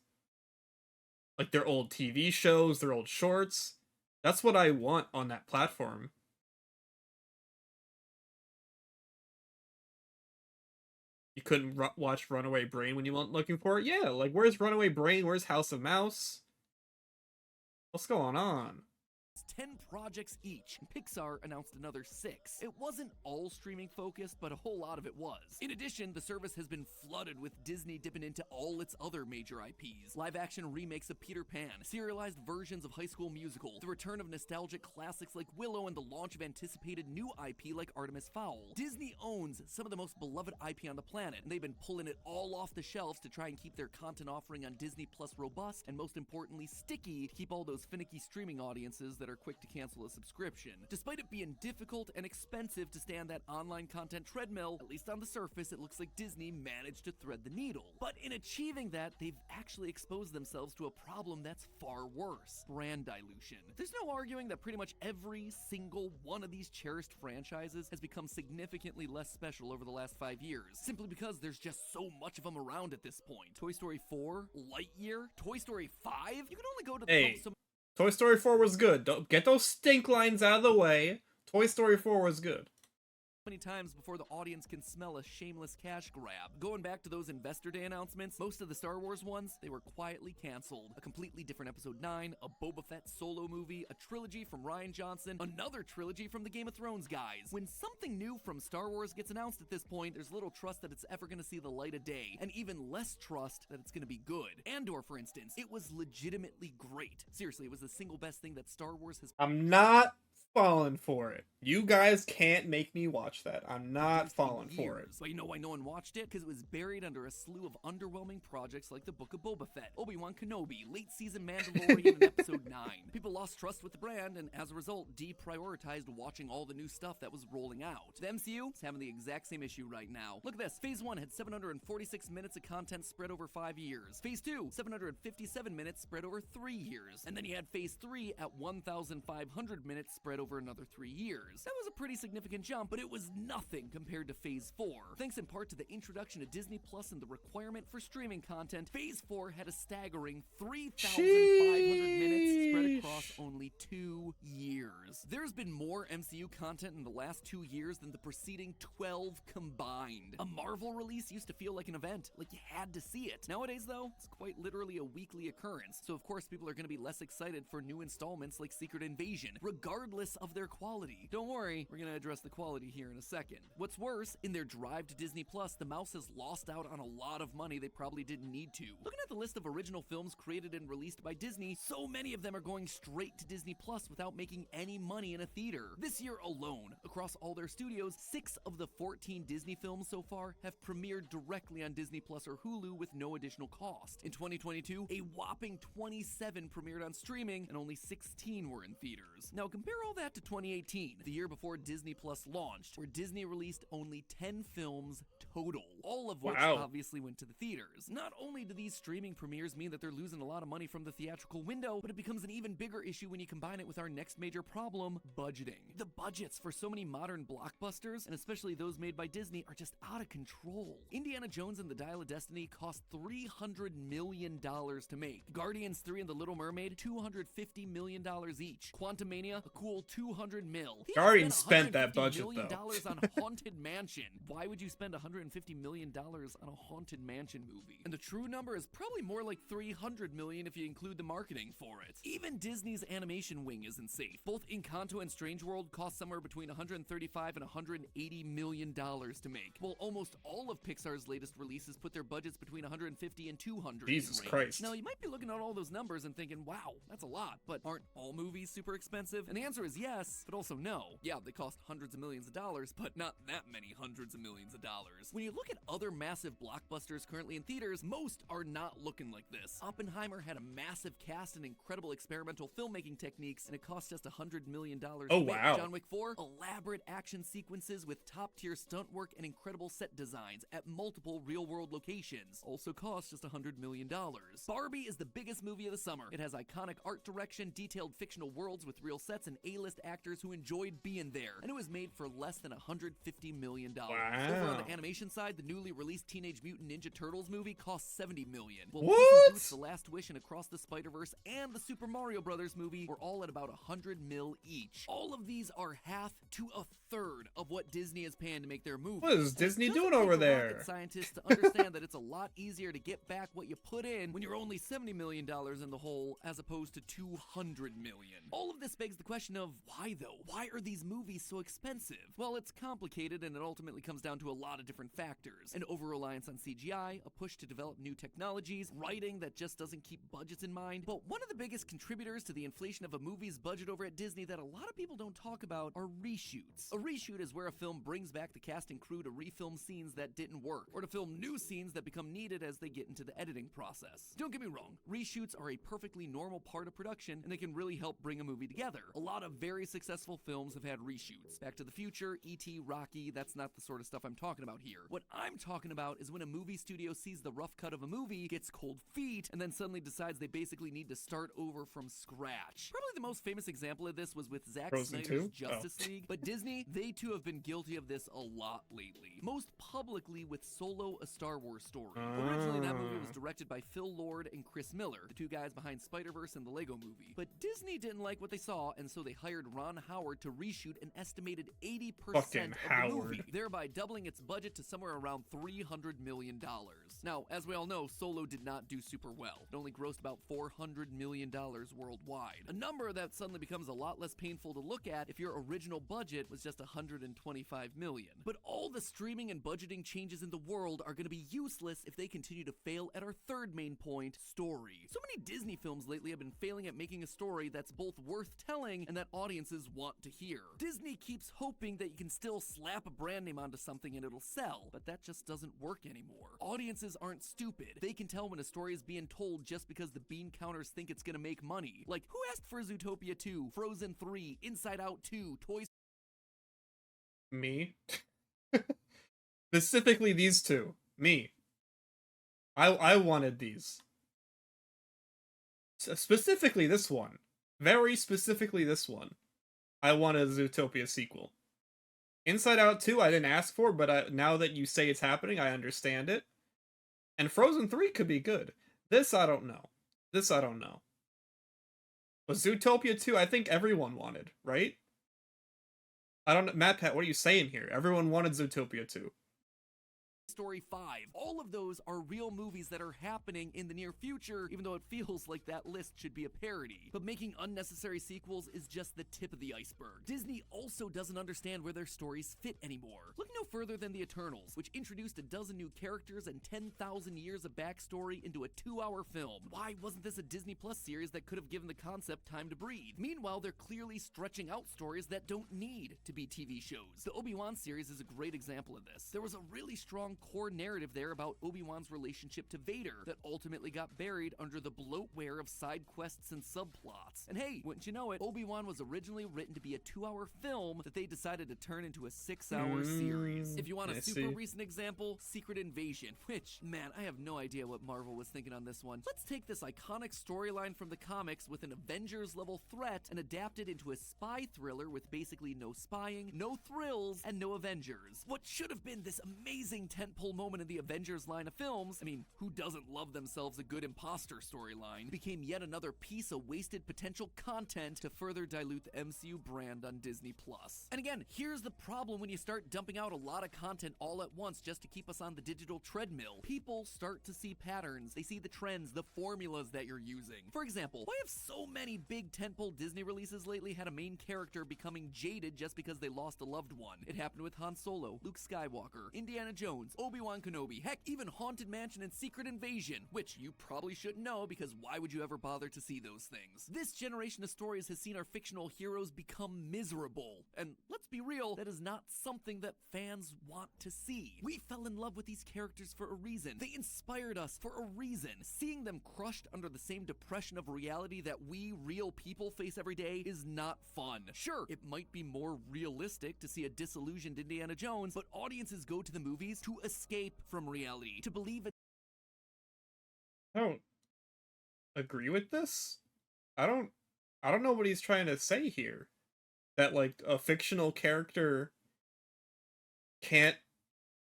Like, their old TV shows, their old shorts. That's what I want on that platform. You couldn't watch Runaway Brain when you weren't looking for it? Yeah, like, where's Runaway Brain? Where's House of Mouse? What's going on? 10 projects each, and Pixar announced another 6. It wasn't all streaming focused, but a whole lot of it was. In addition, the service has been flooded with Disney dipping into all its other major IPs. Live-action remakes of Peter Pan, serialized versions of High School Musical, the return of nostalgic classics like Willow, and the launch of anticipated new IP like Artemis Fowl. Disney owns some of the most beloved IP on the planet, and they've been pulling it all off the shelves to try and keep their content offering on Disney Plus robust, and most importantly, sticky, to keep all those finicky streaming audiences that are quick to cancel a subscription. Despite it being difficult and expensive to stay on that online content treadmill, at least on the surface, it looks like Disney managed to thread the needle. But in achieving that, they've actually exposed themselves to a problem that's far worse: brand dilution. There's no arguing that pretty much every single one of these cherished franchises has become significantly less special over the last 5 years, simply because there's just so much of them around at this point. Toy Story 4, Lightyear, Toy Story 5? You can only go to the Hey, Toy Story 4 was good. Don't get those stink lines out of the way. Toy Story 4 was good. many times before the audience can smell a shameless cash grab. Going back to those Investor Day announcements, most of the Star Wars ones, they were quietly canceled. A completely different Episode 9, a Boba Fett solo movie, a trilogy from Rian Johnson, another trilogy from the Game of Thrones guys. When something new from Star Wars gets announced at this point, there's little trust that it's ever gonna see the light of day, and even less trust that it's gonna be good. Andor, for instance, it was legitimately great. Seriously, it was the single best thing that Star Wars has I'm not falling for it. You guys can't make me watch that. I'm not falling for it. But you know why no one watched it? Because it was buried under a slew of underwhelming projects like the Book of Boba Fett, Obi-Wan Kenobi, late season Mandalorian, and Episode 9. People lost trust with the brand and as a result deprioritized watching all the new stuff that was rolling out. The MCU is having the exact same issue right now. Look at this. Phase 1 had 746 minutes of content spread over 5 years. Phase 2, 757 minutes spread over 3 years. And then you had Phase 3 at 1,500 minutes spread over another 3 years. That was a pretty significant jump, but it was nothing compared to Phase 4. Thanks in part to the introduction of Disney Plus and the requirement for streaming content, Phase 4 had a staggering 3,500 minutes spread across only 2 years. There's been more MCU content in the last 2 years than the preceding 12 combined. A Marvel release used to feel like an event, like you had to see it. Nowadays, though, it's quite literally a weekly occurrence, so of course people are going to be less excited for new installments like Secret Invasion, regardless of their quality. Don't worry, we're going to address the quality here in a second. What's worse, in their drive to Disney Plus, the mouse has lost out on a lot of money they probably didn't need to. Looking at the list of original films created and released by Disney, so many of them are going straight to Disney Plus without making any money in a theater. This year alone, across all their studios, 6 of the 14 Disney films so far have premiered directly on Disney Plus or Hulu with no additional cost. In 2022, a whopping 27 premiered on streaming and only 16 were in theaters. Now compare all that to 2018, the year before Disney Plus launched, where Disney released only 10 films total, all of which obviously went to the theaters. Not only do these streaming premieres mean that they're losing a lot of money from the theatrical window, but it becomes an even bigger issue when you combine it with our next major problem, budgeting. The budgets for so many modern blockbusters, and especially those made by Disney, are just out of control. Indiana Jones and the Dial of Destiny cost $300 million to make. Guardians 3 and The Little Mermaid, $250 million each. Quantumania, a cool $200 mil. Guardians spent that budget, $150 million though. on Haunted Mansion. Why would you spend $150 million on a Haunted Mansion movie? And the true number is probably more like $300 million if you include the marketing for it. Even Disney's animation wing isn't safe. Both Encanto and Strange World cost somewhere between $135 and $180 million to make, while almost all of Pixar's latest releases put their budgets between $150 and $200. Jesus Christ. Now, you might be looking at all those numbers and thinking, wow, that's a lot, but aren't all movies super expensive? And the answer is yes, but also no. Yeah, they cost hundreds of millions of dollars, but not that many hundreds of millions of dollars. When you look at other massive blockbusters currently in theaters, most are not looking like this. Oppenheimer had a massive cast and incredible experimental filmmaking techniques, and it cost just $100 million to make. Wow. John Wick 4, elaborate action sequences with top-tier stunt work and incredible set designs at multiple real-world locations, also cost just $100 million. Barbie is the biggest movie of the summer. It has iconic art direction, detailed fictional worlds with real sets, and A-list actors who enjoyed being there, and it was made for less than $150 million. Wow. Over on the animation side, the newly released Teenage Mutant Ninja Turtles movie cost $70 million. Well, What? The Last Wish and Across the Spider-Verse and the Super Mario Brothers movie were all at about $100 million each. All of these are half to a third of what Disney is paying to make their movie. What is Disney doing over there? Scientists to understand that it's a lot easier to get back what you put in when you're only $70 million in the hole as opposed to $200 million. All of this begs the question of why though? Why are these movies so expensive? Well, it's complicated and it ultimately comes down to a lot of different factors. An over-reliance on CGI, a push to develop new technologies, writing that just doesn't keep budgets in mind. But one of the biggest contributors to the inflation of a movie's budget over at Disney that a lot of people don't talk about are reshoots. A reshoot is where a film brings back the cast and crew to refilm scenes that didn't work, or to film new scenes that become needed as they get into the editing process. Don't get me wrong, reshoots are a perfectly normal part of production and they can really help bring a movie together. A lot of very successful films have had reshoots. Back to the Future, E.T., Rocky, that's not the sort of stuff I'm talking about here. What I'm talking about is when a movie studio sees the rough cut of a movie, gets cold feet, and then suddenly decides they basically need to start over from scratch. Probably the most famous example of this was with Zack Frozen Snyder's 2? Justice League, but Disney, they too have been guilty of this a lot lately. Most publicly with Solo: A Star Wars Story. Originally, that movie was directed by Phil Lord and Chris Miller, the two guys behind Spider-Verse and the Lego Movie. But Disney didn't like what they saw, and so they hired hired Ron Howard to reshoot an estimated 80% Fucking of the Howard. movie, thereby doubling its budget to somewhere around $300 million. Now, as we all know, Solo did not do super well. It only grossed about $400 million worldwide. A number that suddenly becomes a lot less painful to look at if your original budget was just $125 million. But all the streaming and budgeting changes in the world are going to be useless if they continue to fail at our third main point, story. So many Disney films lately have been failing at making a story that's both worth telling and that audiences want to hear. Disney keeps hoping that you can still slap a brand name onto something and it'll sell, but that just doesn't work anymore. Audiences aren't stupid. They can tell when a story is being told just because the bean counters think it's gonna make money. Like, who asked for Zootopia 2, Frozen 3, Inside Out 2, Toy Me? Specifically these two. Me. I wanted these. Specifically this one. Very specifically this one. I wanted a Zootopia sequel. Inside Out 2 I didn't ask for, but now that you say it's happening, I understand it. And Frozen 3 could be good. This I don't know. This I don't know. But Zootopia 2 I think everyone wanted, right? I don't know. Matt Pat, what are you saying here? Everyone wanted Zootopia 2. Story 5. All of those are real movies that are happening in the near future, even though it feels like that list should be a parody. But making unnecessary sequels is just the tip of the iceberg. Disney also doesn't understand where their stories fit anymore. Look no further than The Eternals, which introduced a dozen new characters and 10,000 years of backstory into a 2-hour film. Why wasn't this a Disney Plus series that could have given the concept time to breathe? Meanwhile, they're clearly stretching out stories that don't need to be TV shows. The Obi-Wan series is a great example of this. There was a really strong core narrative there about Obi-Wan's relationship to Vader that ultimately got buried under the bloatware of side quests and subplots. And hey, wouldn't you know it, Obi-Wan was originally written to be a 2-hour film that they decided to turn into a 6-hour series. If you want a super recent example, Secret Invasion, which, man, I have no idea what Marvel was thinking on this one. Let's take this iconic storyline from the comics with an Avengers-level threat and adapt it into a spy thriller with basically no spying, no thrills, and no Avengers. What should have been this amazing tentpole moment in the Avengers line of films, I mean, who doesn't love themselves a good imposter storyline, became yet another piece of wasted potential content to further dilute the MCU brand on Disney+. And again, here's the problem when you start dumping out a lot of content all at once just to keep us on the digital treadmill. People start to see patterns, they see the trends, the formulas that you're using. For example, why have so many big tentpole Disney releases lately had a main character becoming jaded just because they lost a loved one? It happened with Han Solo, Luke Skywalker, Indiana Jones, Obi-Wan Kenobi, heck, even Haunted Mansion and Secret Invasion, which you probably shouldn't know because why would you ever bother to see those things? This generation of stories has seen our fictional heroes become miserable. And let's be real, that is not something that fans want to see. We fell in love with these characters for a reason. They inspired us for a reason. Seeing them crushed under the same depression of reality that we real people face every day is not fun. Sure, it might be more realistic to see a disillusioned Indiana Jones, but audiences go to the movies to escape from reality, to believe in I don't agree with this. I don't know what he's trying to say here. That like a fictional character can't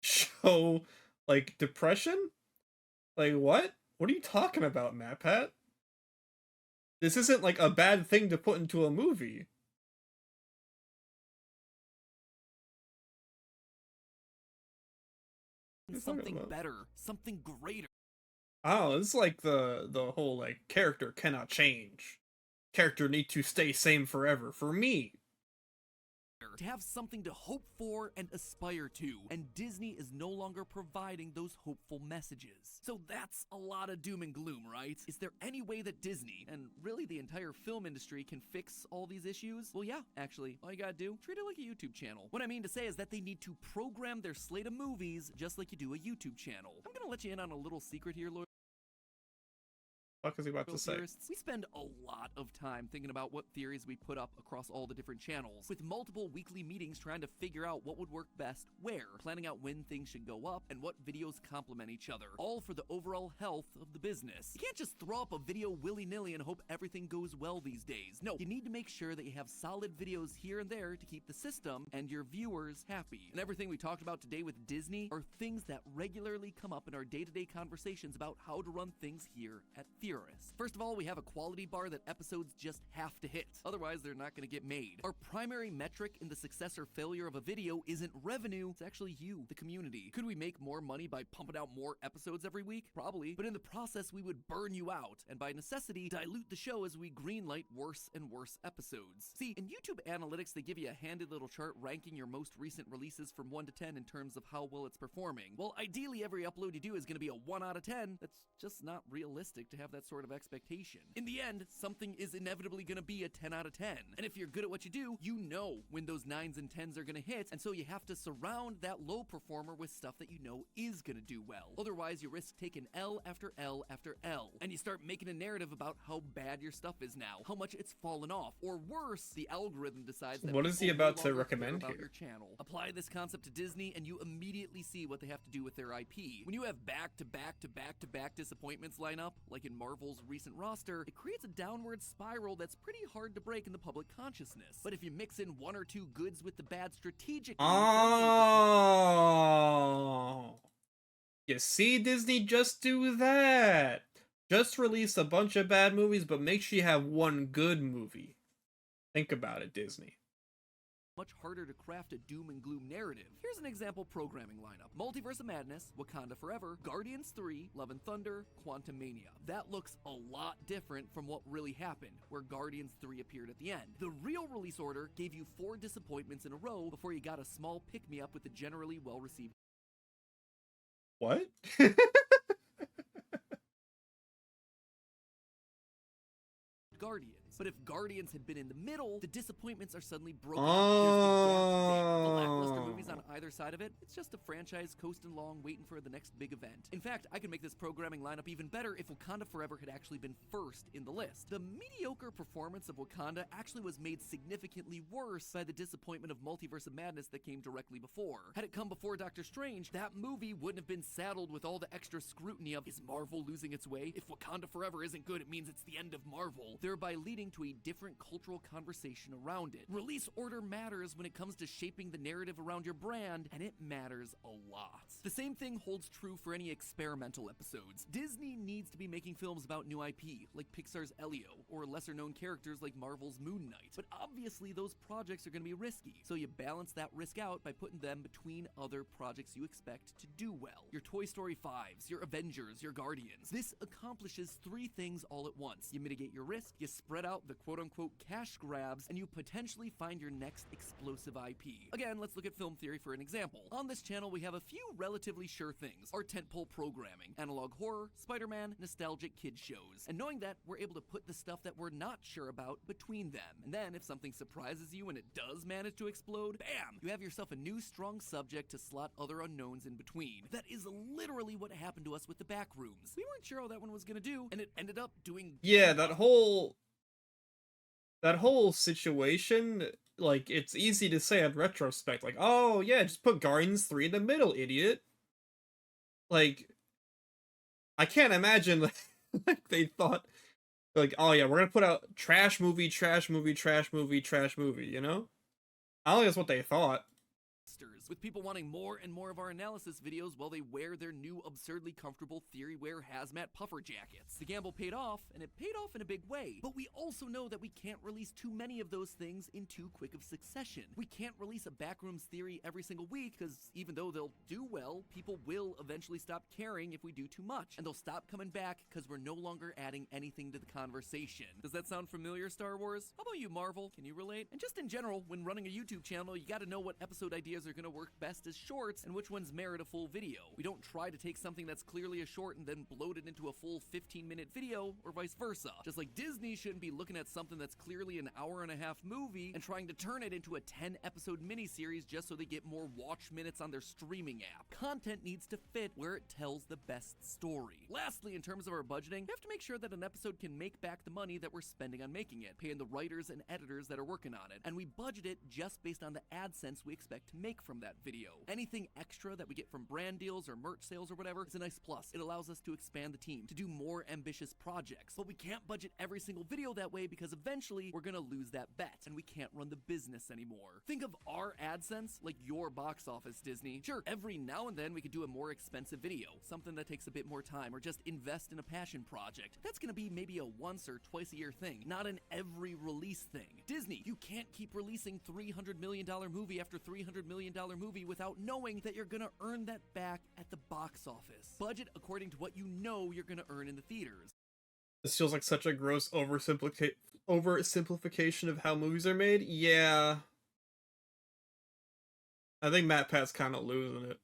show like depression? Like what? What are you talking about, Matt Pat? This isn't like a bad thing to put into a movie. something better, something greater. Oh, it's like the whole like character cannot change. Character need to stay same forever for me. To have something to hope for and aspire to, and Disney is no longer providing those hopeful messages. So that's a lot of doom and gloom, right? Is there any way that Disney, and really the entire film industry, can fix all these issues? Well, yeah, actually, all you gotta do, treat it like a YouTube channel. What I mean to say is that they need to program their slate of movies just like you do a YouTube channel. I'm gonna let you in on a little secret here, Lloyd. What is he about to say? We spend a lot of time thinking about what theories we put up across all the different channels, with multiple weekly meetings trying to figure out what would work best where, planning out when things should go up, and what videos complement each other, all for the overall health of the business. You can't just throw up a video willy-nilly and hope everything goes well these days. No, you need to make sure that you have solid videos here and there to keep the system and your viewers happy. And everything we talked about today with Disney are things that regularly come up in our day-to-day conversations about how to run things here at Theory. theorists. First of all, we have a quality bar that episodes just have to hit. Otherwise, they're not going to get made. Our primary metric in the success or failure of a video isn't revenue, it's actually you, the community. Could we make more money by pumping out more episodes every week? Probably. But in the process, we would burn you out, and by necessity, dilute the show as we greenlight worse and worse episodes. See, in YouTube analytics, they give you a handy little chart ranking your most recent releases from 1 to 10 in terms of how well it's performing. Well, ideally, every upload you do is going to be a 1 out of 10. That's just not realistic to have that sort of expectation. In the end, something is inevitably going to be a 10 out of 10. And if you're good at what you do, you know when those 9s and 10s are going to hit, and so you have to surround that low performer with stuff that you know is going to do well. Otherwise, you risk taking L after L after L, and you start making a narrative about how bad your stuff is now, how much it's fallen off, or worse, the algorithm decides that what is he people no about to longer recommend care about here? your channel. Apply this concept to Disney, and you immediately see what they have to do with their IP. When you have back-to-back-to-back-to-back disappointments line up, like in Marvel's recent roster, it creates a downward spiral that's pretty hard to break in the public consciousness. But if you mix in 1 or 2 goods with the bad strategically, Oh, you see, Disney, just do that. Just release a bunch of bad movies, but make sure you have 1 good movie. Think about it, Disney. much harder to craft a doom and gloom narrative. Here's an example programming lineup. Multiverse of Madness, Wakanda Forever, Guardians 3, Love and Thunder, Quantumania. That looks a lot different from what really happened, where Guardians 3 appeared at the end. The real release order gave you 4 disappointments in a row before you got a small pick-me-up with the generally well-received What? Guardians. But if Guardians had been in the middle, the disappointments are suddenly broken up. There's the gap there. The lackluster movies on either side of it, it's just a franchise coasting along waiting for the next big event. In fact, I could make this programming lineup even better if Wakanda Forever had actually been first in the list. The mediocre performance of Wakanda actually was made significantly worse by the disappointment of Multiverse of Madness that came directly before. Had it come before Doctor Strange, that movie wouldn't have been saddled with all the extra scrutiny of, is Marvel losing its way? If Wakanda Forever isn't good, it means it's the end of Marvel, thereby leading to a different cultural conversation around it. Release order matters when it comes to shaping the narrative around your brand, and it matters a lot. The same thing holds true for any experimental episodes. Disney needs to be making films about new IP, like Pixar's Elio, or lesser-known characters like Marvel's Moon Knight. But obviously those projects are going to be risky, so you balance that risk out by putting them between other projects you expect to do well. Your Toy Story 5s, your Avengers, your Guardians. This accomplishes 3 things all at once. You mitigate your risk, you spread out the quote-unquote cash grabs, and you potentially find your next explosive IP. Again, let's look at film theory for an example. On this channel, we have a few relatively sure things. Our tentpole programming, analog horror, Spider-Man, nostalgic kid shows. And knowing that, we're able to put the stuff that we're not sure about between them. And then, if something surprises you and it does manage to explode, bam! You have yourself a new strong subject to slot other unknowns in between. That is literally what happened to us with the Backrooms. We weren't sure how that one was gonna do, and it ended up doing... Yeah, that whole situation, like, it's easy to say in retrospect, like, oh yeah, just put Guardians 3 in the middle, idiot. Like, I can't imagine like they thought, like, oh yeah, we're gonna put out trash movie, trash movie, trash movie, trash movie, you know? I don't think that's what they thought. With people wanting more and more of our analysis videos while they wear their new absurdly comfortable theory wear hazmat puffer jackets. The gamble paid off, and it paid off in a big way. But we also know that we can't release too many of those things in too quick of succession. We can't release a Backrooms theory every single week, because even though they'll do well, people will eventually stop caring if we do too much. And they'll stop coming back because we're no longer adding anything to the conversation. Does that sound familiar, Star Wars? How about you, Marvel? Can you relate? And just in general, when running a YouTube channel, you gotta know what episode ideas are gonna work best as shorts and which ones merit a full video. We don't try to take something that's clearly a short and then bloat it into a full 15-minute video, or vice versa. Just like Disney shouldn't be looking at something that's clearly an hour-and-a-half movie and trying to turn it into a 10-episode miniseries just so they get more watch minutes on their streaming app. Content needs to fit where it tells the best story. Lastly, in terms of our budgeting, we have to make sure that an episode can make back the money that we're spending on making it, paying the writers and editors that are working on it, and we budget it just based on the AdSense we expect to make from that. that video. Anything extra that we get from brand deals or merch sales or whatever is a nice plus. It allows us to expand the team, to do more ambitious projects. But we can't budget every single video that way because eventually we're gonna lose that bet and we can't run the business anymore. Think of our AdSense like your box office, Disney. Sure, every now and then we could do a more expensive video, something that takes a bit more time, or just invest in a passion project. That's gonna be maybe a once or twice a year thing, not an every release thing. Disney, you can't keep releasing $300 million movie after $300 million movie without knowing that you're gonna earn that back at the box office. Budget according to what you know you're gonna earn in the theaters. This feels like such a gross oversimplification of how movies are made. Yeah. I think MatPat's kind of losing it.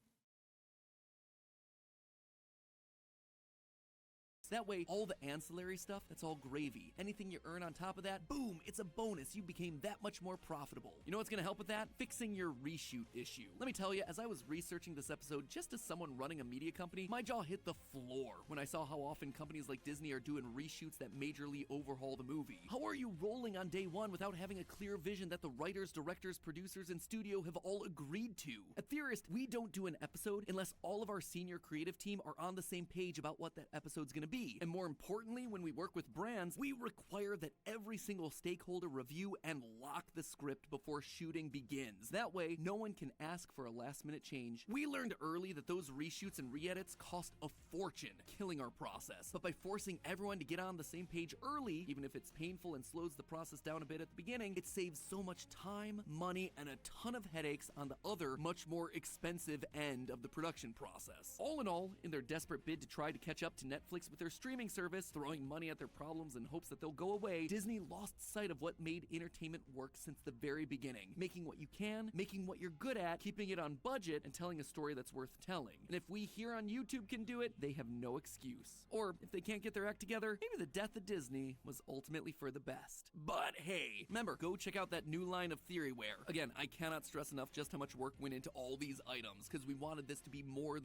That way, all the ancillary stuff, that's all gravy. Anything you earn on top of that, boom, it's a bonus. You became that much more profitable. You know what's gonna help with that? Fixing your reshoot issue. Let me tell you, as I was researching this episode, just as someone running a media company, my jaw hit the floor when I saw how often companies like Disney are doing reshoots that majorly overhaul the movie. How are you rolling on day one without having a clear vision that the writers, directors, producers, and studio have all agreed to? At Theorist, we don't do an episode unless all of our senior creative team are on the same page about what that episode's gonna be. And more importantly, when we work with brands, we require that every single stakeholder review and lock the script before shooting begins. That way, no one can ask for a last-minute change. We learned early that those reshoots and re-edits cost a fortune, killing our process. But by forcing everyone to get on the same page early, even if it's painful and slows the process down a bit at the beginning, it saves so much time, money, and a ton of headaches on the other, much more expensive end of the production process. All in all, in their desperate bid to try to catch up to Netflix with their streaming service, throwing money at their problems in hopes that they'll go away, Disney lost sight of what made entertainment work since the very beginning. Making what you can, making what you're good at, keeping it on budget, and telling a story that's worth telling. And if we here on YouTube can do it, they have no excuse. Or if they can't get their act together, maybe the death of Disney was ultimately for the best. But hey, remember, go check out that new line of Theoryware. Again, I cannot stress enough just how much work went into all these items, because we wanted this to be more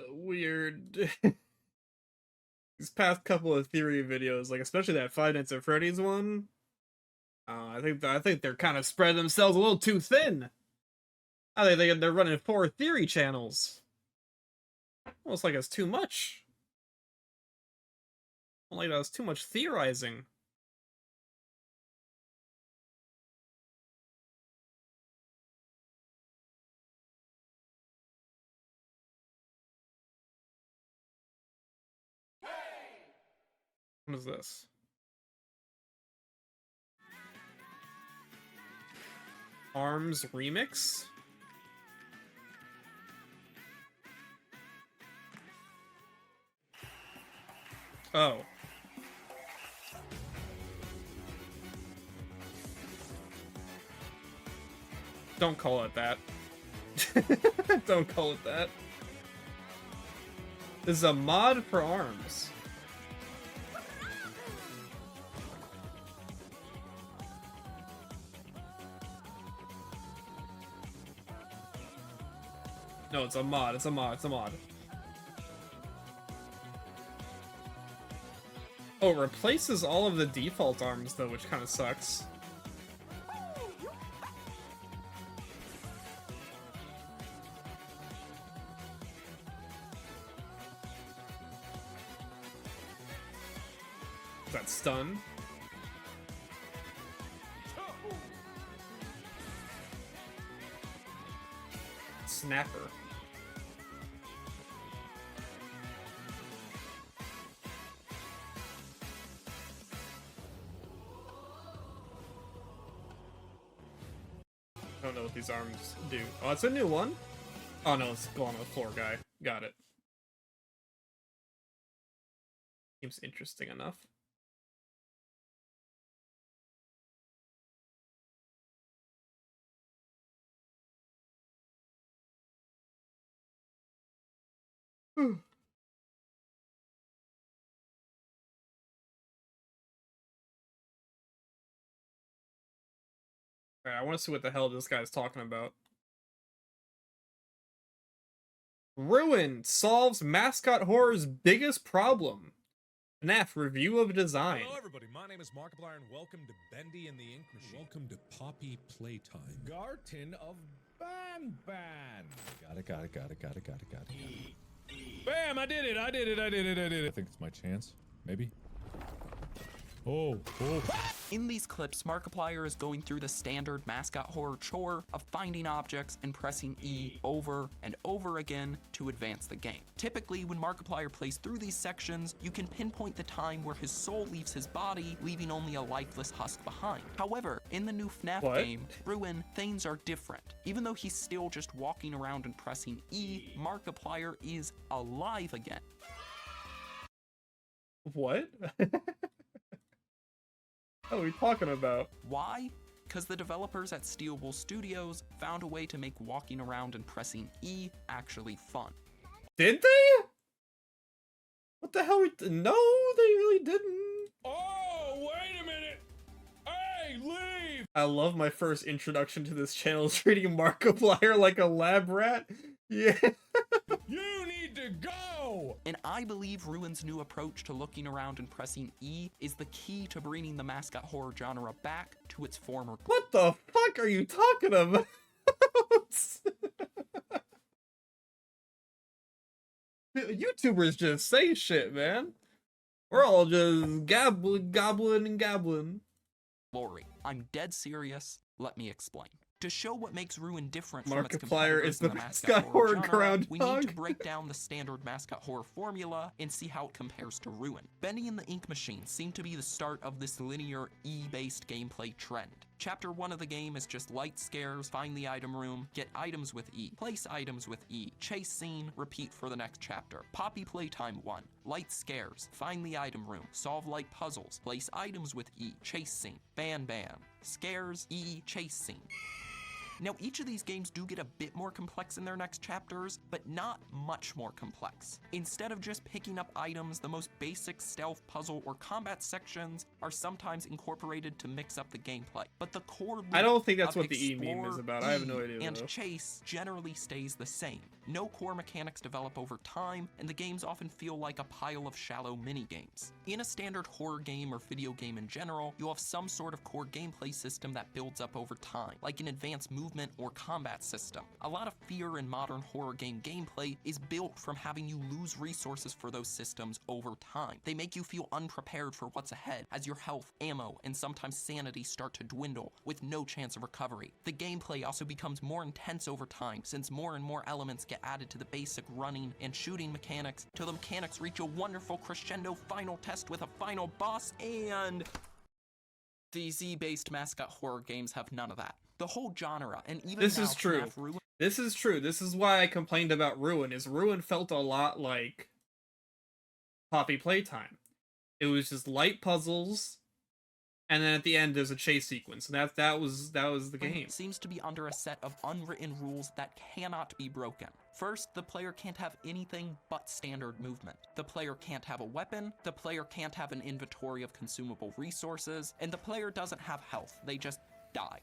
weird. These past couple of theory videos, like especially that Five Nights at Freddy's one, I think they're kind of spread themselves a little too thin. I think they're running 4 theory channels. Almost like it's too much. Like that's too much theorizing. What is this? ARMS Remix? Oh. Don't call it that. Don't call it that. This is a mod for ARMS. No, it's a mod, it's a mod, it's a mod. Oh, it replaces all of the default arms though, which kind of sucks. Is that stun? Snapper. I don't know what these arms do. Oh, it's a new one? Oh no, it's go on the floor guy. Got it. Seems interesting enough. Alright, I want to see what the hell this guy's talking about. Ruin solves mascot horror's biggest problem. FNAF review of design. Hello everybody, my name is Markiplier and welcome to Bendy and the Ink Machine. Welcome to Poppy Playtime. Garten of Got it. Bam! I did it. I think it's my chance. Maybe. Oh. In these clips, Markiplier is going through the standard mascot horror chore of finding objects and pressing E over and over again to advance the game. Typically, when Markiplier plays through these sections, you can pinpoint the time where his soul leaves his body, leaving only a lifeless husk behind. However, in the new FNAF game, Ruin, things are different. Even though he's still just walking around and pressing E, Markiplier is alive again. What? What are we talking about? Why? Because the developers at Steel Wool Studios found a way to make walking around and pressing E actually fun. Did they? What the hell? No, they really didn't. Oh, wait a minute. Hey, leave. I love my first introduction to this channel treating Markiplier like a lab rat. Yeah. You need to go. And I believe Ruin's new approach to looking around and pressing E is the key to bringing the mascot horror genre back to its former. What the fuck are you talking about? YouTubers just say shit, man. We're all just gobbling. Glory. I'm dead serious. Let me explain. To show what makes Ruin different Markiplier from its competitors is the in mascot horror genre, groundhog. we need to break down the standard mascot horror formula and see how it compares to Ruin. Bendy and the Ink Machine seem to be the start of this linear E-based gameplay trend. Chapter 1 of the game is just light scares, find the item room, get items with E, place items with E, chase scene, repeat for the next chapter. Poppy Playtime 1, light scares, find the item room, solve light puzzles, place items with E, chase scene, ban, scares, E, chase scene. Now, each of these games do get a bit more complex in their next chapters, but not much more complex. Instead of just picking up items, the most basic stealth, puzzle, or combat sections are sometimes incorporated to mix up the gameplay. But the core I don't think that's of what the E meme is about. I have no idea, and though. chase generally stays the same. No core mechanics develop over time, and the games often feel like a pile of shallow mini-games. In a standard horror game or video game in general, you'll have some sort of core gameplay system that builds up over time, like an advanced movement or combat system. A lot of fear in modern horror game gameplay is built from having you lose resources for those systems over time. They make you feel unprepared for what's ahead, as your health, ammo, and sometimes sanity start to dwindle, with no chance of recovery. The gameplay also becomes more intense over time, since more and more elements get added to the basic running and shooting mechanics, till the mechanics reach a wonderful crescendo final test with a final boss, and these Z-based mascot horror games have none of that. The whole genre, and even This now, is true. FNAF Ruin This is true. This is why I complained about Ruin, is Ruin felt a lot like Poppy Playtime. It was just light puzzles, and then at the end there's a chase sequence, and that was the game. seems to be under a set of unwritten rules that cannot be broken. First, the player can't have anything but standard movement. The player can't have a weapon, the player can't have an inventory of consumable resources, and the player doesn't have health, they just die.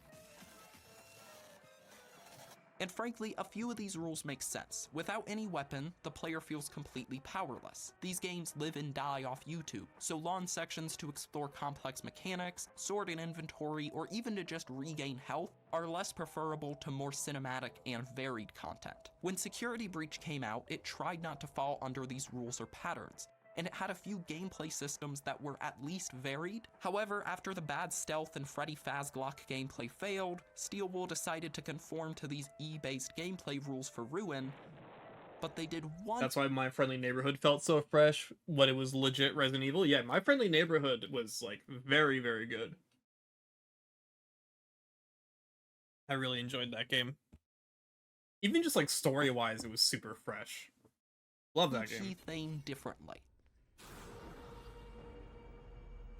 And frankly, a few of these rules make sense. Without any weapon, the player feels completely powerless. These games live and die off YouTube, so long sections to explore complex mechanics, sort an inventory, or even to just regain health are less preferable to more cinematic and varied content. When Security Breach came out, it tried not to fall under these rules or patterns, and it had a few gameplay systems that were at least varied. However, after the bad stealth and Freddy Fazglock gameplay failed, Steel Wool decided to conform to these E-based gameplay rules for Ruin, but they did one— That's why My Friendly Neighborhood felt so fresh when it was legit Resident Evil. Yeah, My Friendly Neighborhood was, like, very, very good. I really enjoyed that game. Even just, like, story-wise, it was super fresh. Love that game. key thing differently.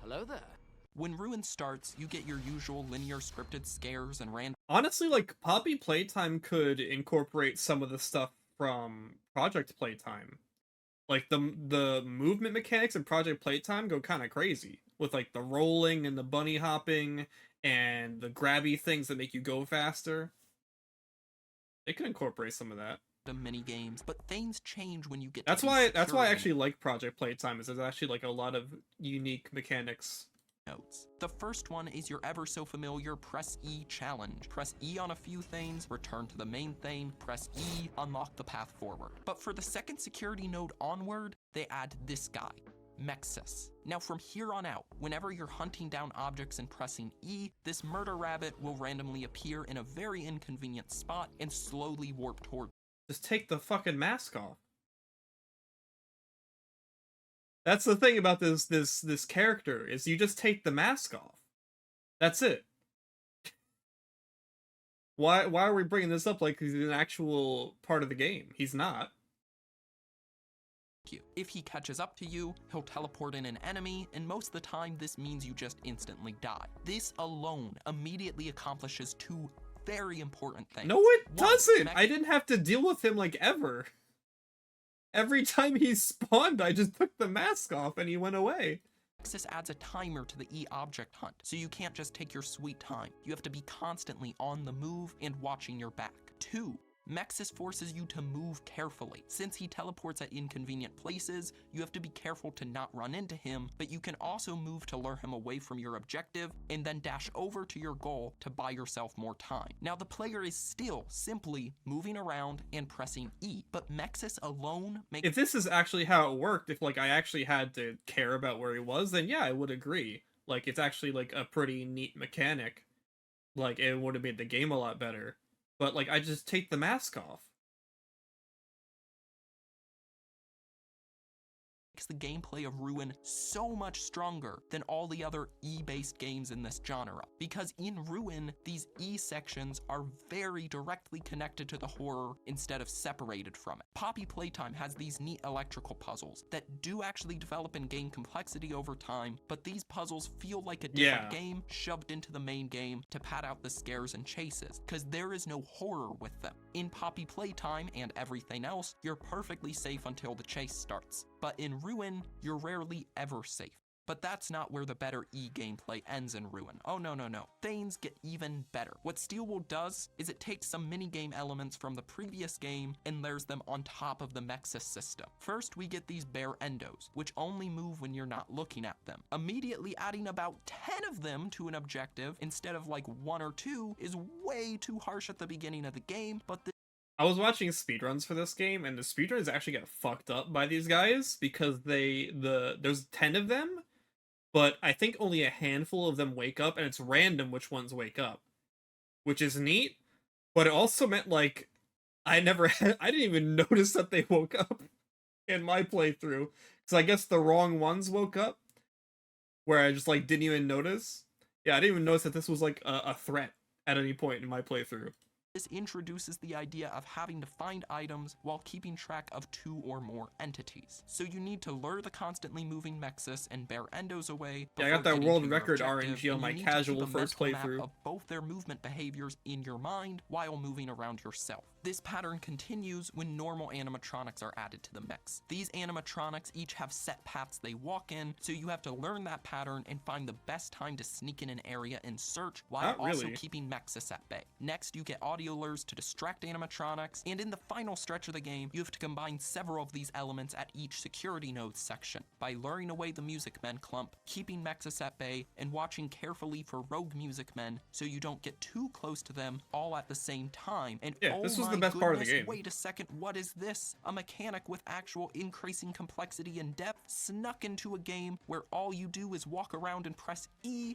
Hello there. When Ruin starts, you get your usual linear scripted scares and random Honestly, like, Poppy Playtime could incorporate some of the stuff from Project Playtime. Like, the movement mechanics in Project Playtime go kind of crazy. With, like, the rolling and the bunny hopping and the grabby things that make you go faster. They could incorporate some of that. mini games, but things change when you get That's to why I security. actually like Project Playtime, is there's actually like a lot of unique mechanics nodes. The first one is your ever so familiar press E challenge. Press E on a few things, return to the main thing, press E, unlock the path forward. But for the second security node onward, they add this guy, Mexus. Now from here on out, whenever you're hunting down objects and pressing E, this murder rabbit will randomly appear in a very inconvenient spot and slowly warp toward. Just take the fucking mask off. That's the thing about this character, is you just take the mask off. That's it. Why are we bringing this up like he's an actual part of the game? He's not. If he catches up to you, he'll teleport in an enemy, and most of the time this means you just instantly die. This alone immediately accomplishes two very important things. No, it One, doesn't! I didn't have to deal with him like ever. Every time he spawned, I just took the mask off and he went away. Mexus adds a timer to the E object hunt, so you can't just take your sweet time. You have to be constantly on the move and watching your back. 2. Mexus forces you to move carefully. Since he teleports at inconvenient places, you have to be careful to not run into him, but you can also move to lure him away from your objective and then dash over to your goal to buy yourself more time. Now the player is still simply moving around and pressing E, but Mexus alone makes— If this is actually how it worked, if like I actually had to care about where he was, then yeah, I would agree. Like it's actually like a pretty neat mechanic. Like it would have made the game a lot better. But, like, I just take the mask off. Makes the gameplay of Ruin so much stronger than all the other E-based games in this genre. Because in Ruin, these E sections are very directly connected to the horror instead of separated from it. Poppy Playtime has these neat electrical puzzles that do actually develop and gain complexity over time, but these puzzles feel like a different game shoved into the main game to pad out the scares and chases, because there is no horror with them. In Poppy Playtime and everything else, you're perfectly safe until the chase starts. But in Ruin, you're rarely ever safe. But that's not where the better E gameplay ends in Ruin. Oh no. Things get even better. What Steelwool does is it takes some minigame elements from the previous game and layers them on top of the Mexus system. First, we get these bear endos, which only move when you're not looking at them. Immediately adding about 10 of them to an objective instead of like 1 or 2 is way too harsh at the beginning of the game, but I was watching speedruns for this game, and the speedruns actually get fucked up by these guys because there's 10 of them, but I think only a handful of them wake up, and it's random which ones wake up, which is neat. But it also meant like I didn't even notice that they woke up in my playthrough, because I guess the wrong ones woke up, where I just like didn't even notice. Yeah, I didn't even notice that this was like a threat at any point in my playthrough. this introduces the idea of having to find items while keeping track of 2 or more entities. So you need to lure the constantly moving Mexus and bear endos away. Yeah, I got that world record RNG on my casual first playthrough. Of both their movement behaviors in your mind while moving around yourself. This pattern continues when normal animatronics are added to the mix. These animatronics each have set paths they walk in, so you have to learn that pattern and find the best time to sneak in an area and search while also keeping Mexus at bay. Next, you get audio lures to distract animatronics, and in the final stretch of the game, you have to combine several of these elements at each security node section by luring away the music men clump, keeping Mexus at bay, and watching carefully for rogue music men so you don't get too close to them all at the same time. And yeah, this was the best part of the game. Wait a second, what is this? A mechanic with actual increasing complexity and depth snuck into a game where all you do is walk around and press E.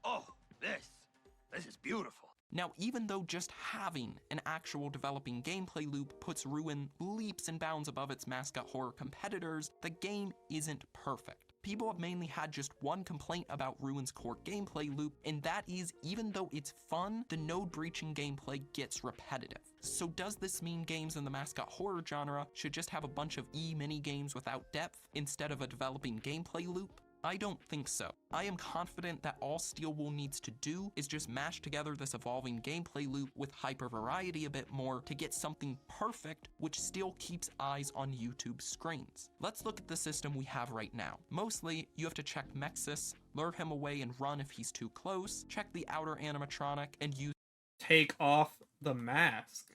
Oh, this is beautiful. Now, even though just having an actual developing gameplay loop puts Ruin leaps and bounds above its mascot horror competitors, the game isn't perfect. People have mainly had just one complaint about Ruin's core gameplay loop, and that is, even though it's fun, the node-breaching gameplay gets repetitive. So does this mean games in the mascot horror genre should just have a bunch of mini-games without depth instead of a developing gameplay loop? I don't think so. I am confident that all Steelwool needs to do is just mash together this evolving gameplay loop with hyper variety a bit more to get something perfect which still keeps eyes on YouTube screens. Let's look at the system we have right now. Mostly, you have to check Mexus, lure him away and run if he's too close, check the outer animatronic, and use— Take off the mask.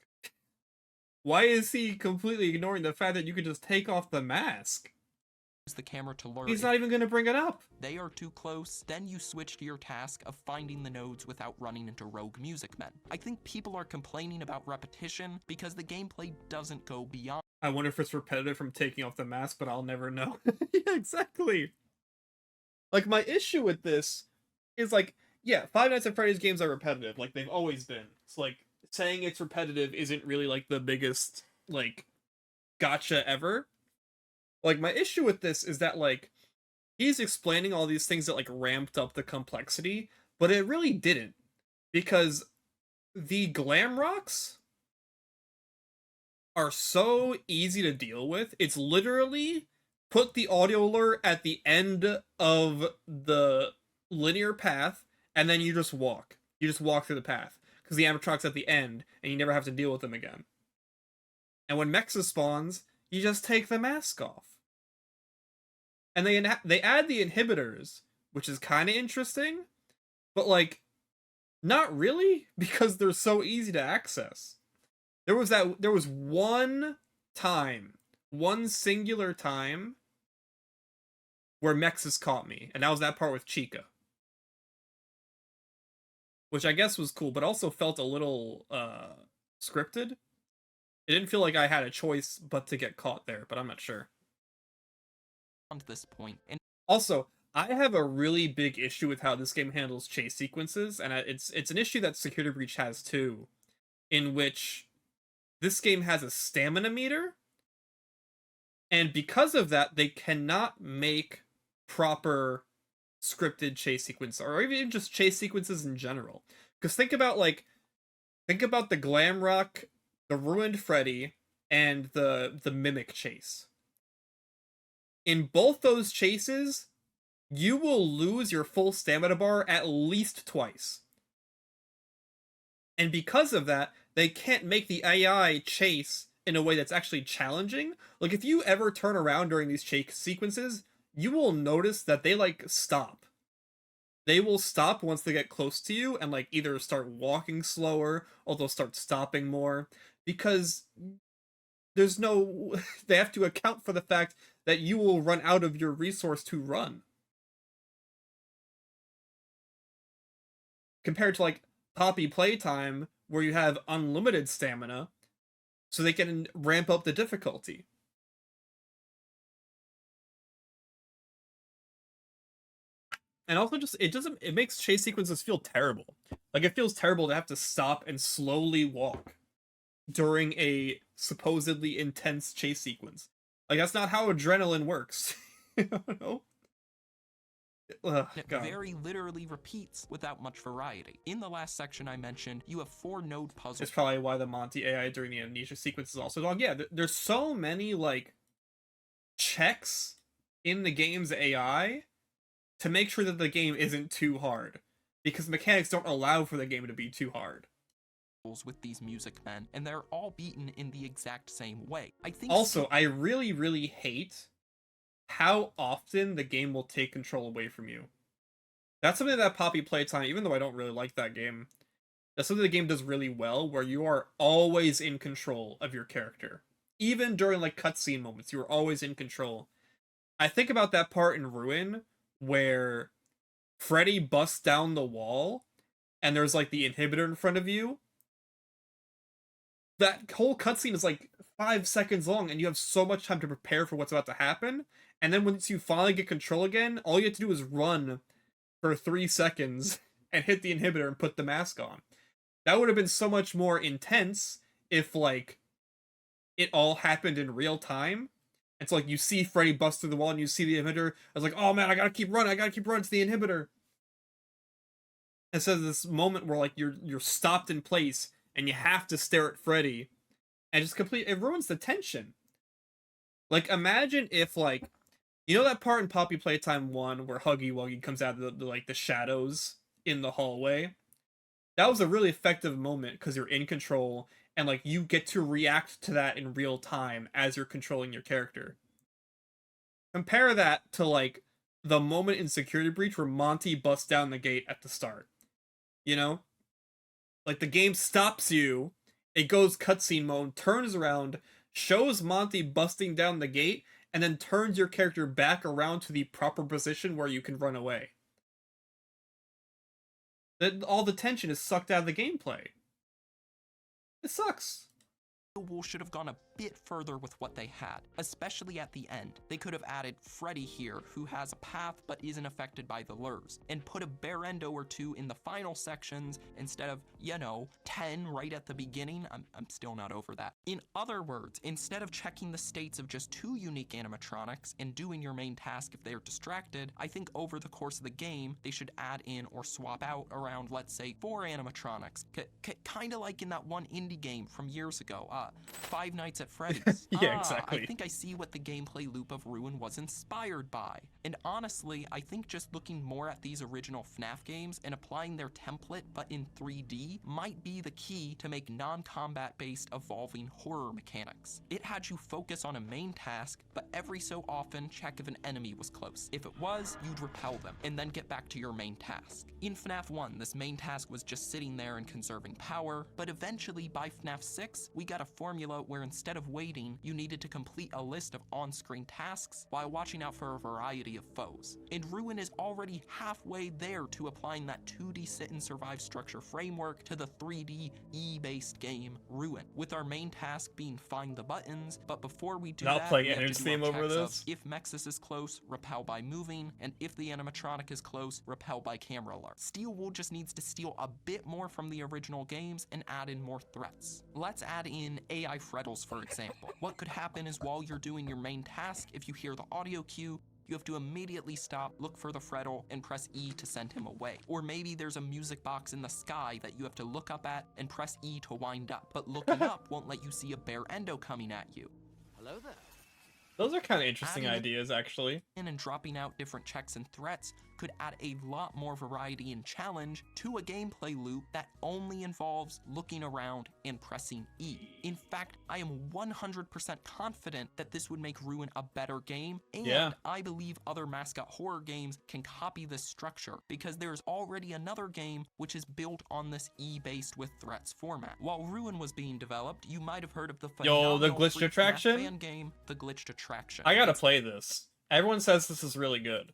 Why is he completely ignoring the fact that you could just take off the mask? the camera to lure. He's not even gonna bring it up. They are too close, then you switch to your task of finding the nodes without running into rogue music men. I think people are complaining about repetition because the gameplay doesn't go beyond. I wonder if it's repetitive from taking off the mask, but I'll never know. Yeah, exactly. Like, my issue with this is, like, yeah, Five Nights at Freddy's games are repetitive, like they've always been. It's like, saying it's repetitive isn't really, like, the biggest, like, gotcha ever. Like, my issue with this is that, like, he's explaining all these things that, like, ramped up the complexity, but it really didn't. Because the glam rocks are so easy to deal with. It's literally put the audio alert at the end of the linear path, and then you just walk. You just walk through the path. Because the animatronic's at the end, and you never have to deal with them again. And when Mexa spawns, you just take the mask off. And they add the inhibitors, which is kind of interesting, but, like, not really, because they're so easy to access. There was one singular time, where Mexus caught me, and that was that part with Chica. Which I guess was cool, but also felt a little, scripted. It didn't feel like I had a choice but to get caught there, but I'm not sure. This point. And also, I have a really big issue with how this game handles chase sequences, and it's an issue that Security Breach has too, in which this game has a stamina meter, and because of that, they cannot make proper scripted chase sequences, or even just chase sequences in general. Because think about the Glam Rock, the Ruined Freddy, and the Mimic chase. In both those chases, you will lose your full stamina bar at least twice. And because of that, they can't make the AI chase in a way that's actually challenging. Like, if you ever turn around during these chase sequences, you will notice that they, like, stop. They will stop once they get close to you and, like, either start walking slower or they'll start stopping more. Because there's no... they have to account for the fact that you will run out of your resource to run. Compared to, like, Poppy Playtime, where you have unlimited stamina, so they can ramp up the difficulty. And also just, it makes chase sequences feel terrible. Like, it feels terrible to have to stop and slowly walk during a supposedly intense chase sequence. Like, that's not how adrenaline works. I don't know. It very literally repeats without much variety. In the last section I mentioned, you have 4 node puzzles. It's probably why the Monty AI during the Amnesia sequence is also long. Yeah, there's so many, like, checks in the game's AI to make sure that the game isn't too hard. Because mechanics don't allow for the game to be too hard. With these music men, and they're all beaten in the exact same way. I think also, I really, really hate how often the game will take control away from you. That's something that Poppy Playtime, even though I don't really like that game, that's something the game does really well, where you are always in control of your character. Even during, like, cutscene moments, you are always in control. I think about that part in Ruin, where Freddy busts down the wall, and there's, like, the inhibitor in front of you. That whole cutscene is, like, 5 seconds long, and you have so much time to prepare for what's about to happen. And then once you finally get control again, all you have to do is run for 3 seconds and hit the inhibitor and put the mask on. That would have been so much more intense if, like, it all happened in real time. It's like you see Freddy bust through the wall and you see the inhibitor. I was like, oh man, I gotta keep running to the inhibitor. Instead of this moment where, like, you're stopped in place and you have to stare at Freddy, and just it ruins the tension. Like, imagine if, like, you know that part in Poppy Playtime 1 where Huggy Wuggy comes out of the shadows in the hallway? That was a really effective moment because you're in control and, like, you get to react to that in real time as you're controlling your character. Compare that to, like, the moment in Security Breach where Monty busts down the gate at the start. You know? Like, the game stops you, it goes cutscene mode, turns around, shows Monty busting down the gate, and then turns your character back around to the proper position where you can run away. All the tension is sucked out of the gameplay. It sucks. Wool should have gone a bit further with what they had, especially at the end. They could have added Freddy here, who has a path but isn't affected by the lures, and put a bear endo or two in the final sections instead of, 10 right at the beginning. I'm still not over that. In other words, instead of checking the states of just 2 unique animatronics and doing your main task if they are distracted, I think over the course of the game, they should add in or swap out around, let's say, 4 animatronics. Kinda like in that one indie game from years ago, Five Nights at Freddy's. Yeah, exactly. I think I see what the gameplay loop of Ruin was inspired by. And honestly, I think just looking more at these original FNAF games and applying their template but in 3D might be the key to make non-combat based evolving horror mechanics. It had you focus on a main task, but every so often check if an enemy was close. If it was, you'd repel them, and then get back to your main task. In FNAF 1, this main task was just sitting there and conserving power, but eventually by FNAF 6, we got a formula where instead of waiting, you needed to complete a list of on-screen tasks while watching out for a variety of foes. And Ruin is already halfway there to applying that 2D sit and survive structure framework to the 3D E-based game Ruin, with our main task being find the buttons, but before we do that, playing we have to Ender's do our theme over checks of this. if Mexus is close, repel by moving, and if the animatronic is close, repel by camera alert. Steel Wool just needs to steal a bit more from the original games and add in more threats. Let's add in AI Freddles, for example. What could happen is while you're doing your main task, if you hear the audio cue, you have to immediately stop, look for the Freddle, and press E to send him away. Or maybe there's a music box in the sky that you have to look up at and press E to wind up, but looking up won't let you see a bear endo coming at you. Hello there. Those are kind of interesting ideas, actually. And dropping out different checks and threats could add a lot more variety and challenge to a gameplay loop that only involves looking around and pressing E. In fact, I am 100% confident that this would make Ruin a better game, and I believe other mascot horror games can copy this structure, because there's already another game which is built on this E-based with threats format. While Ruin was being developed, you might have heard of the phenomenal the glitched free attraction? fan game, The Glitched Attraction. I gotta play this. Everyone says this is really good.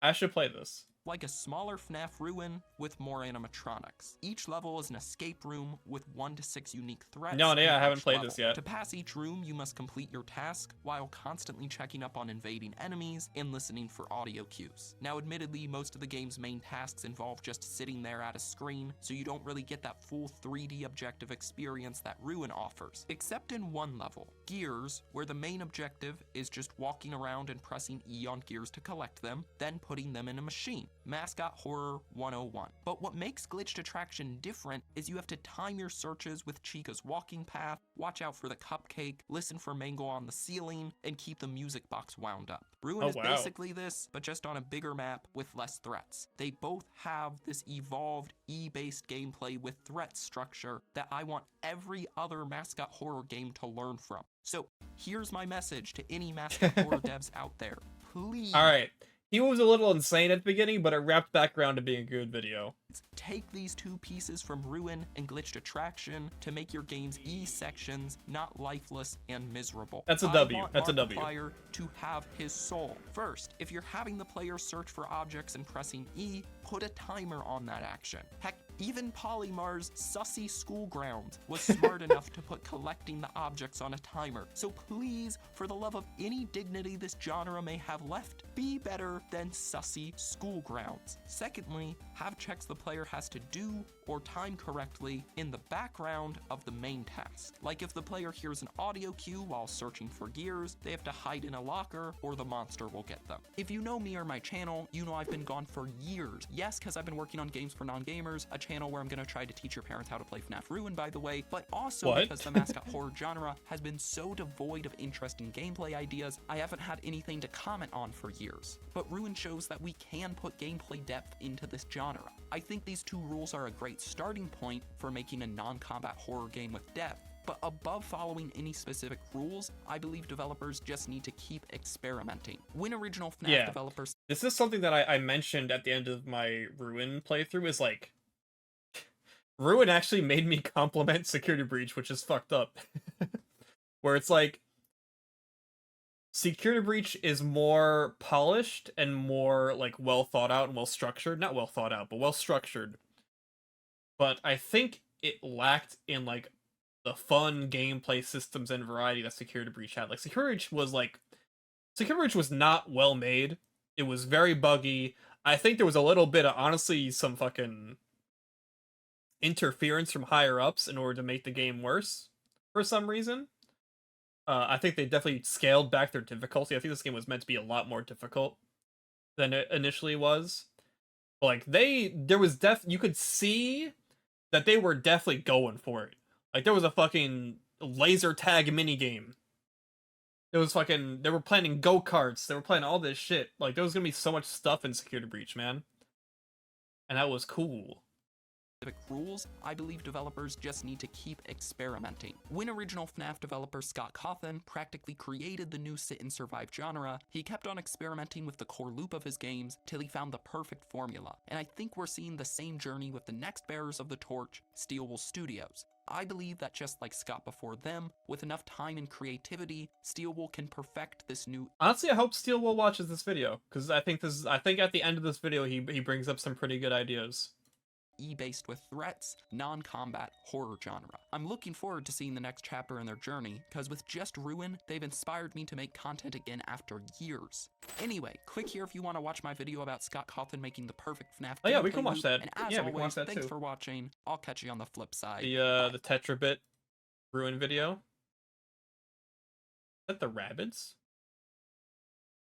I should play this. Like a smaller FNAF Ruin with more animatronics. Each level is an escape room with 1 to 6 unique threats. No, I haven't each played level. this yet. To pass each room, you must complete your task while constantly checking up on invading enemies and listening for audio cues. Now, admittedly, most of the game's main tasks involve just sitting there at a screen, so you don't really get that full 3D objective experience that Ruin offers. Except in one level, Gears, where the main objective is just walking around and pressing E on gears to collect them, then putting them in a machine. Mascot Horror 101. But what makes Glitched Attraction different is you have to time your searches with Chica's walking path, watch out for the cupcake, listen for Mango on the ceiling, and keep the music box wound up. Ruin is basically this, but just on a bigger map with less threats. They both have this evolved E-based gameplay with threat structure that I want every other mascot horror game to learn from. So here's my message to any mascot horror devs out there. Please. Alright. He was a little insane at the beginning, but it wrapped back around to being a good video. Take these 2 pieces from Ruin and Glitched Attraction to make your game's E sections not lifeless and miserable. That's a W. I want That's a W. Markiplier to have his soul. First, if you're having the player search for objects and pressing E, put a timer on that action. Heck, even Polymar's sussy Schoolground was smart enough to put collecting the objects on a timer. So please, for the love of any dignity this genre may have left, be better than sussy Schoolgrounds. Secondly, have checks the player has to do or time correctly in the background of the main task. Like if the player hears an audio cue while searching for gears, they have to hide in a locker or the monster will get them. If you know me or my channel, you know I've been gone for years. Yes, because I've been working on Games for Non-Gamers, a channel where I'm going to try to teach your parents how to play FNAF Ruin, by the way, but also because the mascot horror genre has been so devoid of interesting gameplay ideas, I haven't had anything to comment on for years. But Ruin shows that we can put gameplay depth into this genre. I think these 2 rules are a great starting point for making a non-combat horror game with depth, but above following any specific rules, I believe developers just need to keep experimenting. When original FNAF developers... This is something that I mentioned at the end of my Ruin playthrough, is like... Ruin actually made me compliment Security Breach, which is fucked up. Where it's like... Security Breach is more polished and more like well thought out and well structured. Not well thought out, but well structured. But I think it lacked in like the fun gameplay systems and variety that Security Breach had. Like Security Breach was not well made. It was very buggy. I think there was a little bit of honestly some fucking interference from higher ups in order to make the game worse for some reason. I think they definitely scaled back their difficulty. I think this game was meant to be a lot more difficult than it initially was. But like you could see that they were definitely going for it. Like there was a fucking laser tag minigame. There was fucking, they were planning go-karts. They were planning all this shit. Like there was gonna be so much stuff in Security Breach, man. And that was cool. Rules, I believe developers just need to keep experimenting. When original FNAF developer Scott Cawthon practically created the new sit and survive genre, he kept on experimenting with the core loop of his games till he found the perfect formula. And I think we're seeing the same journey with the next bearers of the torch, Steelwool Studios. I believe that just like Scott before them, with enough time and creativity, Steelwool can perfect this new. Honestly, I hope Steelwool watches this video, because I think at the end of this video he brings up some pretty good ideas. Based with threats, non-combat horror genre. I'm looking forward to seeing the next chapter in their journey, because with Just Ruin, they've inspired me to make content again after years. Anyway, click here if you want to watch my video about Scott Cawthon making the perfect FNAF. Oh yeah, we can watch loop. that. And as Yeah, we always, can watch that thanks too. for watching. I'll catch you on the flip side. The Tetrabit Ruin video. Is that the Rabbids?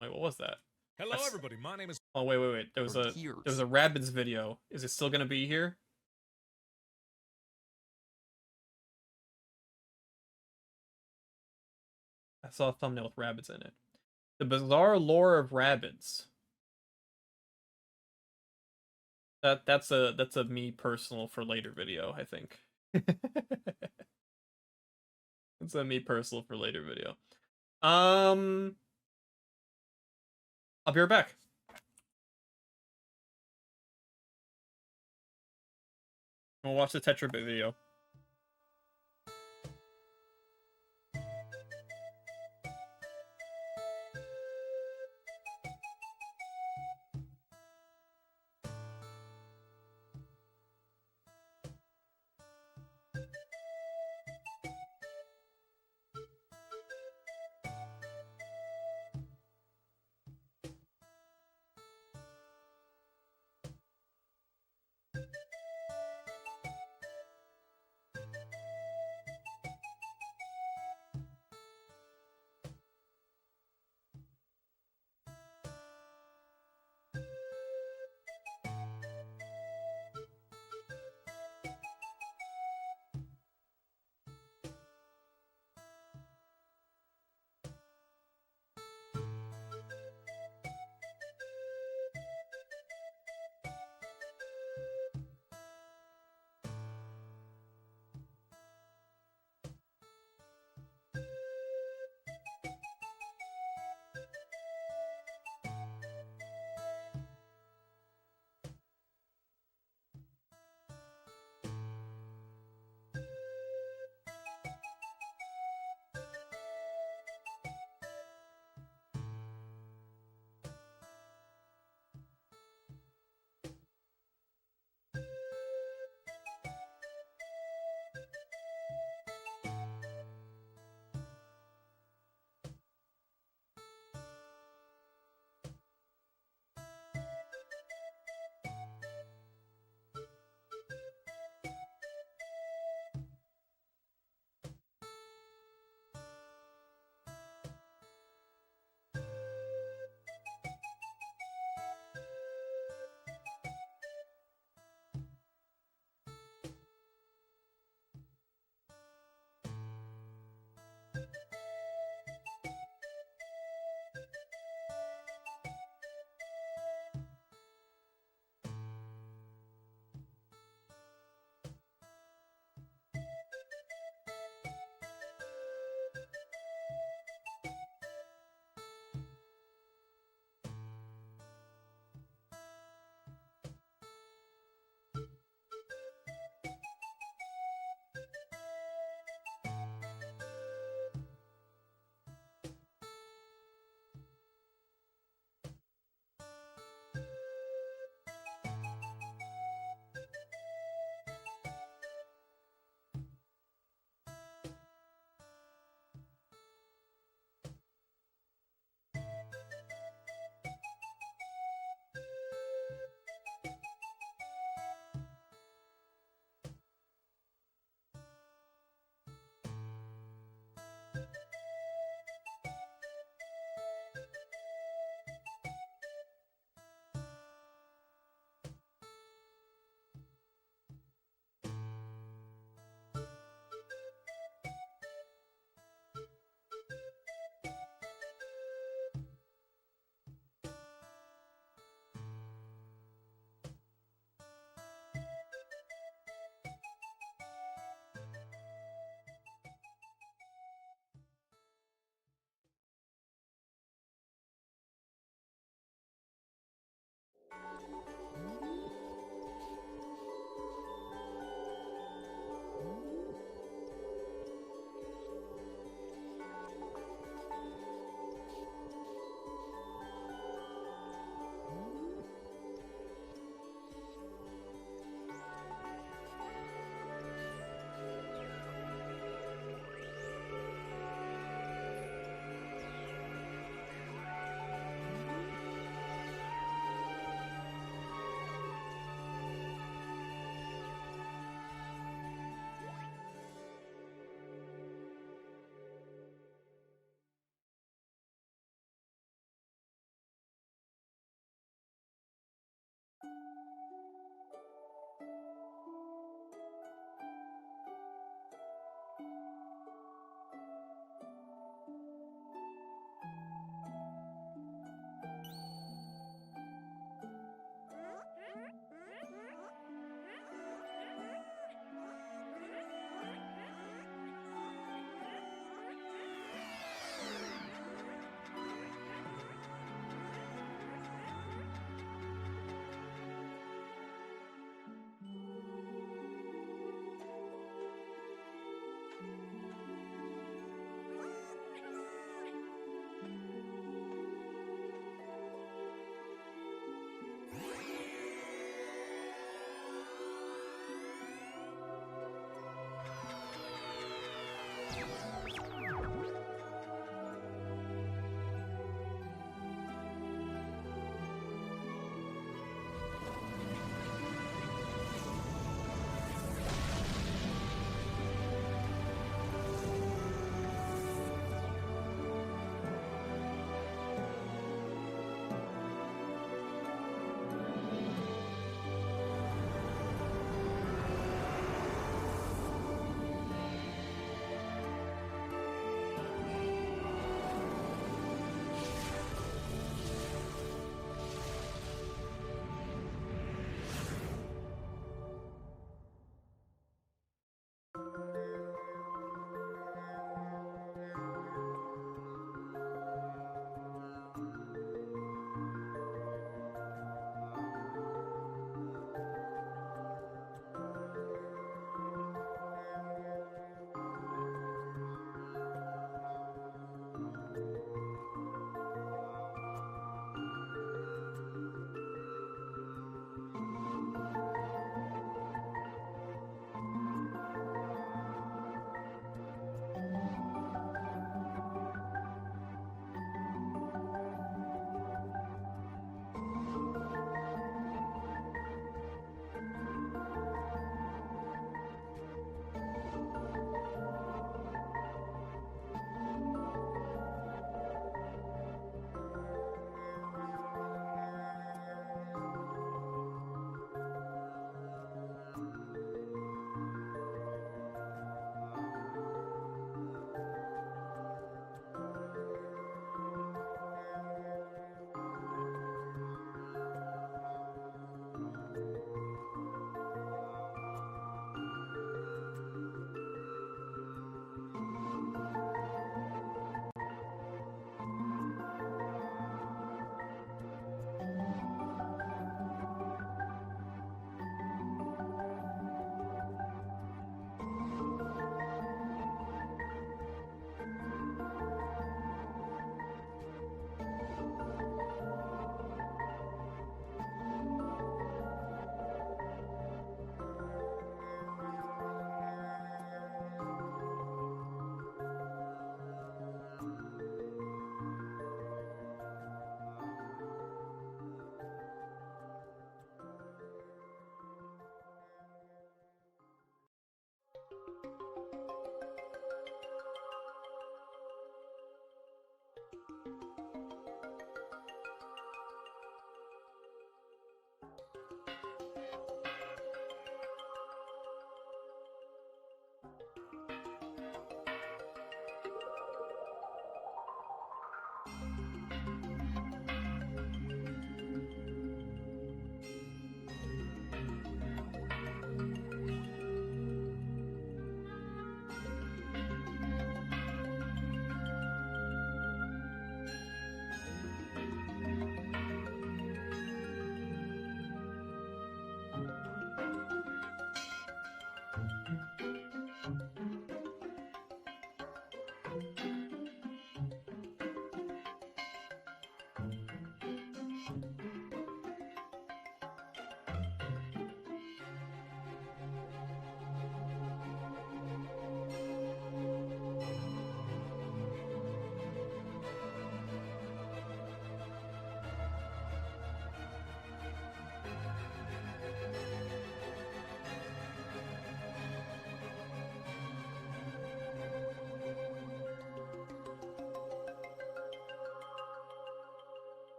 Wait, what was that? Hello, everybody. My name is. Oh wait. There was a Rabbids video. Is it still gonna be here? I saw a thumbnail with rabbits in it. The bizarre lore of Rabbids. That's a me personal for later video, I think. It's a me personal for later video. I'll be right back. We'll watch the Tetrabit video.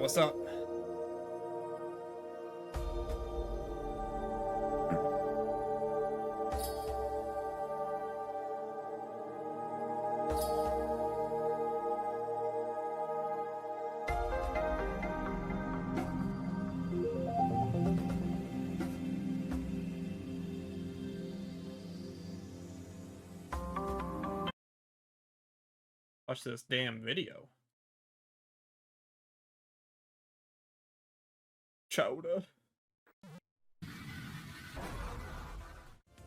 Alright, what's up? Watch this damn video. Chowder.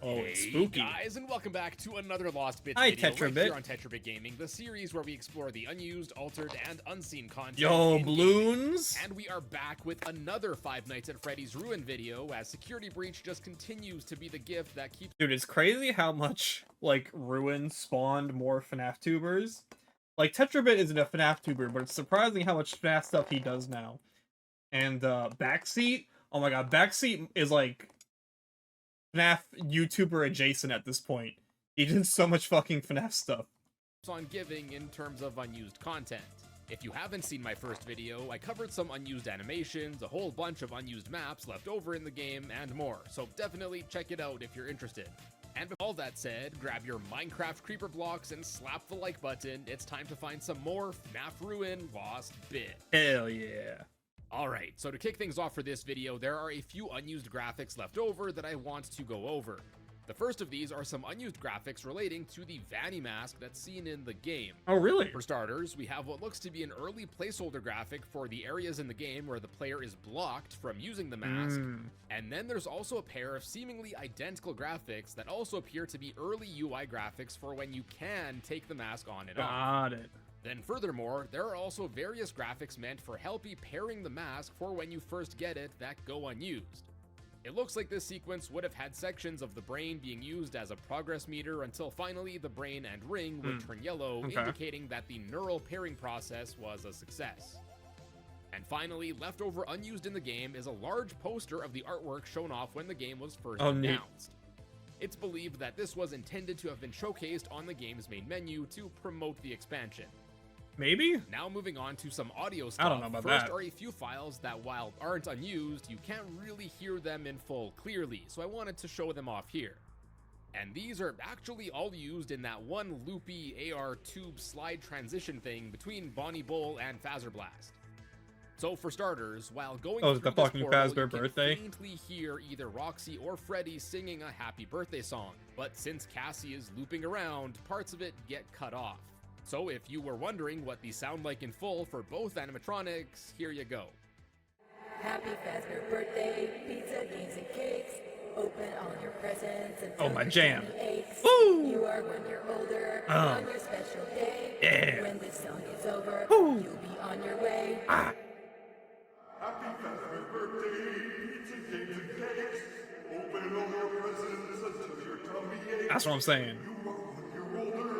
Oh, it's spooky. Guys, and welcome back to another Lost Bits Hi, video Tetrabit. right here on Tetrabit Gaming, the series where we explore the unused, altered, and unseen content. Yo, in balloons! gaming. And we are back with another Five Nights at Freddy's Ruin video, as Security Breach just continues to be the gift that keeps... Dude, it's crazy how much, like, Ruin spawned more FNAF tubers. Like, Tetrabit isn't a FNAF tuber, but it's surprising how much FNAF stuff he does now. And, Backseat, oh my god, Backseat is, like, FNAF YouTuber adjacent at this point. He did so much fucking FNAF stuff. on giving in terms of unused content. If you haven't seen my first video, I covered some unused animations, a whole bunch of unused maps left over in the game, and more, so definitely check it out if you're interested. And with all that said, grab your Minecraft creeper blocks and slap the like button. It's time to find some more FNAF Ruin Lost Bit. Hell yeah. Alright, so to kick things off for this video, there are a few unused graphics left over that I want to go over. The first of these are some unused graphics relating to the Vanny mask that's seen in the game. Oh, really? For starters, we have what looks to be an early placeholder graphic for the areas in the game where the player is blocked from using the mask. And then there's also a pair of seemingly identical graphics that also appear to be early UI graphics for when you can take the mask on and off. Got it. Then furthermore, there are also various graphics meant for helpy pairing the mask for when you first get it that go unused. It looks like this sequence would have had sections of the brain being used as a progress meter until finally the brain and ring would turn yellow, indicating that the neural pairing process was a success. And finally, left over unused in the game is a large poster of the artwork shown off when the game was first announced. It's believed that this was intended to have been showcased on the game's main menu to promote the expansion. Maybe? Now moving on to some audio stuff. I don't know about First that. are a few files that, while aren't unused, you can't really hear them in full clearly, so I wanted to show them off here. And these are actually all used in that one loopy AR tube slide transition thing between Bonnie Bull and Phaser Blast. So for starters, while going through the this fucking portal, Fazbear you can birthday? faintly hear either Roxy or Freddy singing a happy birthday song, but since Cassie is looping around, parts of it get cut off. So if you were wondering what these sound like in full for both animatronics, here you go. Happy Fazbear birthday, pizza, games, and cakes. Open all your presents and Oh, my jam. Woo! You are 1 year older on your special day. Yeah. When this song is over, Woo! you'll be on your way. Ah. Happy Fazbear birthday, pizza, games, and cakes. Open all your presents until your tummy aches. That's what I'm saying. You are 1 year older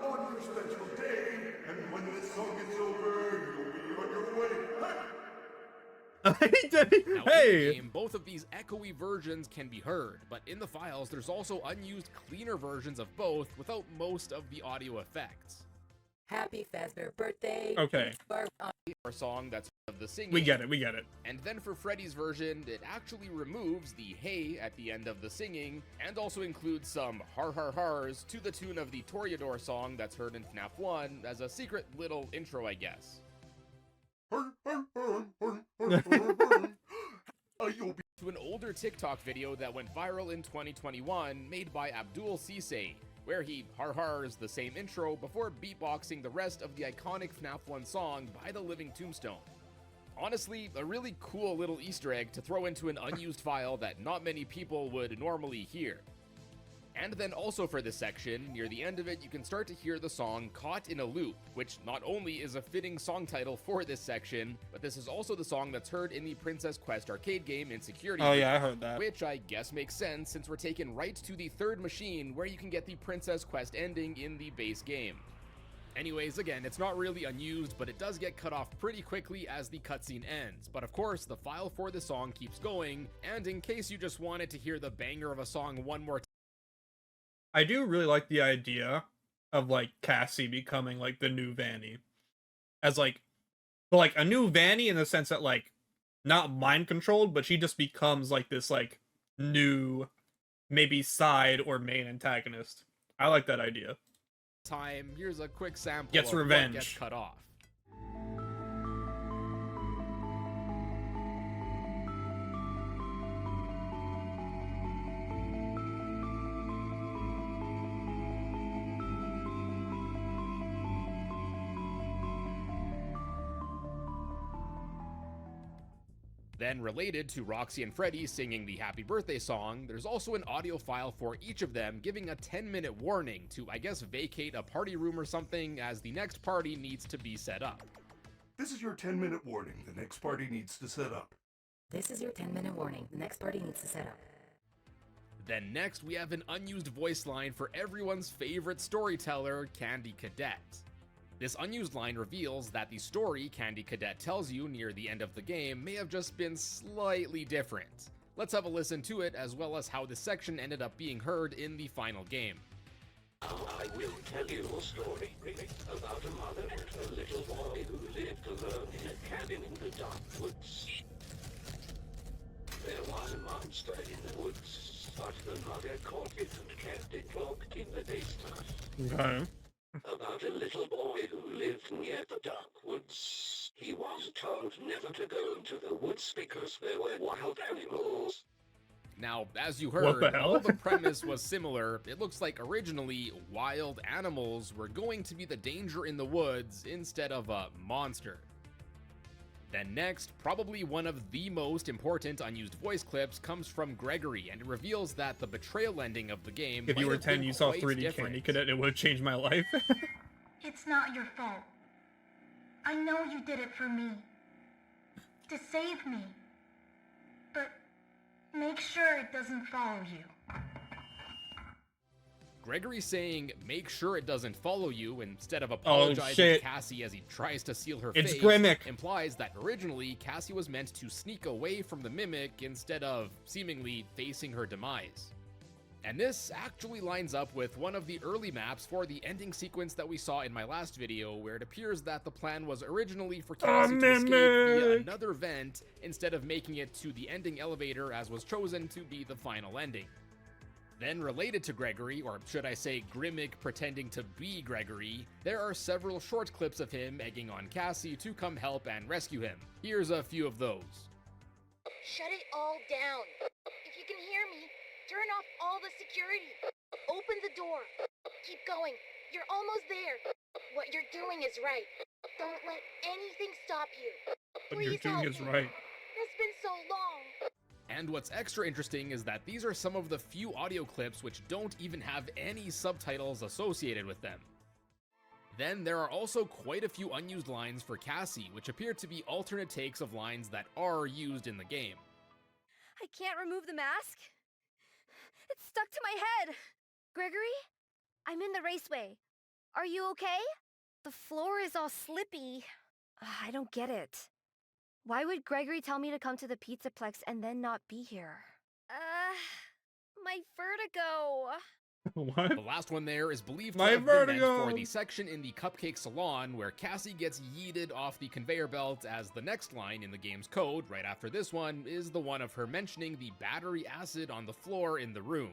on your special day, and when this song is over, you'll be on your way. Now, in the Hey! game, both of these echoey versions can be heard, but in the files, there's also unused, cleaner versions of both without most of the audio effects. Happy Fazbear birthday. Okay. Our song that's of the singing. We get it, we get it. And then for Freddy's version, it actually removes the hey at the end of the singing, and also includes some har har hars to the tune of the Toreador song that's heard in FNAF 1 as a secret little intro, I guess. To an older TikTok video that went viral in 2021 made by Abdul Cisse, where he har-hars the same intro before beatboxing the rest of the iconic FNAF 1 song by the Living Tombstone. Honestly, a really cool little Easter egg to throw into an unused file that not many people would normally hear. And then also for this section, near the end of it, you can start to hear the song Caught in a Loop, which not only is a fitting song title for this section, but this is also the song that's heard in the Princess Quest arcade game in Security. Oh yeah, I heard that. Which I guess makes sense since we're taken right to the third machine where you can get the Princess Quest ending in the base game. Anyways, again, it's not really unused, but it does get cut off pretty quickly as the cutscene ends. But of course, the file for the song keeps going, and in case you just wanted to hear the banger of a song one more time, I do really like the idea of, like, Cassie becoming, like, the new Vanny. As, like, but like a new Vanny in the sense that like not mind controlled, but she just becomes like this like new maybe side or main antagonist. I like that idea. Time, here's a quick sample Gets of revenge. what gets cut off. Then, related to Roxy and Freddy singing the happy birthday song, there's also an audio file for each of them giving a 10-minute warning to, I guess, vacate a party room or something, as the next party needs to be set up. This is your 10-minute warning. The next party needs to set up. This is your 10-minute warning. The next party needs to set up. Then next, we have an unused voice line for everyone's favorite storyteller, Candy Cadet. This unused line reveals that the story Candy Cadet tells you near the end of the game may have just been slightly different. Let's have a listen to it, as well as how this section ended up being heard in the final game. Now I will tell you a story about a mother and her little boy who lived alone in a cabin in the dark woods. There was a monster in the woods, but the mother caught it and kept it locked in the basement. Okay. About a little boy who lived near the dark woods. He was told never to go into the woods because there were wild animals. Now, as you What heard, the hell? although the premise was similar, it looks like originally wild animals were going to be the danger in the woods instead of a monster. Then next, probably one of the most important unused voice clips comes from Gregory, and it reveals that the betrayal ending of the game If you might were have 10, been you saw quite 3D different. Candy Cadet, it would have changed my life. It's not your fault. I know you did it for me. To save me. But make sure it doesn't follow you. Gregory saying, make sure it doesn't follow you, instead of apologizing to shit. Cassie as he tries to seal her It's face, Grimmick. implies that originally Cassie was meant to sneak away from the Mimic instead of seemingly facing her demise. And this actually lines up with one of the early maps for the ending sequence that we saw in my last video, where it appears that the plan was originally for Cassie to escape via another vent instead of making it to the ending elevator, as was chosen to be the final ending. Then, related to Gregory, or should I say Grimmick pretending to be Gregory, there are several short clips of him egging on Cassie to come help and rescue him. Here's a few of those. Shut it all down. If you can hear me, turn off all the security. Open the door. Keep going. You're almost there. What you're doing is right. Don't let anything stop you. What you're Please doing help is me. right. It's been so long. And what's extra interesting is that these are some of the few audio clips which don't even have any subtitles associated with them. Then there are also quite a few unused lines for Cassie, which appear to be alternate takes of lines that are used in the game. I can't remove the mask. It's stuck to my head. Gregory? I'm in the raceway. Are you okay? The floor is all slippy. I don't get it. Why would Gregory tell me to come to the Pizzaplex and then not be here? My vertigo. What? The last one there is believed My to have been meant vertigo. for the section in the Cupcake Salon where Cassie gets yeeted off the conveyor belt, as the next line in the game's code, right after this one, is the one of her mentioning the battery acid on the floor in the room.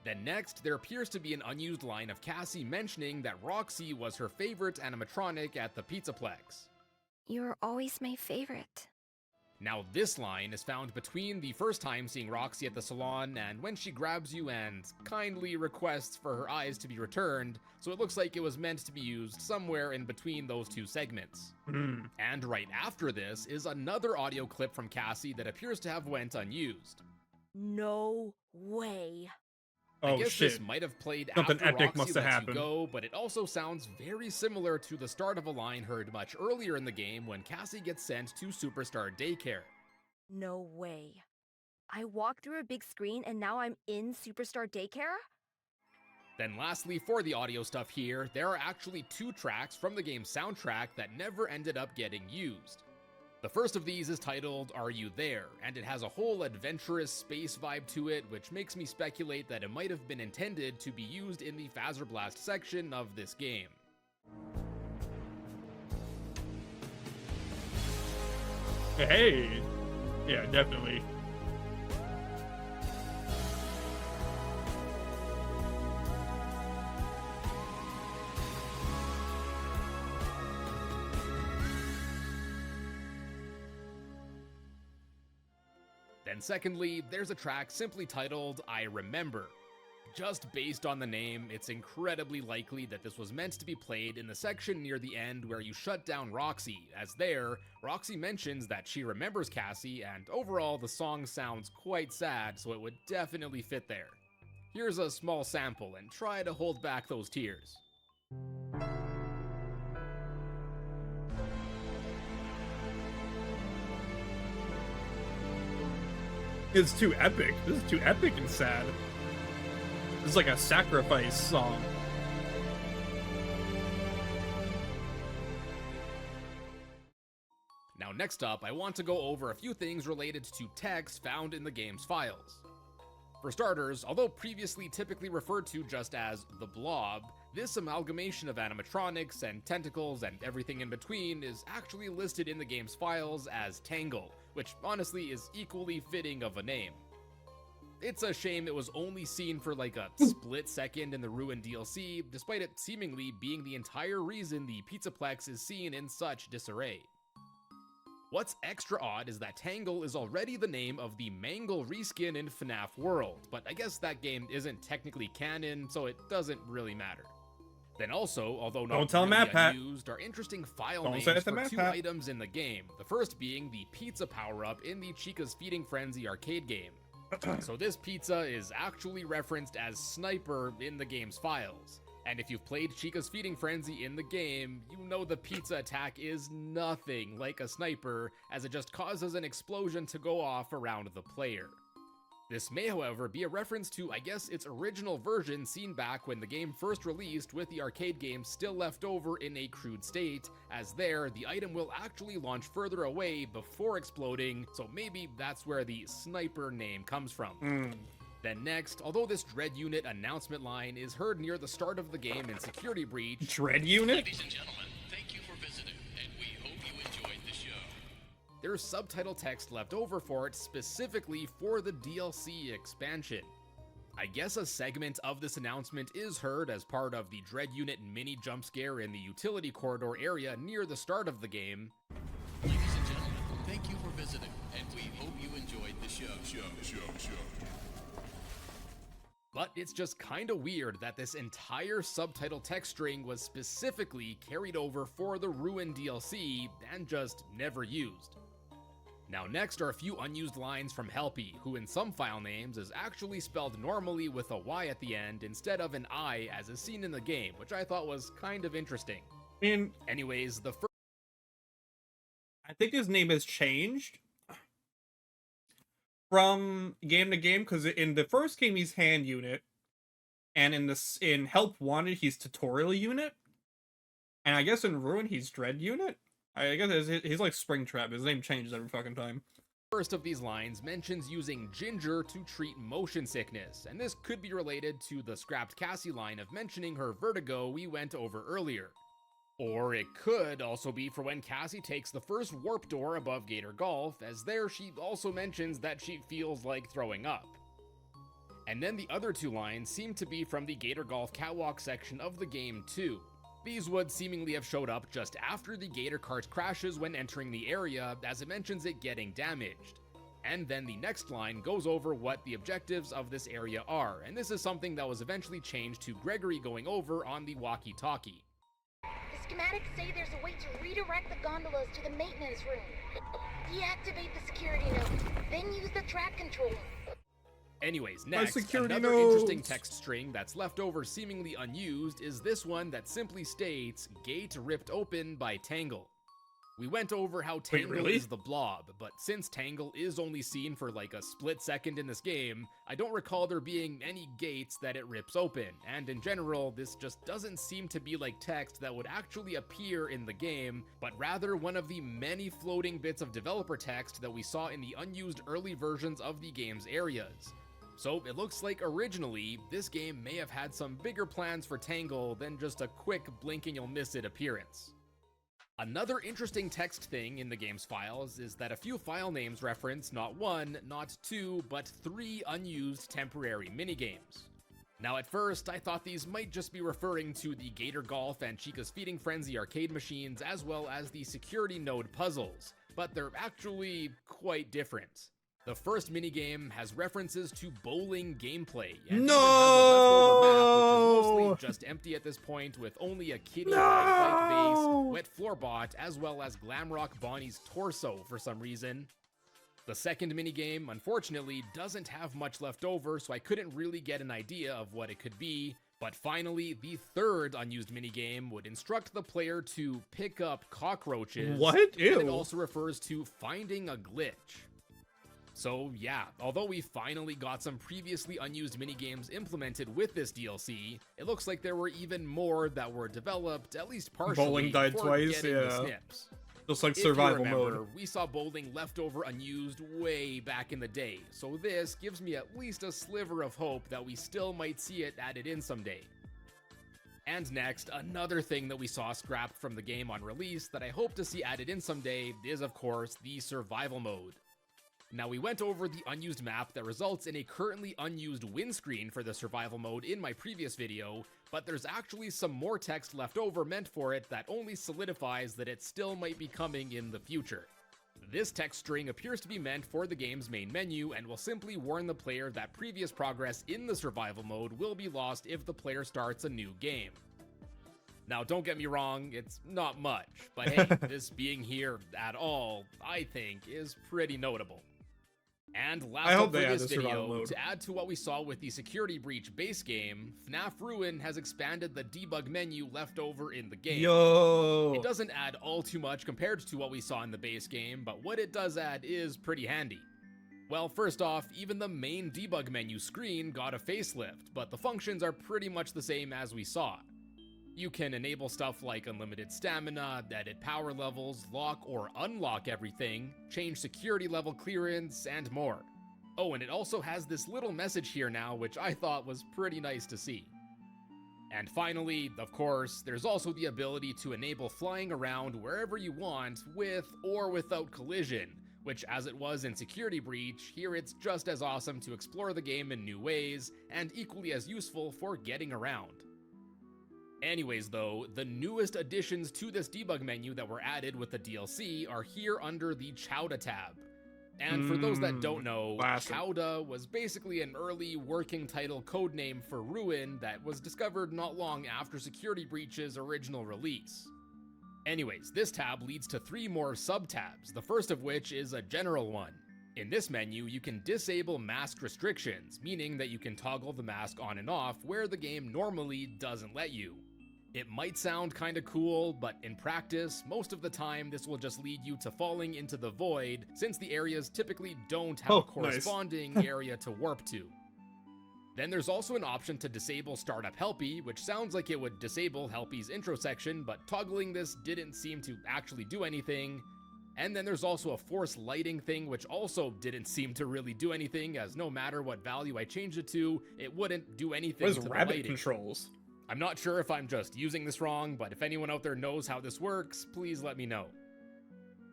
Then next, there appears to be an unused line of Cassie mentioning that Roxy was her favorite animatronic at the Pizzaplex. You're always my favorite. Now this line is found between the first time seeing Roxy at the salon and when she grabs you and kindly requests for her eyes to be returned, so it looks like it was meant to be used somewhere in between those two segments. And right after this is another audio clip from Cassie that appears to have went unused. No way. I guess shit. this might have played Something after epic Roxy must have lets you happened. go, but it also sounds very similar to the start of a line heard much earlier in the game when Cassie gets sent to Superstar Daycare. No way. I walked through a big screen and now I'm in Superstar Daycare? Then lastly, for the audio stuff here, there are actually 2 tracks from the game's soundtrack that never ended up getting used. The first of these is titled Are You There? And it has a whole adventurous space vibe to it, which makes me speculate that it might have been intended to be used in the Phaser Blast section of this game. Hey, yeah, definitely. Then secondly, there's a track simply titled I Remember. Just based on the name, it's incredibly likely that this was meant to be played in the section near the end where you shut down Roxy, as there, Roxy mentions that she remembers Cassie, and overall the song sounds quite sad, so it would definitely fit there. Here's a small sample, and try to hold back those tears. It's too epic. This is too epic and sad. This is like a sacrifice song. Now next up, I want to go over a few things related to text found in the game's files. For starters, although previously typically referred to just as the Blob, this amalgamation of animatronics and tentacles and everything in between is actually listed in the game's files as Tangle, which honestly is equally fitting of a name. It's a shame it was only seen for like a split second in the Ruin DLC, despite it seemingly being the entire reason the Pizzaplex is seen in such disarray. What's extra odd is that Tangle is already the name of the Mangle reskin in FNAF World, but I guess that game isn't technically canon, so it doesn't really matter. Then also, although not really unused, are interesting file names for two items in the game, the first being the pizza power-up in the Chica's Feeding Frenzy arcade game. So this pizza is actually referenced as Sniper in the game's files. And if you've played Chica's Feeding Frenzy in the game, you know the pizza attack is nothing like a sniper, as it just causes an explosion to go off around the player. This may, however, be a reference to, I guess, its original version seen back when the game first released with the arcade game still left over in a crude state, as there, the item will actually launch further away before exploding, so maybe that's where the Sniper name comes from. Then next, although this Dread Unit announcement line is heard near the start of the game in Security Breach... Dread Unit? Ladies and gentlemen, thank you for visiting, and we hope you enjoyed the show. There's subtitle text left over for it specifically for the DLC expansion. I guess a segment of this announcement is heard as part of the Dread Unit mini jump scare in the utility corridor area near the start of the game. Ladies and gentlemen, thank you for visiting, and we hope you enjoyed the show. But it's just kinda weird that this entire subtitle text string was specifically carried over for the Ruin DLC and just never used. Now next are a few unused lines from Helpy, who in some file names is actually spelled normally with a Y at the end instead of an I as is seen in the game, which I thought was kind of interesting. Anyways, the first... I think his name has changed from game to game, because in the first game he's Hand Unit, and in Help Wanted he's Tutorial Unit, and I guess in Ruin he's Dread Unit? I guess he's like Springtrap. His name changes every fucking time. First of these lines mentions using ginger to treat motion sickness, and this could be related to the scrapped Cassie line of mentioning her vertigo we went over earlier. Or it could also be for when Cassie takes the first warp door above Gator Golf, as there she also mentions that she feels like throwing up. And then the other two lines seem to be from the Gator Golf catwalk section of the game too. These would seemingly have showed up just after the Gator cart crashes when entering the area, as it mentions it getting damaged. And then the next line goes over what the objectives of this area are, and this is something that was eventually changed to Gregory going over on the walkie-talkie. The schematics say there's a way to redirect the gondolas to the maintenance room. Deactivate the security node, then use the track controller. Anyways, next, another interesting text string that's left over seemingly unused is this one that simply states, "Gate ripped open by Tangle." We went over how Tangle is the Blob, but since Tangle is only seen for like a split second in this game, I don't recall there being any gates that it rips open, and in general, this just doesn't seem to be like text that would actually appear in the game, but rather one of the many floating bits of developer text that we saw in the unused early versions of the game's areas. So it looks like originally, this game may have had some bigger plans for Tangle than just a quick blink and you'll miss it appearance. Another interesting text thing in the game's files is that a few file names reference not 1, not 2, but 3 unused temporary minigames. Now at first, I thought these might just be referring to the Gator Golf and Chica's Feeding Frenzy arcade machines as well as the security node puzzles, but they're actually quite different. The first minigame has references to bowling gameplay, and even has a leftover map, which is mostly just empty at this point, with only a kitty, a bike base, wet floorbot, as well as Glamrock Bonnie's torso for some reason. The second minigame, unfortunately, doesn't have much left over, so I couldn't really get an idea of what it could be. But finally, the third unused minigame would instruct the player to pick up cockroaches. What? Ew. And it also refers to finding a glitch. So yeah, although we finally got some previously unused minigames implemented with this DLC, it looks like there were even more that were developed, at least partially, Bowling died twice, getting the snips. Just like If survival you remember, mode. we saw bowling leftover unused way back in the day, so this gives me at least a sliver of hope that we still might see it added in someday. And next, another thing that we saw scrapped from the game on release that I hope to see added in someday is, of course, the survival mode. Now, we went over the unused map that results in a currently unused windscreen for the survival mode in my previous video, but there's actually some more text left over meant for it that only solidifies that it still might be coming in the future. This text string appears to be meant for the game's main menu and will simply warn the player that previous progress in the survival mode will be lost if the player starts a new game. Now, don't get me wrong, it's not much, but hey, this being here at all, I think, is pretty notable. And last up for this video, to add to what we saw with the Security Breach base game, FNAF Ruin has expanded the debug menu left over in the game. Yo! It doesn't add all too much compared to what we saw in the base game, but what it does add is pretty handy. Well, first off, even the main debug menu screen got a facelift, but the functions are pretty much the same as we saw. You can enable stuff like unlimited stamina, edit power levels, lock or unlock everything, change security level clearance, and more. Oh, and it also has this little message here now, which I thought was pretty nice to see. And finally, of course, there's also the ability to enable flying around wherever you want with or without collision, which as it was in Security Breach, here it's just as awesome to explore the game in new ways, and equally as useful for getting around. Anyways though, the newest additions to this debug menu that were added with the DLC are here under the Chowda tab. And for those that don't know, Chowda was basically an early working title codename for Ruin that was discovered not long after Security Breach's original release. Anyways, this tab leads to 3 more sub-tabs, the first of which is a general one. In this menu, you can disable mask restrictions, meaning that you can toggle the mask on and off where the game normally doesn't let you. It might sound kinda cool, but in practice, most of the time this will just lead you to falling into the void, since the areas typically don't have a corresponding area to warp to. Then there's also an option to disable Startup Helpy, which sounds like it would disable Helpy's intro section, but toggling this didn't seem to actually do anything. And then there's also a force lighting thing, which also didn't seem to really do anything, as no matter what value I changed it to, it wouldn't do anything to the lighting. Rabbit controls? I'm not sure if I'm just using this wrong, but if anyone out there knows how this works, please let me know.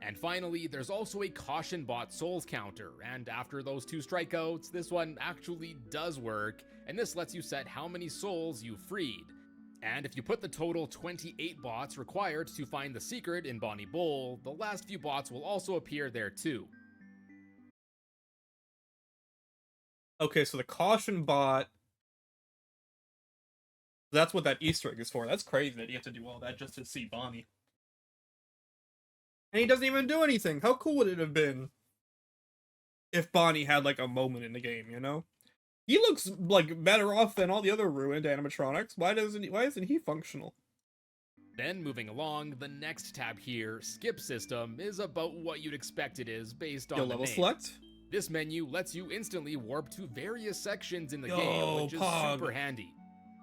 And finally, there's also a caution bot souls counter, and after those 2 strikeouts, this one actually does work, and this lets you set how many souls you freed. And if you put the total 28 bots required to find the secret in Bonnie Bowl, the last few bots will also appear there too. Okay, so the caution bot... That's what that Easter egg is for. That's crazy that you have to do all that just to see Bonnie. And he doesn't even do anything. How cool would it have been if Bonnie had like a moment in the game, you know? He looks like better off than all the other ruined animatronics. Why isn't he functional? Then moving along, the next tab here, Skip System, is about what you'd expect it is based on the level name. select? This menu lets you instantly warp to various sections in the game, which is super handy.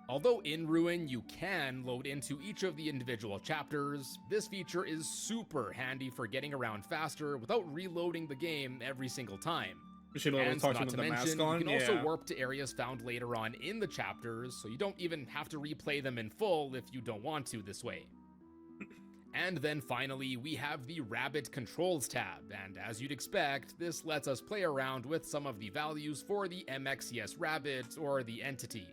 Although in Ruin you can load into each of the individual chapters, this feature is super handy for getting around faster without reloading the game every single time. And not to mention, you can also warp to areas found later on in the chapters, so you don't even have to replay them in full if you don't want to this way. And then finally, we have the Rabbit Controls tab, and as you'd expect, this lets us play around with some of the values for the MXCS Rabbit or the entity.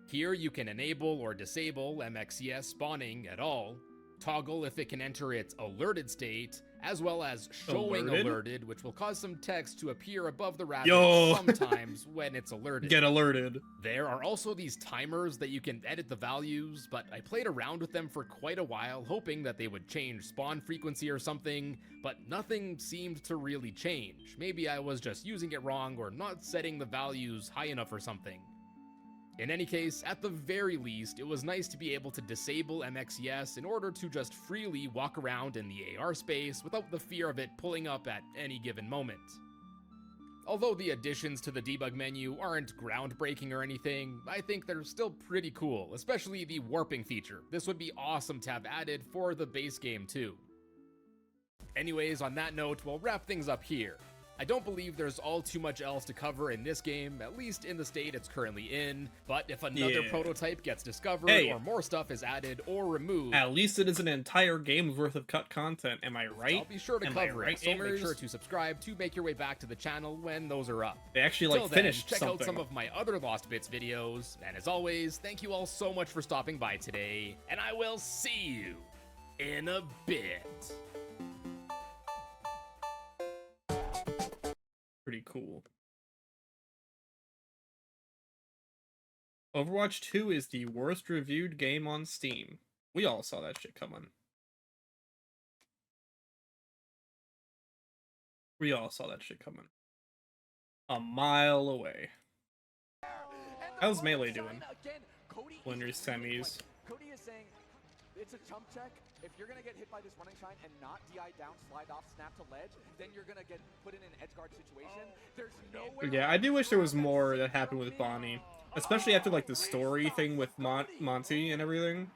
Here you can enable or disable MXCS spawning at all, toggle if it can enter its alerted state, as well as showing alerted, which will cause some text to appear above the rabbit sometimes when it's alerted. Get alerted. There are also these timers that you can edit the values, but I played around with them for quite a while, hoping that they would change spawn frequency or something, but nothing seemed to really change. Maybe I was just using it wrong or not setting the values high enough or something. In any case, at the very least, it was nice to be able to disable MXCS in order to just freely walk around in the AR space without the fear of it pulling up at any given moment. Although the additions to the debug menu aren't groundbreaking or anything, I think they're still pretty cool, especially the warping feature. This would be awesome to have added for the base game too. Anyways, on that note, we'll wrap things up here. I don't believe there's all too much else to cover in this game, at least in the state it's currently in, but if another prototype gets discovered or more stuff is added or removed... At least it is an entire game's worth of cut content, am I right? I'll be sure to cover it, so make sure to subscribe to make your way back to the channel when those are up. They actually, like, finished check something. out some of my other Lost Bits videos, and as always, thank you all so much for stopping by today, and I will see you in a bit. Pretty cool. Overwatch 2 is the worst reviewed game on Steam. We all saw that shit coming. We all saw that shit coming. A mile away. How's Melee doing? Winners semis. Cody is saying it's a jump check. If you're gonna get hit by this running shine and not DI down, slide off, snap to ledge, then you're gonna get put in an edge guard situation. There's no way. Yeah, I do wish there was more that happened with Bonnie, especially after like the story thing with Monty and everything.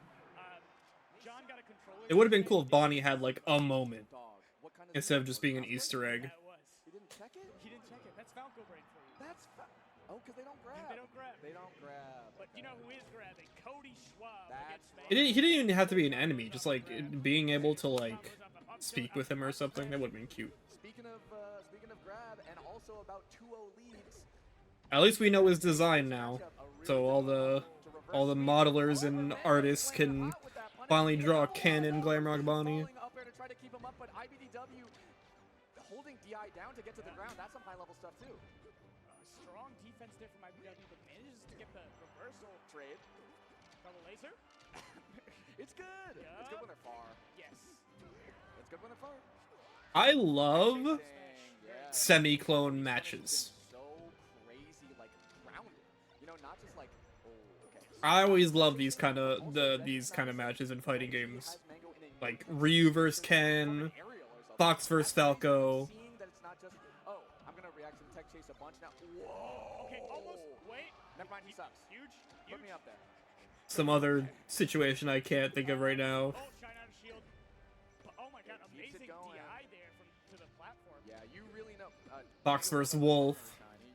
It would have been cool if Bonnie had like a moment instead of just being an Easter egg. He didn't check it. He didn't check it. That's Falco break for you. That's because they don't grab. They don't grab. They don't grab. But you know who is grabbing? Cody Schwab. He didn't even have to be an enemy, just like being able to like speak with him or something. That would have been cute. Speaking of grab, and also about 2-0 leads. At least we know his design now, so all the modelers and artists can finally draw Canon Glamrock Bonnie. Up there to try to keep him up, but IBDW holding DI down to get to the ground. That's some high level stuff too. Strong defense there from IBDW, but manages to get the reversal trade. Double laser. It's good. Yeah. It's good when they're far. Yes. It's good when they're far. I love semi-clone matches. So crazy, like grounded. You know, not just like. Oh, okay. I always love these kind of matches in fighting games, like Ryu vs Ken, Fox vs Falco. Oh, I'm gonna react to the tech chase a bunch now. Whoa. Okay, almost. Wait. Never mind, he sucks. Huge. Put me up there. Some other situation I can't think of right now. Oh, shine out of shield. Oh my god, amazing DI there to the platform. Yeah, you really know. Fox vs Wolf.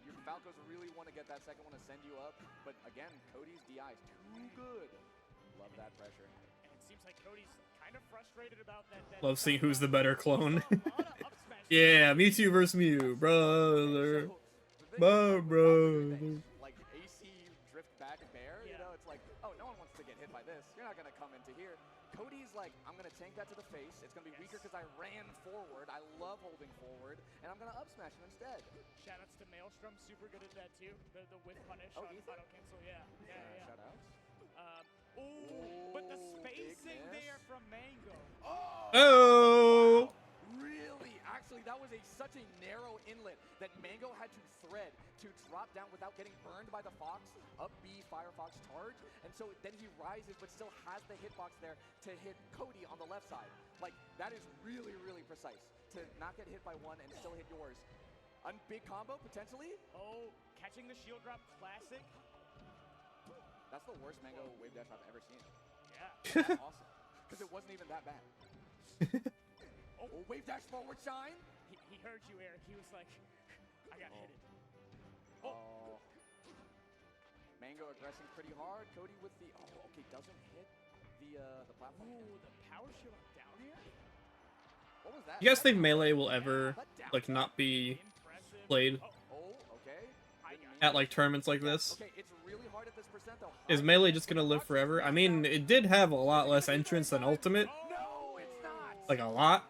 Your Falcos really want to get that second one to send you up, but again, Cody's DI is too good. Love that pressure. And it seems like Cody's kind of frustrated about that. Love seeing who's the better clone. Yeah, Mewtwo vs Mew, brother. Brother. Like AC drift back bear, you know, it's like, oh, no one wants to get hit by this. You're not gonna come into here. Cody's like, I'm gonna tank that to the face. It's gonna be weaker because I ran forward. I love holding forward, and I'm gonna up smash him instead. Shoutouts to Maelstrom, super good at that too. The whip punish on auto cancel, yeah. Shoutouts. But the spacing there from Mango. Oh! Really? Actually, that was such a narrow inlet that Mango had to thread to drop down without getting burned by the Fox, up B, Firefox charge, and so then he rises but still has the hitbox there to hit Cody on the left side. Like, that is really, really precise, to not get hit by one and still hit yours. A big combo, potentially? Oh, catching the shield drop, classic. That's the worst Mango wave dash I've ever seen. Yeah. That's awesome. Because it wasn't even that bad. Oh, wave dash forward shine. He heard you, Eric. He was like, I got hit. Oh. Mango aggressing pretty hard. Cody with the okay, doesn't hit the platform. Ooh, the power shield on down What was that? You guys think Melee will ever like not be played at like tournaments like this? Okay, it's really hard at this percent though. Is Melee just gonna live forever? I mean, it did have a lot less entrants than Ultimate. No, it's not. Like a lot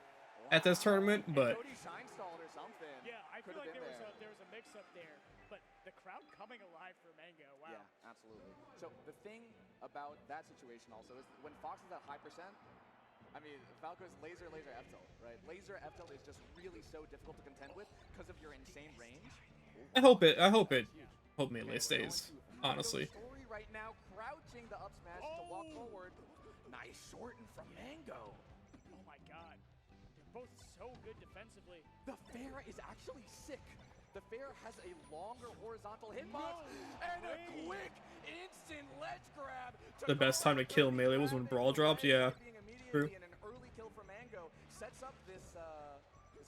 at this tournament, but Cody shine stalled or something. Yeah, I feel like Could've been there was a mix-up there, but the crowd coming alive for Mango. Wow. Yeah, absolutely. So the thing about that situation also is when Fox is at high percent, I mean, Falco's laser F tilt, right? Laser F tilt is just really so difficult to contend with because of your insane range. I hope Melee stays, honestly. Story right now, crouching the up smash to walk forward. Nice shorten from Mango. Oh my god. They're both so good defensively. The Fair is actually sick. The Fair has a longer horizontal hitbox and a quick instant ledge grab. The best time to kill Melee was when Brawl dropped, yeah. True. And an early kill for Mango sets up this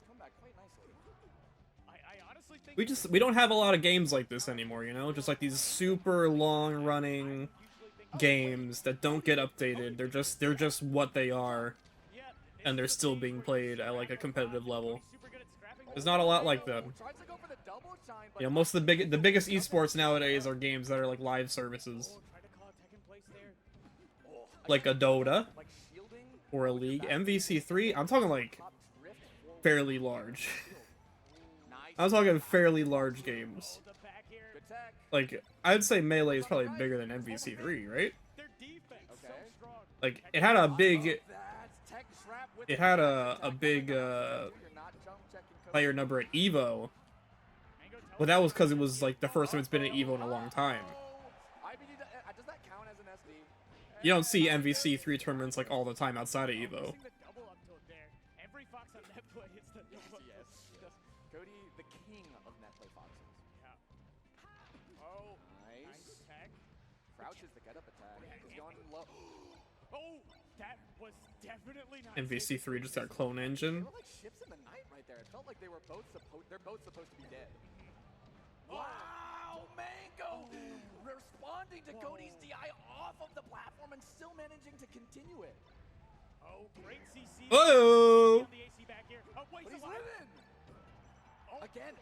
comeback quite nicely. I honestly think We don't have a lot of games like this anymore, you know? Just like these super long running games that don't get updated. They're just what they are. And they're still being played at like a competitive level. There's not a lot like them. You know, most of the biggest esports nowadays are games that are like live services. Like a Dota or a League. MVC3, I'm talking like fairly large. I'm talking fairly large games. Like, I'd say Melee is probably bigger than MVC3, right? Like, it had a big player number at EVO, but that was because it was like the first time it's been at EVO in a long time. You don't see MVC3 tournaments like all the time outside of EVO. every Fox on Netplay hits the double. Yes. Cody, the king of Netplay Foxes. Yeah. Oh, nice attack. Crouch is the get-up attack. He's going low. Oh, that was definitely not. MVC3 just got clone engine. They were like ships in the night right there. It felt like they're both supposed to be dead. Wow, Mango responding to Cody's DI off of the platform and still managing to continue it. Oh, great CC. Oh! The AC back here. Oh, wait, he's living. Oh. Again.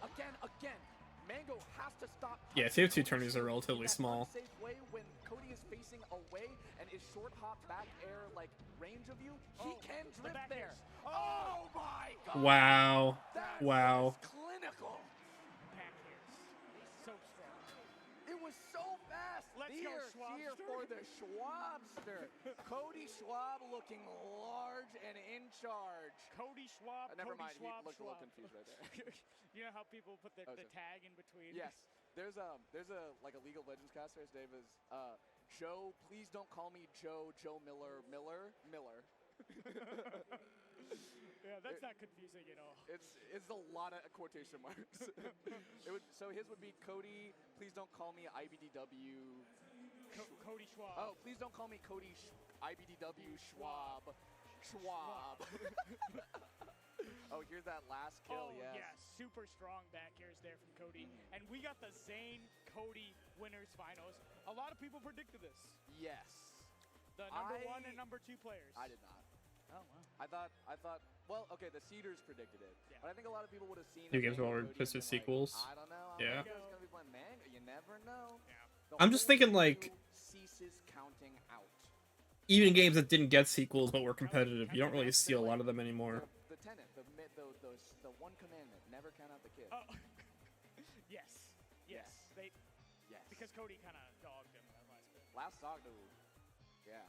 Mango has to stop. Yeah, TF2 tourneys are relatively small. Safe way when Cody is facing away and is short hop back air like range of you, he can drift there. Oh my god! Wow. That Wow. was clinical. Back airs. So strong. It was so fast. Let's go, Schwabster. Here for the Schwabster. Cody Schwab looking large and in charge. Cody Schwab. Never mind. Schwab, he looked Schwab. a little confused right there. You know how people put the tag in between? Yes. There's a like a League of Legends caster. His name is Joe. Please don't call me Joe Miller. Yeah, that's not confusing at all. It's a lot of quotation marks. So his would be Cody. Please don't call me IBDW. Cody Schwab. Oh, please don't call me Cody IBDW Schwab. Oh, here's that last kill. Oh, yeah, super strong back airs there from Cody. And we got the Zane Cody winners finals. A lot of people predicted this. Yes. The number 1 and number 2 players. I did not. Oh, wow. I thought, well, okay, the Cedars predicted it. Yeah. But I think a lot of people would have seen You games were pissed with sequels. I don't know. Yeah. Mango's gonna be playing Mango. You never know. Yeah. I'm just thinking like Ceases counting out. even games that didn't get sequels but were competitive, you don't really see a lot of them anymore. The tenet, the one commandment, never count out the kid. Oh. Yes. Because Cody kind of dogged him that last bit. Last dog, yeah,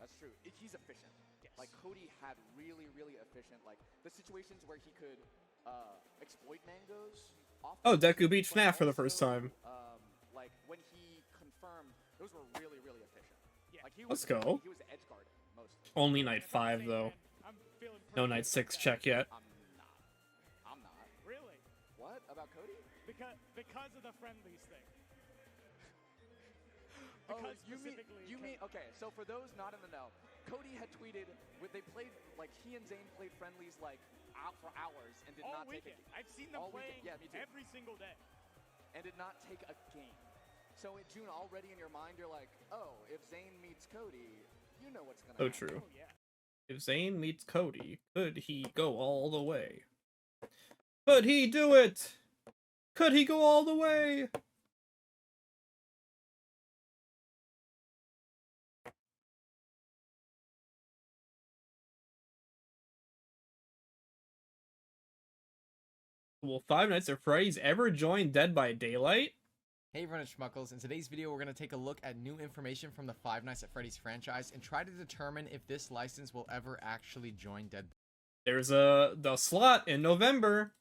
that's true. He's efficient. Yes. Like Cody had really efficient, like the situations where he could exploit Mangoes. Oh, Deku beat FNAF for the first time. Like when he confirmed, those were really efficient. Yeah. Like Let's go. He was edge guarding mostly. Only night 5 though. No night 6 check yet. I'm not. Really? What about Cody? Because of the friendlies thing. Because you mean okay? So for those not in the know, Cody had tweeted they played like he and Zane played friendlies like out for hours and did all not weekend. take I've seen them playing every single day, and did not take a game. So in June, already in your mind, you're like, oh, if Zane meets Cody, you know what's gonna happen. So true. Oh, yeah. If Zane meets Cody, could he go all the way? Could he do it? Could he go all the way? Will Five Nights at Freddy's ever join Dead by Daylight? Hey everyone, it's Schmuckles. In today's video, we're going to take a look at new information from the Five Nights at Freddy's franchise and try to determine if this license will ever actually join Dead There's the slot in November.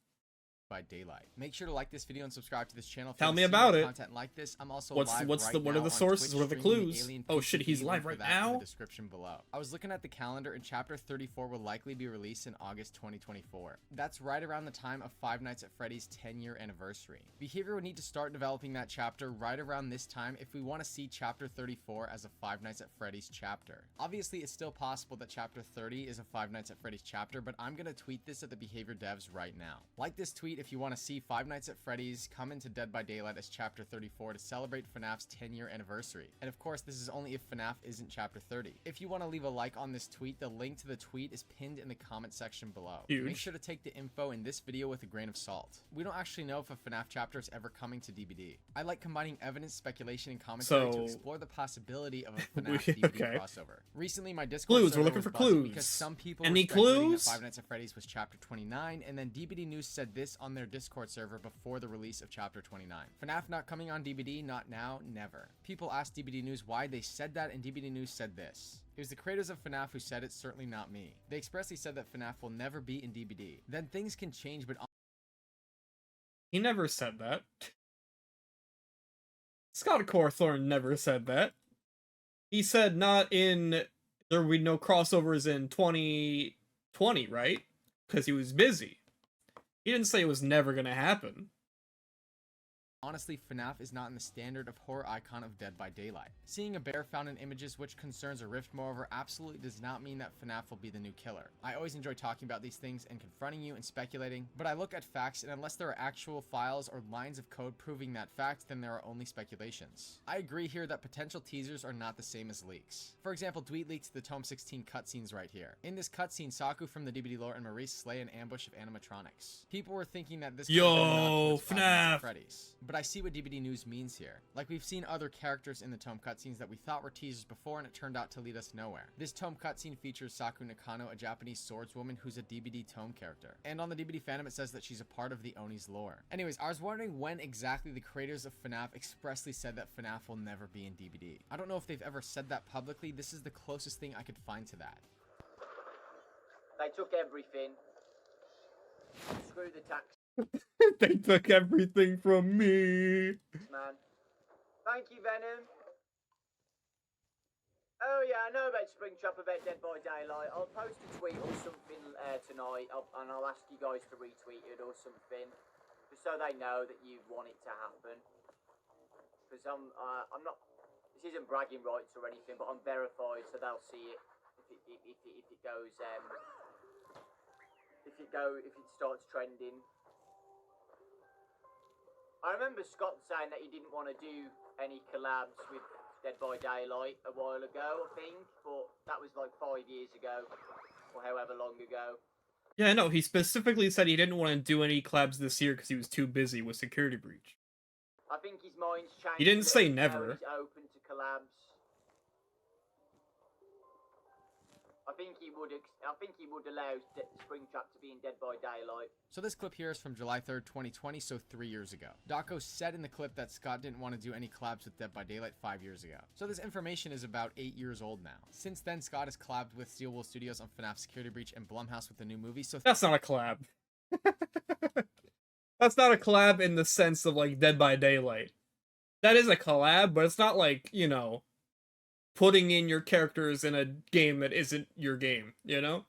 by Daylight. Make sure to like this video and subscribe to this channel. If Tell you me wanna see about more it. Content like this. I'm also What live are right the now on sources? Twitch, What are the streaming clues? Alien Oh shit, he's PvP. live Link right for that in now. the description below. I was looking at the calendar and Chapter 34 will likely be released in August 2024. That's right around the time of Five Nights at Freddy's 10-year anniversary. Behavior would need to start developing that chapter right around this time if we want to see Chapter 34 as a Five Nights at Freddy's chapter. Obviously, it's still possible that Chapter 30 is a Five Nights at Freddy's chapter, but I'm gonna tweet this at the Behavior devs right now. Like this tweet if you want to see Five Nights at Freddy's come into Dead by Daylight as Chapter 34 to celebrate FNAF's 10-year anniversary. And of course, this is only if FNAF isn't Chapter 30. If you want to leave a like on this tweet, the link to the tweet is pinned in the comment section below. Huge. Make sure to take the info in this video with a grain of salt. We don't actually know if a FNAF chapter is ever coming to DBD. I like combining evidence, speculation, and commentary to explore the possibility of a FNAF DBD crossover. Recently, my Discord Clues, server we're looking was for buzzing clues. because some people Any were speculating clues? that Five Nights at Freddy's was Chapter 29, and then DBD News said this on their Discord server before the release of Chapter 29. FNAF not coming on DBD, not now, never. People asked DBD News why they said that, and DBD News said this. It was the creators of FNAF who said it, certainly not me. They expressly said that FNAF will never be in DBD. Then things can change, but He never said that. Scott Cawthorne never said that. He said there will be no crossovers in 2020, right? Because he was busy. He didn't say it was never gonna happen. honestly, FNAF is not in the standard of horror icon of Dead by Daylight. Seeing a bear found in images which concerns a rift, moreover, absolutely does not mean that FNAF will be the new killer. I always enjoy talking about these things and confronting you and speculating, but I look at facts, and unless there are actual files or lines of code proving that fact, then there are only speculations. I agree here that potential teasers are not the same as leaks. For example, Dweet leaked the Tome 16 cutscenes right here. In this cutscene, Saku from the DBD lore and Maurice slay an ambush of animatronics. People were thinking that this Yo, FNAF! Freddy's. But I see what DBD News means here. Like, we've seen other characters in the Tome cutscenes that we thought were teasers before, and it turned out to lead us nowhere. This Tome cutscene features Saku Nakano, a Japanese swordswoman who's a DBD Tome character. And on the DBD fandom, it says that she's a part of the Oni's lore. Anyways, I was wondering when exactly the creators of FNAF expressly said that FNAF will never be in DBD. I don't know if they've ever said that publicly. This is the closest thing I could find to that. They took everything. Screw the tax. They took everything from me. Man. Thank you, Venom. Oh yeah, I know about Springtrap, about Dead by Daylight. I'll post a tweet or something tonight, and I'll ask you guys to retweet it or something, just so they know that you want it to happen. Because I'm not. This isn't bragging rights or anything, but I'm verified, so they'll see it if it goes if it starts trending. I remember Scott saying that he didn't want to do any collabs with Dead by Daylight a while ago, I think, but that was like 5 years ago, or however long ago. Yeah, no, he specifically said he didn't want to do any collabs this year because he was too busy with Security Breach. I think his mind's changed. He didn't say now never. He's open to collabs. I think he would allow Springtrap to be in Dead by Daylight. So this clip here is from July 3rd, 2020, so 3 years ago. Dako said in the clip that Scott didn't want to do any collabs with Dead by Daylight 5 years ago. So this information is about 8 years old now. Since then, Scott has collabed with Steel Wool Studios on FNAF Security Breach and Blumhouse with the new movie, so That's not a collab. That's not a collab in the sense of, like, Dead by Daylight. That is a collab, but it's not like, you know, putting in your characters in a game that isn't your game, you know?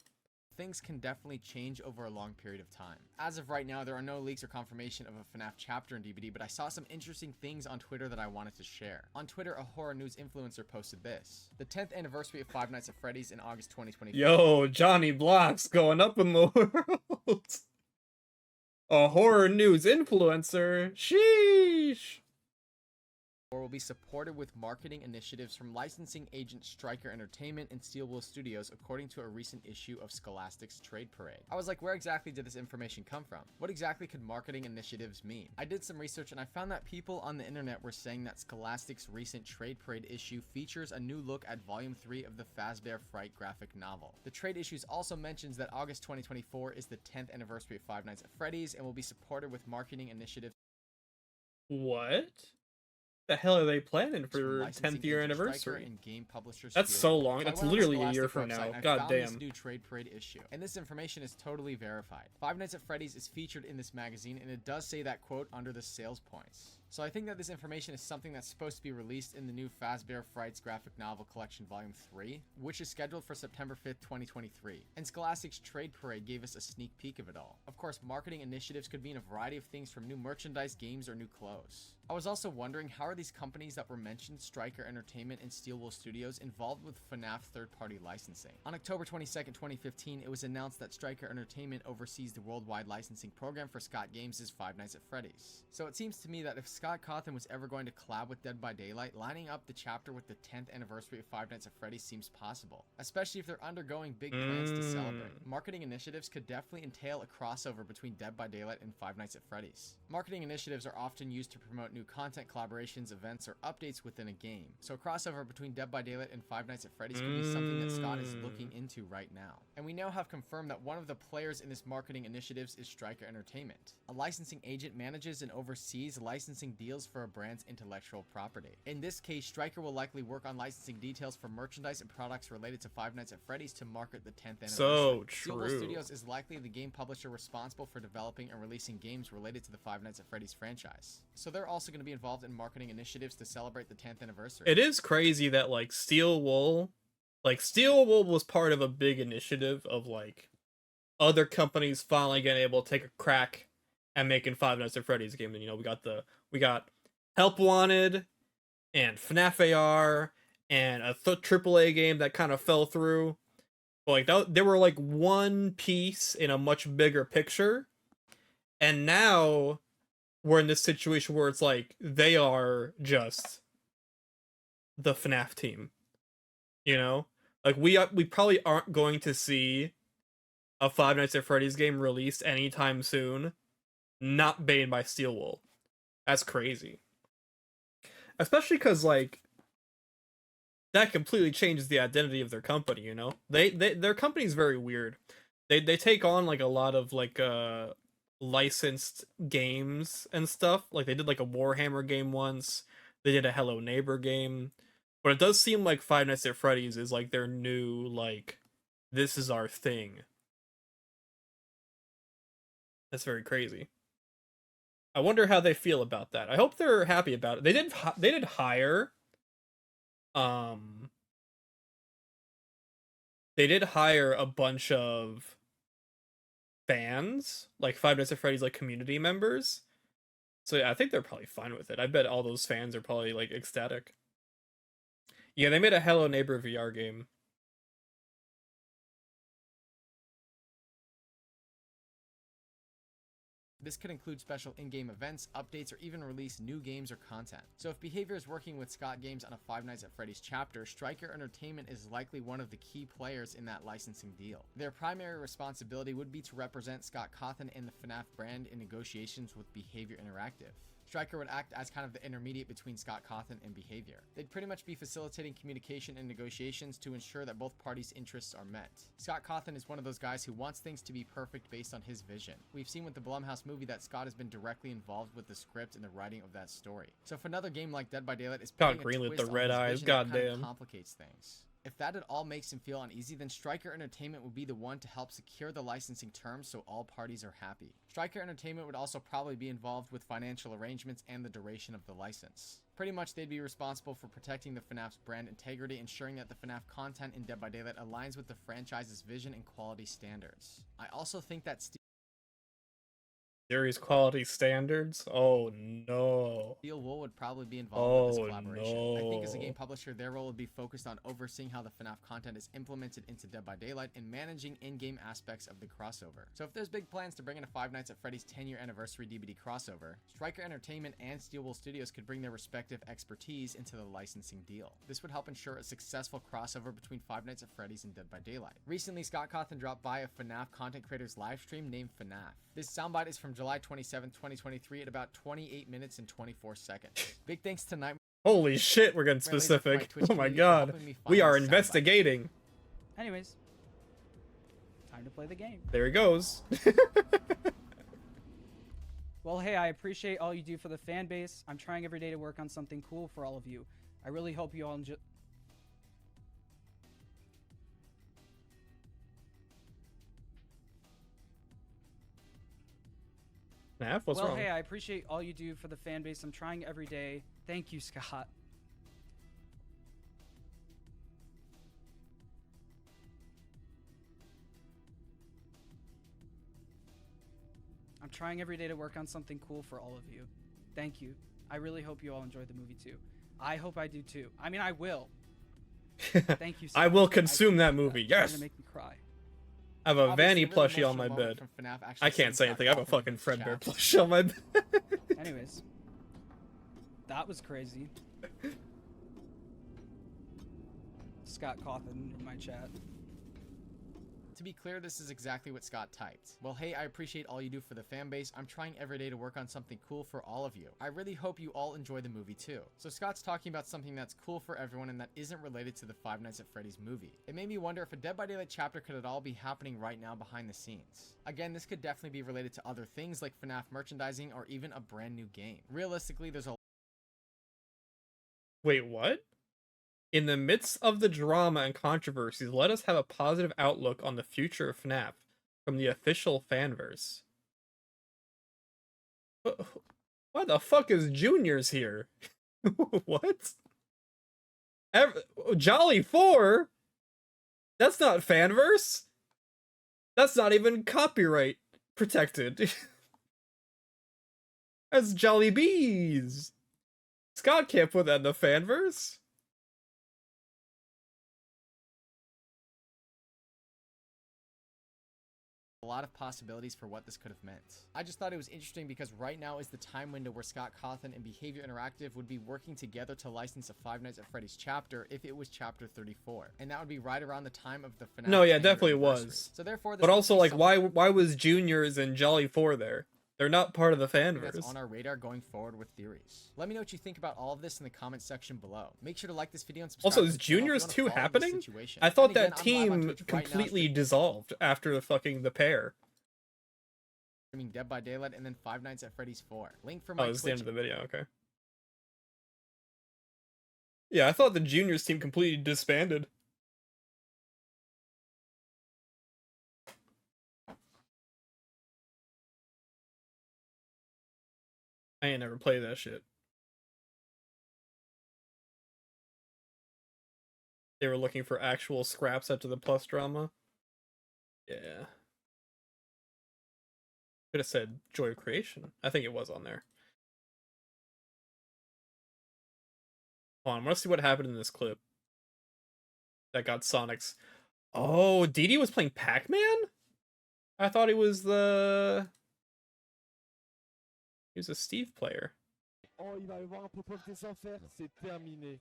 things can definitely change over a long period of time. As of right now, there are no leaks or confirmation of a FNAF chapter in DBD, but I saw some interesting things on Twitter that I wanted to share. On Twitter, a horror news influencer posted this: the 10th anniversary of Five Nights at Freddy's in August 2024. Yo, Johnny Block's going up in the world. A horror news influencer. Sheesh. 2024 will be supported with marketing initiatives from licensing agent Striker Entertainment and Steelwool Studios, according to a recent issue of Scholastic's Trade Parade. I was like, where exactly did this information come from? What exactly could marketing initiatives mean? I did some research and I found that people on the internet were saying that Scholastic's recent Trade Parade issue features a new look at Volume 3 of the Fazbear Fright graphic novel. The trade issues also mentions that August 2024 is the 10th anniversary of Five Nights at Freddy's and will be supported with marketing initiatives. What the hell are they planning for 10th year anniversary? And game publishers. That's so long. That's literally a year from now. God damn. This new Trade Parade issue, and this information is totally verified. Five Nights at Freddy's is featured in this magazine, and it does say that quote under the sales points. So I think that this information is something that's supposed to be released in the new Fazbear Frights graphic novel collection volume 3, which is scheduled for September 5th, 2023. And Scholastic's Trade Parade gave us a sneak peek of it all. Of course, marketing initiatives could mean a variety of things from new merchandise, games, or new clothes. I was also wondering, how are these companies that were mentioned, Striker Entertainment and Steelwool Studios, involved with FNAF third-party licensing? On October 22nd, 2015, it was announced that Striker Entertainment oversees the worldwide licensing program for Scott Games' Five Nights at Freddy's. So it seems to me that if Scott Cawthon was ever going to collab with Dead by Daylight, lining up the chapter with the 10th anniversary of Five Nights at Freddy's seems possible, especially if they're undergoing big plans to celebrate. Marketing initiatives could definitely entail a crossover between Dead by Daylight and Five Nights at Freddy's. Marketing initiatives are often used to promote new content, collaborations, events, or updates within a game. So a crossover between Dead by Daylight and Five Nights at Freddy's could be something that Scott is looking into right now. And we now have confirmed that one of the players in this marketing initiatives is Striker Entertainment. A licensing agent manages and oversees licensing deals for a brand's intellectual property. In this case, Striker will likely work on licensing details for merchandise and products related to Five Nights at Freddy's to market the 10th anniversary. So true. Steelwool Studios is likely the game publisher responsible for developing and releasing games related to the Five Nights at Freddy's franchise. So they're also going to be involved in marketing initiatives to celebrate the 10th anniversary. It is crazy that like Steelwool was part of a big initiative of like other companies finally getting able to take a crack at making Five Nights at Freddy's game. And you know, we got Help Wanted and FNAF AR and a AAA game that kind of fell through. But like they were like one piece in a much bigger picture. And now we're in this situation where it's like they are just the FNAF team. You know? Like we probably aren't going to see a Five Nights at Freddy's game released anytime soon, not made by Steelwool. That's crazy. Especially because like that completely changes the identity of their company, you know? Their company's very weird. They take on like a lot of like licensed games and stuff. Like they did like a Warhammer game once. They did a Hello Neighbor game. But it does seem like Five Nights at Freddy's is like their new like this is our thing. That's very crazy. I wonder how they feel about that. I hope they're happy about it. They did hire they did hire a bunch of fans, like Five Nights at Freddy's like community members. So yeah, I think they're probably fine with it. I bet all those fans are probably like ecstatic. Yeah, they made a Hello Neighbor VR game. This could include special in-game events, updates, or even release new games or content. So if Behavior is working with Scott Games on a Five Nights at Freddy's chapter, Striker Entertainment is likely one of the key players in that licensing deal. Their primary responsibility would be to represent Scott Cawthon and the FNAF brand in negotiations with Behavior Interactive. Striker would act as kind of the intermediate between Scott Cawthon and Behavior. They'd pretty much be facilitating communication and negotiations to ensure that both parties' interests are met. Scott Cawthon is one of those guys who wants things to be perfect based on his vision. We've seen with the Blumhouse movie that Scott has been directly involved with the script and the writing of that story. So if another game like Dead by Daylight is putting a greenlit twist the red on his eyes, vision, that kind of goddamn. complicates things. If that at all makes him feel uneasy, then Striker Entertainment would be the one to help secure the licensing terms so all parties are happy. Striker Entertainment would also probably be involved with financial arrangements and the duration of the license. Pretty much they'd be responsible for protecting the FNAF's brand integrity, ensuring that the FNAF content in Dead by Daylight aligns with the franchise's vision and quality standards. I also think that Series quality standards? Oh no. Steel Wool would probably be involved with this Oh collaboration. I think as a game no. publisher, their role would be focused on overseeing how the FNAF content is implemented into Dead by Daylight and managing in-game aspects of the crossover. So if there's big plans to bring in a Five Nights at Freddy's 10-year anniversary DVD crossover, Striker Entertainment and Steel Wool Studios could bring their respective expertise into the licensing deal. This would help ensure a successful crossover between Five Nights at Freddy's and Dead by Daylight. Recently, Scott Cawthon dropped by a FNAF content creators livestream named FNAF. This soundbite is from July 27, 2023 at about 28 minutes and 24 seconds. Big thanks to Nightmare. Holy shit, we're getting specific. Oh my god. We are investigating. Anyways, time to play the game. There he goes. Well, hey, I appreciate all you do for the fan base. I'm trying every day to work on something cool for all of you. I really hope you all enjoy. What's well, wrong? hey, I appreciate all you do for the fan base. I'm trying every day. Thank you, Scott. I'm trying every day to work on something cool for all of you. Thank you. I really hope you all enjoyed the movie too. I hope I do too. I mean, I will. Thank you so I will much. consume that movie. You're Yes. gonna make me cry. I have a Obviously, Vanny a really plushie on my emotional moment bed. from FNAF actually I can't say seeing anything. I have a Scott fucking Cawthon Fredbear in the plushie on my bed. Anyways, that was crazy. Scott Cawthon in my chat. To be clear, this is exactly what Scott typed. Well, hey, I appreciate all you do for the fan base. I'm trying every day to work on something cool for all of you. I really hope you all enjoy the movie too. So Scott's talking about something that's cool for everyone and that isn't related to the Five Nights at Freddy's movie. It made me wonder if a Dead by Daylight chapter could at all be happening right now behind the scenes. Again, this could definitely be related to other things like FNAF merchandising or even a brand new game. Realistically, there's a Wait, what? In the midst of the drama and controversies, let us have a positive outlook on the future of FNAF from the official fanverse. Why the fuck is Junior's here? What? Jolly 4? That's not fanverse? That's not even copyright protected. That's Jolly Bees. Scott can't put that in the fanverse. a lot of possibilities for what this could have meant. I just thought it was interesting because right now is the time window where Scott Cawthon and Behavior Interactive would be working together to license a Five Nights at Freddy's chapter if it was chapter 34. And that would be right around the time of the FNAF. No, yeah, 10-year definitely anniversary. was. So therefore, but also, like, why was Juniors and Jolly 4 there? They're not part of the fanverse. That's on our radar going forward with theories. Let me know what you think about all of this in the comment section below. Make sure to like this video and subscribe. Also, to is the channel if you Juniors wanna 2 follow this happening? situation. I thought And again, that I'm live on team Twitch right now, completely dissolved after the fucking the pair. streaming Dead by Daylight and then Five Nights at Freddy's 4. Link for my Oh, it's the Twitch. end of the video, okay. Yeah, I thought the Juniors team completely disbanded. I ain't never played that shit. They were looking for actual scraps after the Plus drama. Yeah. Could have said Joy of Creation. I think it was on there. Hold on, I want to see what happened in this clip. That got Sonic's. Oh, Dee Dee was playing Pac-Man? I thought he was the... He was a Steve player. Oh, il va y avoir un pop-up des enfers, c'est terminé.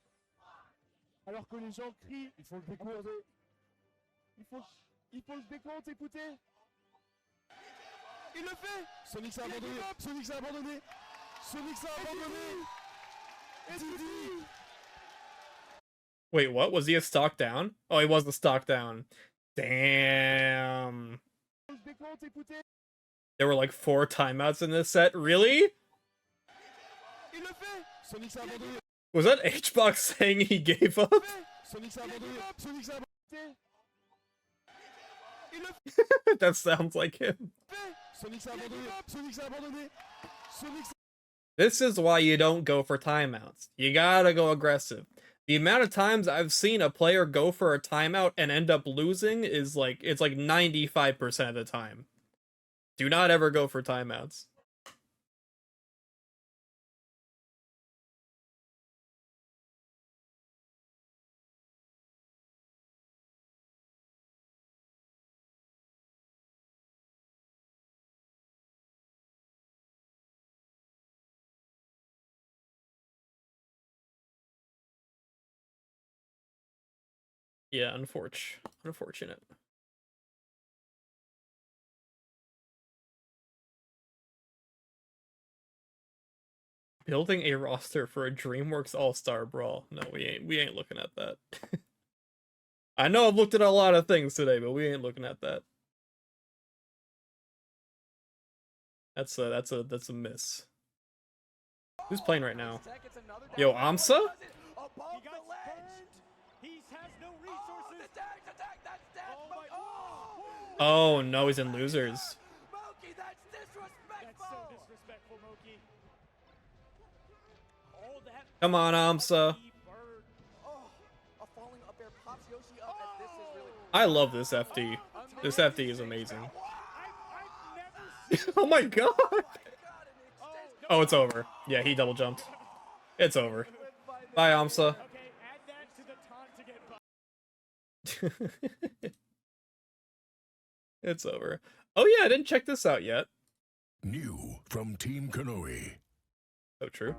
Alors que les gens crient, il faut le décompter. Il faut le décompte, écoutez. Il le fait. Sonic s'est abandonné. Sonic s'est abandonné. Sonic s'est abandonné. Et Didi. Wait, what? Was he a stock down? Oh, he was the stock down. Damn. Le décompte, écoutez. There were like 4 timeouts in this set. Really? Il le fait. Sonic s'est abandonné. Was that HBox saying he gave up? Sonic s'est abandonné. Sonic s'est abandonné. Il le fait. That sounds like him. Sonic s'est abandonné. Sonic s'est abandonné. Sonic. This is why you don't go for timeouts. You gotta go aggressive. The amount of times I've seen a player go for a timeout and end up losing is like, it's like 95% of the time. Do not ever go for timeouts. Yeah, unfortunate. Building a roster for a DreamWorks All-Star Brawl. No, we ain't looking at that. I know I've looked at a lot of things today, but we ain't looking at that. That's a miss. Who's playing right now? Yo, AMSA? Oh no, he's in losers. Come on, AMSA. I love this FD. This FD is amazing. Oh my god! Oh, it's over. Yeah, he double jumped. It's over. Bye, AMSA. It's over. Oh yeah, I didn't check this out yet. New from Team Konoe. So true.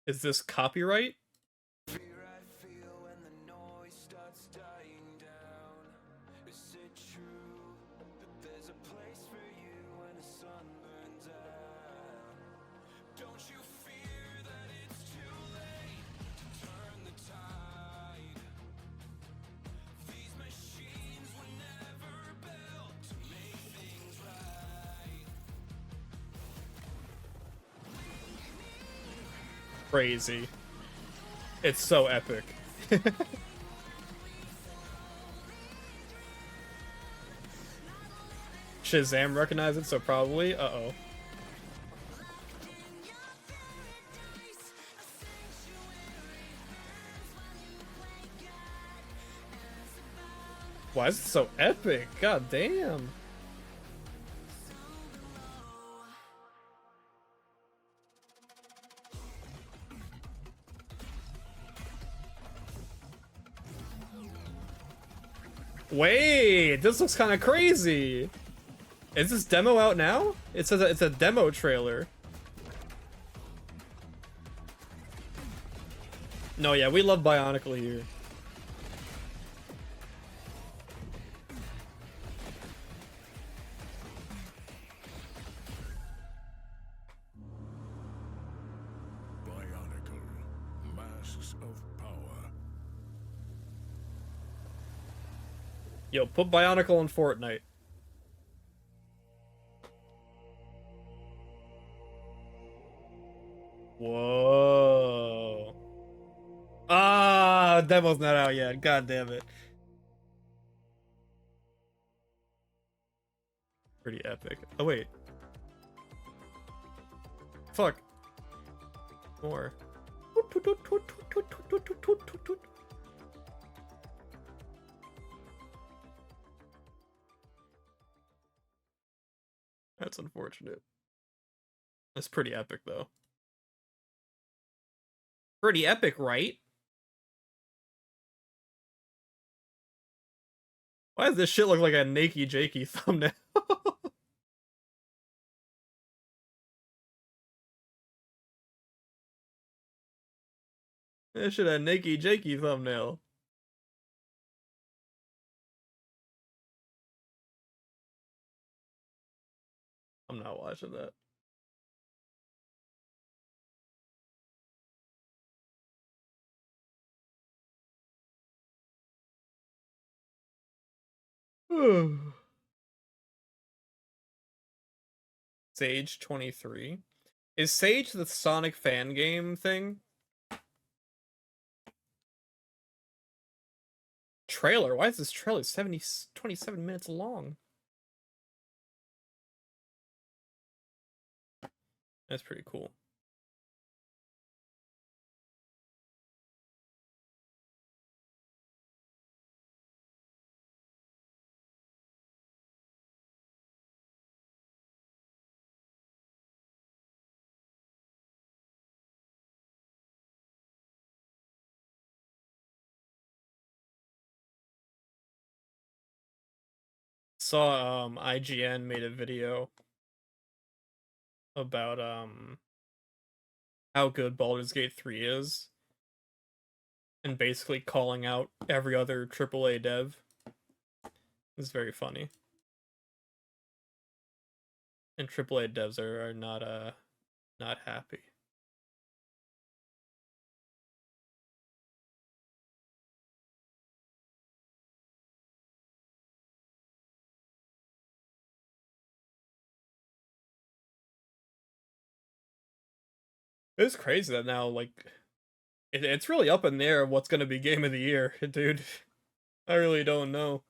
Is this copyright? Crazy. It's so epic. Shazam recognized it, so probably. Uh-oh. Why is it so epic? God damn. Wait, this looks kind of crazy. Is this demo out now? It says it's a demo trailer. No, yeah, we love Bionicle here. Bionicle, masks of power. Yo, put Bionicle in Fortnite. Whoa. Ah, demo's not out yet. God damn it. Pretty epic. Oh, wait. Fuck. More. That's unfortunate. That's pretty epic, though. Pretty epic, right? Why does this shit look like a Nakey Jakey thumbnail? This shit a Nakey Jakey thumbnail. I'm not watching that. Sage 23. Is Sage the Sonic fan game thing? Trailer? Why is this trailer 27 minutes long? That's pretty cool. saw IGN made a video about how good Baldur's Gate 3 is, and basically calling out every other AAA dev. It's very funny. And AAA devs are not happy. It's crazy that now, like, it's really up in the air of what's gonna be Game of the Year, dude. I really don't know.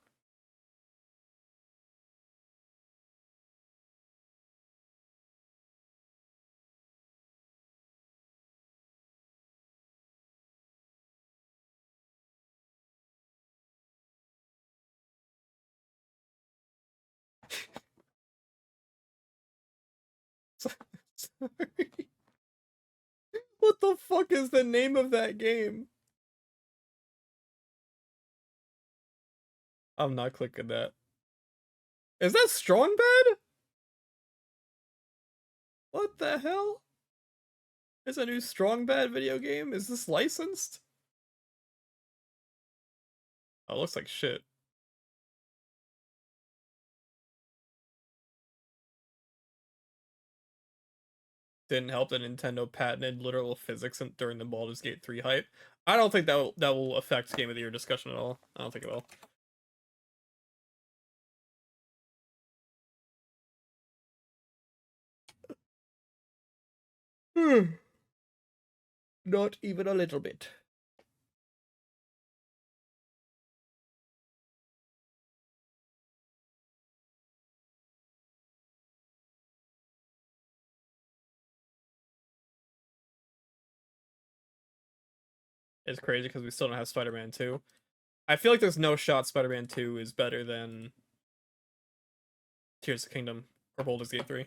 Sorry. What the fuck is the name of that game? I'm not clicking that. Is that Strong Bad? What the hell? Is a new Strong Bad video game? Is this licensed? Oh, looks like shit. Didn't help that Nintendo patented literal physics during the Baldur's Gate 3 hype. I don't think that will affect Game of the Year discussion at all. I don't think it will. Not even a little bit. It's crazy because we still don't have Spider-Man 2. I feel like there's no shot Spider-Man 2 is better than Tears of the Kingdom or Baldur's Gate 3.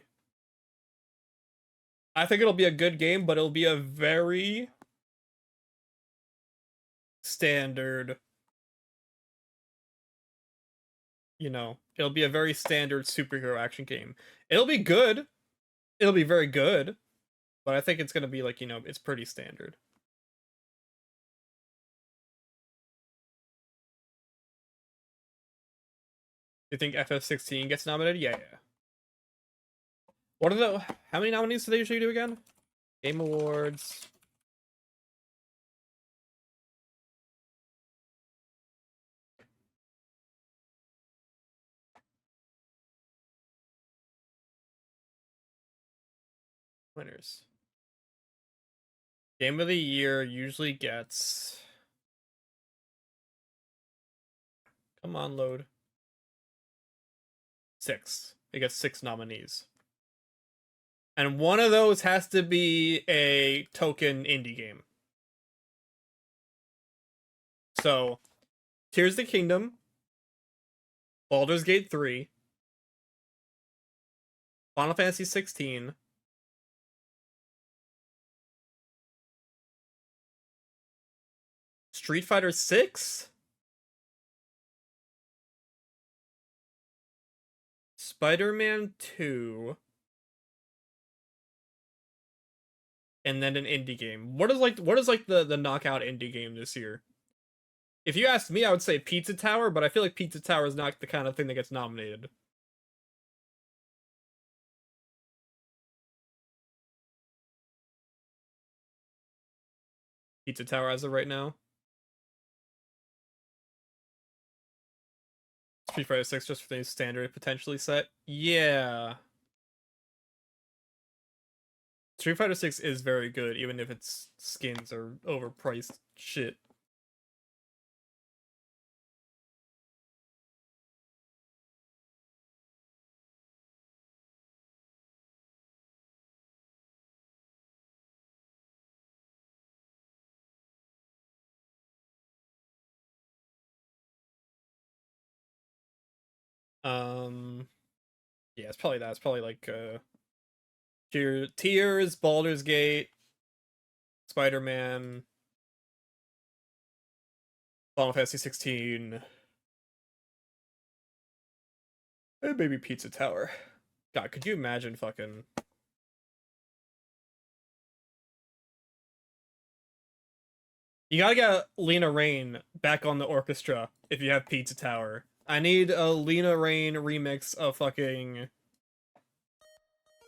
I think it'll be a good game, but it'll be a very standard, you know, it'll be a very standard superhero action game. It'll be good. It'll be very good, but I think it's going to be like, you know, it's pretty standard. You think FF16 gets nominated? Yeah. What are how many nominees do they usually do again? Game Awards. Winners. Game of the Year usually gets... Come on, load. 6. It gets 6 nominees. And one of those has to be a token indie game. So, Tears of the Kingdom, Baldur's Gate 3, Final Fantasy 16, Street Fighter 6, Spider-Man 2, and then an indie game. What is the knockout indie game this year? If you asked me, I would say Pizza Tower, but I feel like Pizza Tower is not the kind of thing that gets nominated. Pizza Tower as of right now. Street Fighter 6 just for the standard potentially set. Yeah. Street Fighter 6 is very good, even if its skins are overpriced shit. Yeah, it's probably that. It's probably like Tears, Baldur's Gate, Spider-Man, Final Fantasy 16. Hey, baby Pizza Tower. God, could you imagine fucking... You gotta get Lena Raine back on the orchestra if you have Pizza Tower. I need a Lena Raine remix of fucking...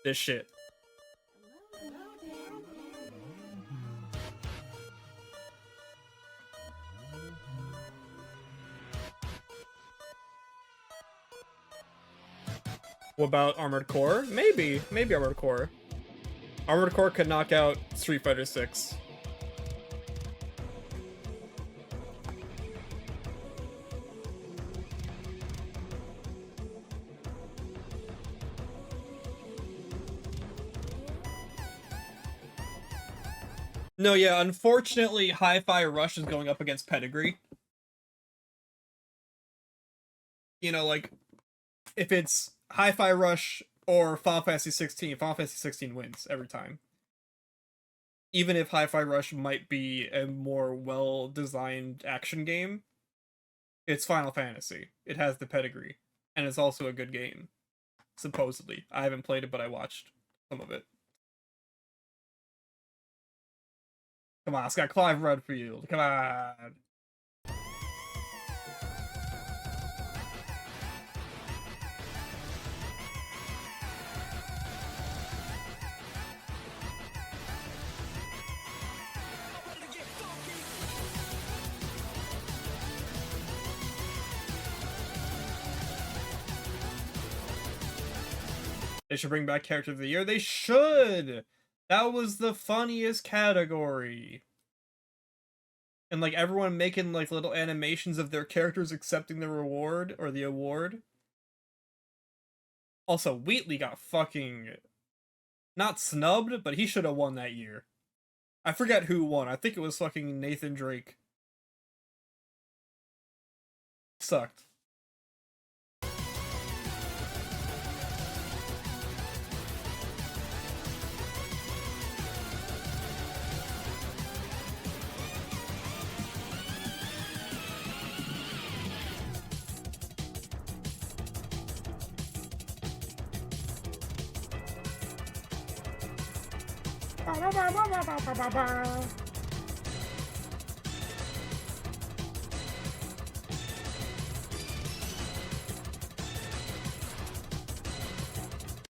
this shit. What about Armored Core? Maybe Armored Core. Armored Core could knock out Street Fighter 6. No, yeah, unfortunately, Hi-Fi Rush is going up against Pedigree. You know, like, if it's Hi-Fi Rush or Final Fantasy 16, Final Fantasy 16 wins every time. Even if Hi-Fi Rush might be a more well-designed action game, it's Final Fantasy. It has the pedigree. And it's also a good game. Supposedly. I haven't played it, but I watched some of it. Come on, it's got Clive Redfield. Come on. They should bring back Character of the Year. They should! That was the funniest category. And like everyone making like little animations of their characters accepting the reward or the award. Also, Wheatley got fucking not snubbed, but he should have won that year. I forget who won. I think it was fucking Nathan Drake. Sucked.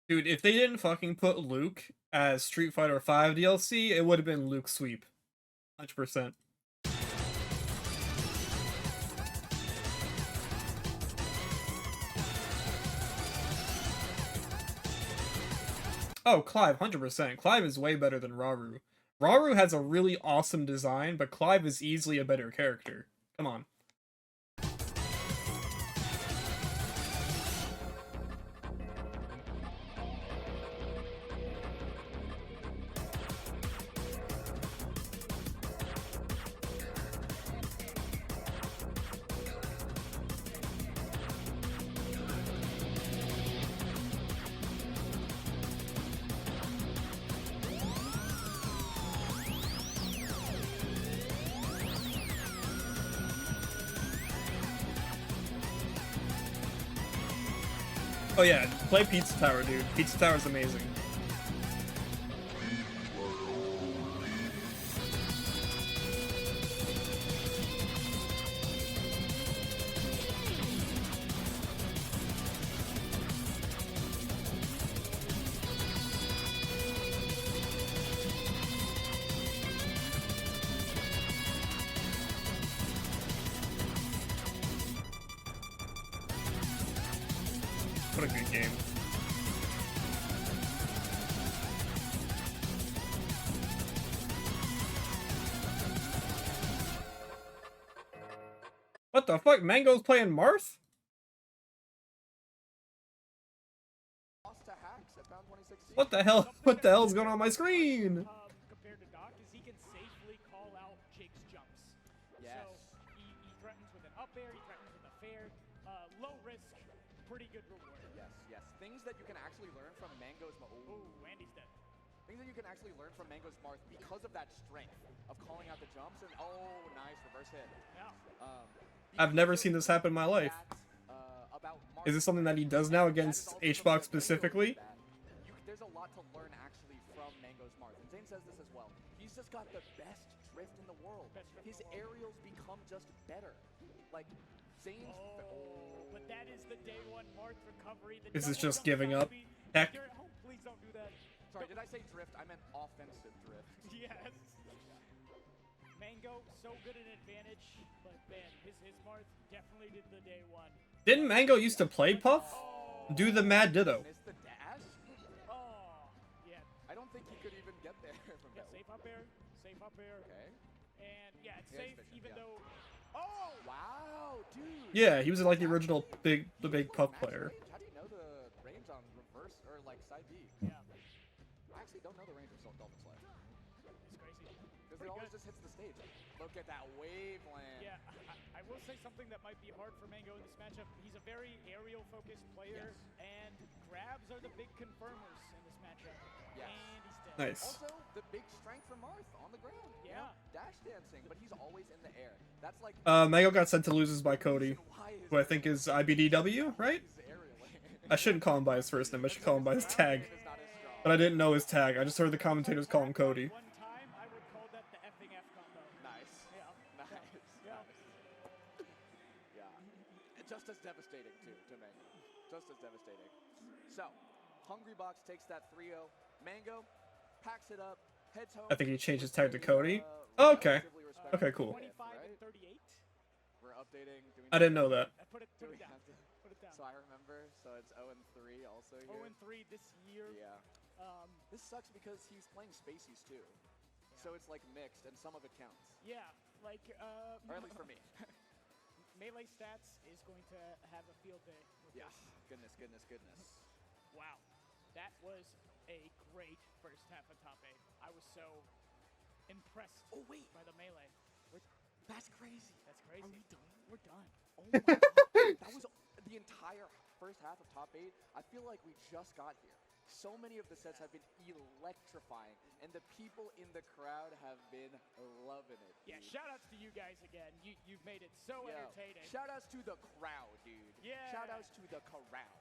Dude, if they didn't fucking put Luke as Street Fighter V DLC, it would have been Luke Sweep. 100%. Oh, Clive, 100%. Clive is way better than Raru. Raru has a really awesome design, but Clive is easily a better character. Come on. Oh yeah, play Pizza Tower, dude. Pizza Tower's amazing. What a good game. What the fuck? Mango's playing Marth? What the hell? What the hell's going on my screen? Compared to Doc is he can safely call out Jake's jumps. Yes. So he threatens with an up air, he threatens with a fair, low risk, pretty good reward. Yes, yes. Things that you can actually learn from Mango's Ooh, Andy's dead. Things that you can actually learn from Mango's Marth because of that strength of calling out the jumps and oh, nice reverse hit. Yeah. I've never seen this happen in my life. That, about Marth. Is this something that he does now against HBox specifically? There's a lot to learn actually from Mango's Marth. And Zane says this as well. He's just got the best drift in the world. His aerials become just better. Like, Zane's... But that is the day one Marth recovery. This is just giving up. Heck. Oh, please don't do that. Sorry, did I say drift? I meant offensive drift. Yes. Mango, so good at advantage, but man, his Marth definitely did the day one. Didn't Mango used to play Puff? Do the mad ditto. Missed the dash? Oh, yeah. I don't think he could even get there from Yeah, safe up air. Safe up air. Okay. And yeah, it's Yeah, safe it's even efficient, though... Oh! Wow, dude. Yeah, he was like the original big Puff player. How do you know the range on reverse or like side B? Yeah. I actually don't know the range of Dolphin Slide. It's crazy. Because it always just hits the stage. Look at that wave land. Yeah, I will say something that might be hard for Mango in this matchup. He's a very aerial-focused player, and grabs are the big confirmers in this matchup. Yes. And he's dead. Nice. Also, the big strength for Marth on the ground. Yeah. You know, dash dancing, but he's always in the air. That's like... Mango got sent to losers by Cody, who I think is IBDW, right? I shouldn't call him by his first name, I should call him by his tag. But I didn't know his tag, I just heard the commentators call him Cody. One time, I would call that the effing F combo. Nice. Yeah. Nice. Yeah. Yeah. Just as devastating, too, to me. Just as devastating. So, Hungry Box takes that 3-0. Mango packs it up, heads home. I think he changed his tag to Cody. Oh, okay. Okay, cool. 25 and 38. We're updating. I didn't know that. Put it down. Put it down. So I remember. So it's 0 and 3 also here. 0 and 3 this year. Yeah. This sucks because he's playing Spaceys too. So it's like mixed, and some of it counts. Yeah, like or at least for me. Melee Stats is going to have a field day. Yeah. Goodness. Wow, that was a great first half of top 8. I was so impressed. Oh wait, by the melee. That's crazy. That's crazy. Are we done? We're done. Oh my god. That was the entire first half of top 8. I feel like we just got here. So many of the sets have been electrifying, and the people in the crowd have been loving it. Yeah, shout outs to you guys again. You've made it so entertaining. Shout outs to the crowd, dude. Yeah. Shout outs to the crowd.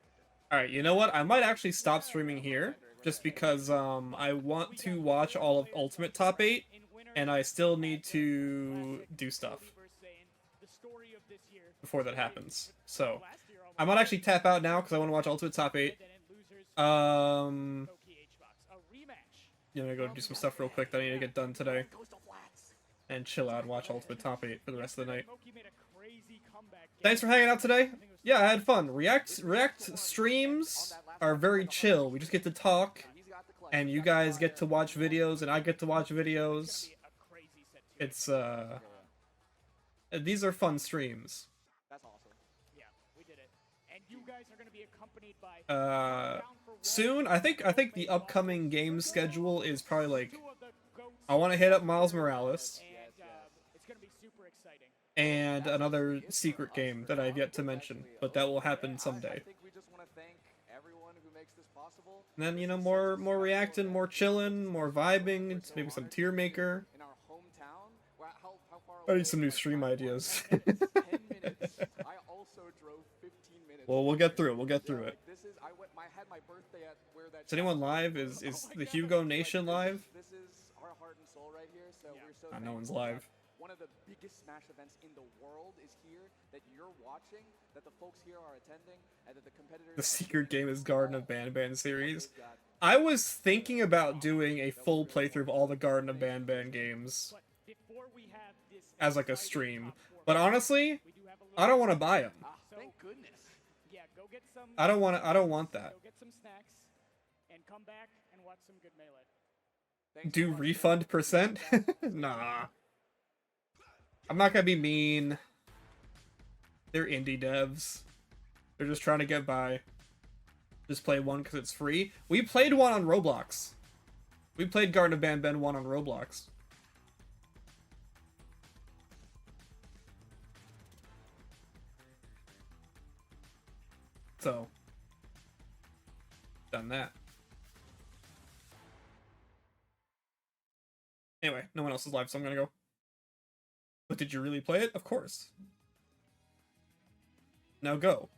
Alright, you know what? I might actually stop streaming here, just because I want to watch all of Ultimate Top 8, and I still need to do stuff before that happens. So, I might actually tap out now, because I want to watch Ultimate Top 8. You know, go do some stuff real quick that I need to get done today. And chill out and watch Ultimate Top 8 for the rest of the night. Thanks for hanging out today. Yeah, I had fun. React streams are very chill. We just get to talk, and you guys get to watch videos, and I get to watch videos. It's, these are fun streams. That's awesome. Yeah, we did it. And you guys are going to be accompanied by... soon, I think the upcoming game schedule is probably like, I want to hit up Miles Morales. It's going to be super exciting. And another secret game that I've yet to mention, but that will happen someday. I think we just want to thank everyone who makes this possible. And then, you know, more reacting, more chilling, more vibing, maybe some tier maker. In our hometown, how far I need some new stream ideas. 10 minutes. I also drove 15 minutes. Well, we'll get through it. We'll get through it. This is I had my birthday at where that. Is anyone live? Is the Hugo Nation live? This is our heart and soul right here. So we're so. No one's live. One of the biggest Smash events in the world is here, that you're watching, that the folks here are attending, and that the competitors... The secret game is Garden of Banban series. I was thinking about doing a full playthrough of all the Garden of Banban games as like a stream, but honestly, I don't want to buy them. Thank goodness. Yeah, go get some... I don't want that. Go get some snacks, and come back and watch some good Melee. Do refund percent? Nah. I'm not gonna be mean. They're indie devs. They're just trying to get by. Just play one because it's free. We played one on Roblox. We played Garden of Banban 1 on Roblox. So, done that. Anyway, no one else is live, so I'm gonna go. But did you really play it? Of course. Now go.